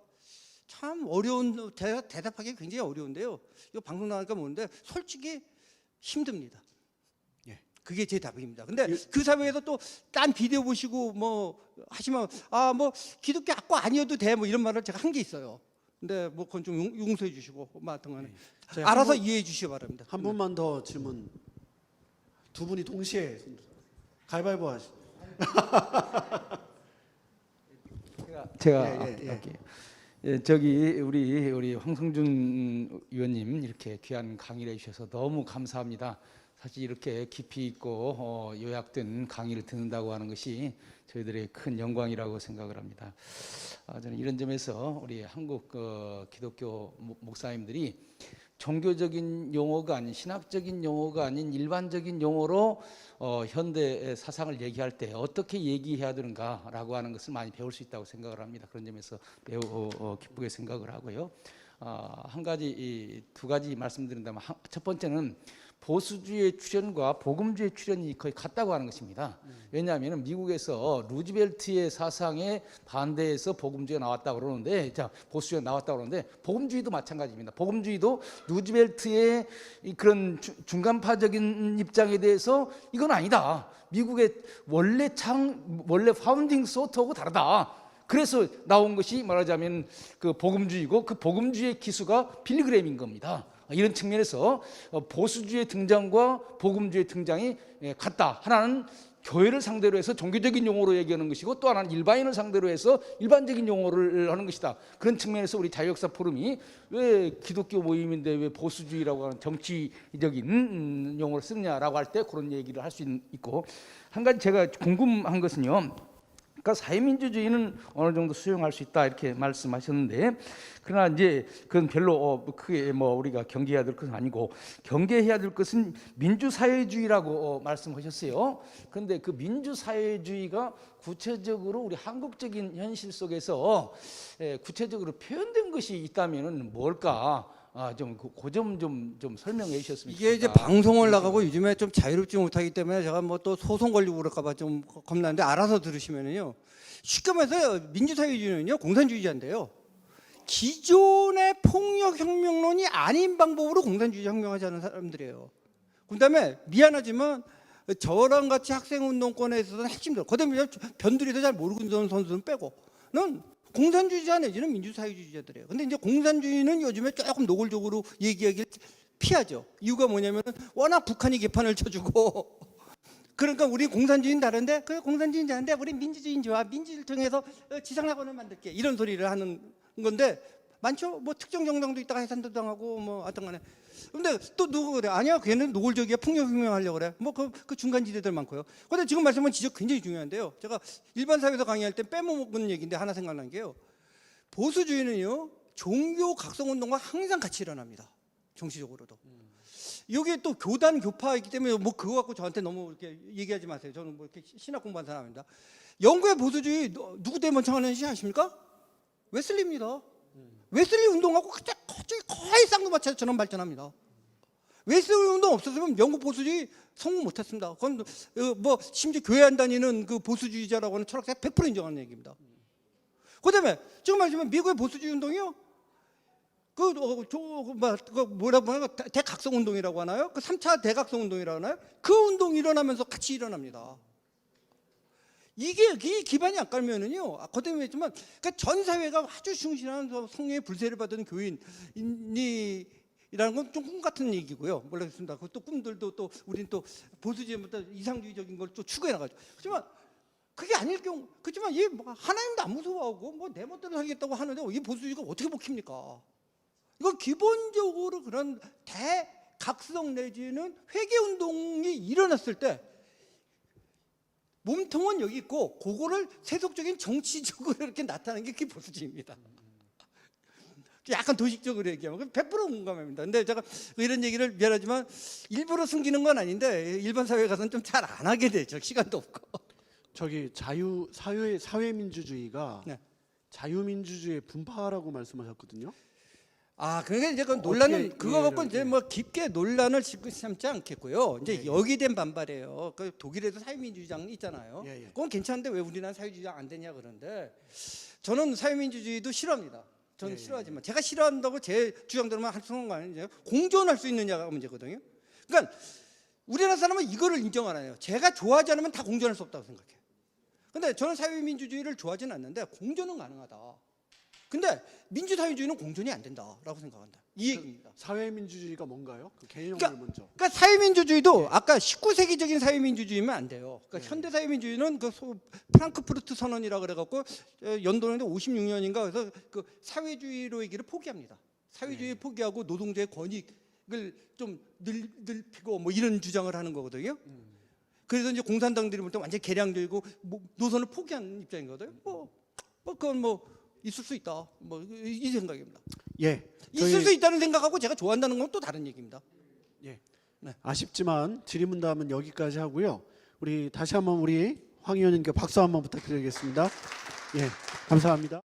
참 어려운 대답하기 굉장히 어려운데요. 이거 방송 나가니까 모르는데 솔직히 힘듭니다. 예. 그게 제 답입니다. 근데 그 사회에서 또 딴 비디오 보시고 뭐 하시면 뭐 기독교 학과 아니어도 돼 뭐 이런 말을 제가 한 게 있어요. 근데 뭐 그건 좀 용서해 주시고 뭐 하여튼간에 알아서 이해해 주시기 바랍니다. 한 분만 더 질문. 두 분이 동시에 가위바위보 하시. 제가 예. 할게요. 예, 저기 우리 황성준 의원님 이렇게 귀한 강의를 해주셔서 너무 감사합니다. 사실 이렇게 깊이 있고 요약된 강의를 듣는다고 하는 것이 저희들의 큰 영광이라고 생각을 합니다. 저는 이런 점에서 우리 한국 기독교 목사님들이 종교적인 용어가 아닌 신학적인 용어가 아닌 일반적인 용어로 현대 사상을 얘기할 때 어떻게 얘기해야 되는가라고 하는 것을 많이 배울 수 있다고 생각을 합니다. 그런 점에서 매우 기쁘게 생각을 하고요. 두 가지 말씀드린다면 첫 번째는 보수주의 출현과 복음주의 출현이 거의 같다고 하는 것입니다. 왜냐하면 미국에서 루즈벨트의 사상에 반대해서 복음주의가 나왔다고 그러는데, 보수주의가 나왔다고 그러는데 복음주의도 마찬가지입니다. 복음주의도 루즈벨트의 그런 중간파적인 입장에 대해서 이건 아니다. 미국의 원래 파운딩 소트하고 다르다. 그래서 나온 것이 말하자면 그 복음주의고 그 복음주의의 기수가 빌리그램인 겁니다. 이런 측면에서 보수주의 등장과 복음주의 등장이 같다. 하나는 교회를 상대로 해서 종교적인 용어로 얘기하는 것이고 또 하나는 일반인을 상대로 해서 일반적인 용어를 하는 것이다. 그런 측면에서 우리 자유역사 포럼이 왜 기독교 모임인데 왜 보수주의라고 하는 정치적인 용어를 쓰느냐라고 할 때 그런 얘기를 할 수 있고, 한 가지 제가 궁금한 것은요. 그러니까 사회민주주의는 어느 정도 수용할 수 있다 이렇게 말씀하셨는데, 그러나 이제 그건 별로 크게 뭐 우리가 경계해야 될 것은 아니고 경계해야 될 것은 민주사회주의라고 말씀하셨어요. 그런데 그 민주사회주의가 구체적으로 우리 한국적인 현실 속에서 구체적으로 표현된 것이 있다면은 뭘까? 그 점 좀 설명해 주셨으면 좋겠다. 이게 이제 방송을 나가고 요즘에 좀 자유롭지 못하기 때문에 제가 뭐 또 소송 걸리고 그럴까봐 좀 겁나는데 알아서 들으시면은요. 쉽게 말해서 민주사회주의는요 공산주의자인데요. 기존의 폭력혁명론이 아닌 방법으로 공산주의 혁명하자는 사람들이에요. 그다음에 미안하지만 저랑 같이 학생운동권에 있어서는 핵심들, 그다음에 변두리도 잘 모르고 있는 선수는 빼고는 공산주의자 내지는 민주사회주의자들이에요. 근데 이제 공산주의는 요즘에 조금 노골적으로 얘기하기를 피하죠. 이유가 뭐냐면 워낙 북한이 개판을 쳐주고 그러니까 우리 공산주의는 다른데 그 공산주의는 다른데 우리 민주주의는 좋아. 민주주의를 통해서 지상낙원을 만들게 이런 소리를 하는 건데 많죠. 뭐 특정 정당도 있다가 해산도 당하고 뭐 하여튼 간에. 근데 또 누구 그래? 아니야, 걔는 노골적이야. 폭력혁명 하려고 그래. 뭐 그 중간지대들 많고요. 근데 지금 말씀은 지적 굉장히 중요한데요. 제가 일반 사회에서 강의할 때 빼먹은 얘기인데 하나 생각난 게요. 보수주의는요. 종교 각성운동과 항상 같이 일어납니다. 정치적으로도. 여기에 또 교단 교파이기 때문에 뭐 그거 갖고 저한테 너무 이렇게 얘기하지 마세요. 저는 뭐 이렇게 신학 공부한 사람입니다. 영국의 보수주의 누구 때문에 창안했는지 아십니까? 웨슬리입니다. 웨슬리 운동하고 거의 쌍두마차처럼 발전합니다. 웨슬리 운동 없었으면 영국 보수주의 성공 못했습니다. 그건 뭐 심지어 교회 안 다니는 그 보수주의자라고 하는 철학자가 100% 인정하는 얘기입니다. 그다음에 지금 말씀하신 미국의 보수주의 운동이요. 뭐라고 하나요? 대각성 운동이라고 하나요? 그 3차 대각성 운동이라고 하나요? 그 운동이 일어나면서 같이 일어납니다. 이게 기반이 안 깔면은요, 거듭 했지만, 그러니까 전 사회가 아주 충실한 성령의 불세를 받은 교인이라는 건 좀 꿈 같은 얘기고요. 모르겠습니다. 그것도 꿈들도 또 우리는 또 보수주의부터 이상주의적인 걸 또 추구해 나가죠. 하지만 그게 아닐 경우, 그렇지만 이 뭐 하나님도 안 무서워하고 뭐 내 멋대로 살겠다고 하는데 이 보수주의가 어떻게 먹힙니까? 이건 기본적으로 그런 대각성 내지는 회개 운동이 일어났을 때 몸통은 여기 있고 그거를 세속적인 정치적으로 이렇게 나타나는 게 그게 보수주의입니다. 약간 도식적으로 얘기하면 100% 공감합니다. 근데 제가 이런 얘기를 미안하지만 일부러 숨기는 건 아닌데 일반 사회에 가서는 좀 잘 안 하게 되죠. 시간도 없고. 저기 사회민주주의가 네. 자유민주주의의 분파라고 말씀하셨거든요. 아, 그러니까 이제 그 어떻게 논란은 그거 갖고 이해를- 이제 뭐 깊게 논란을 삼지 않겠고요. 이제 예, 예. 여기된 반발이에요. 그 독일에도 사회민주주의장 있잖아요. 예, 예. 그건 괜찮은데 왜 우리나라 사회주의장 안 되냐 그런데 저는 사회민주주의도 싫어합니다. 저는 예, 예. 싫어하지만 제가 싫어한다고 제 주장대로만 할 수 있는 거 아니에요? 공존할 수 있느냐가 문제거든요. 그러니까 우리나라 사람은 이거를 인정 안 해요. 제가 좋아하지 않으면 다 공존할 수 없다고 생각해요. 근데 저는 사회민주주의를 좋아하지는 않는데 공존은 가능하다. 근데 민주사회주의는 공존이 안 된다라고 생각한다. 이 얘기입니다. 사회민주주의가 뭔가요? 그 개념을 그러니까 먼저. 그러니까 사회민주주의도 아까 19세기적인 사회민주주의면 안 돼요. 그러니까 현대 사회민주주의는 그 프랑크푸르트 선언이라 그래갖고 연도는데 56년인가 그래서 그 사회주의로 얘기를 포기합니다. 사회주의 포기하고 노동자의 권익을 좀 넓히고 뭐 이런 주장을 하는 거거든요. 그래서 이제 공산당들이 볼 때 완전 히 개량적이고 뭐 노선을 포기한 입장이거든요. 뭐 그건 뭐 있을 수 있다. 뭐 이 생각입니다. 예. 있을 수 있다는 생각하고 제가 좋아한다는 건 또 다른 얘기입니다. 예. 네. 아쉽지만 질의문답은 여기까지 하고요. 우리 다시 한번 우리 황 의원님께 박수 한번 부탁드리겠습니다. 예. 감사합니다.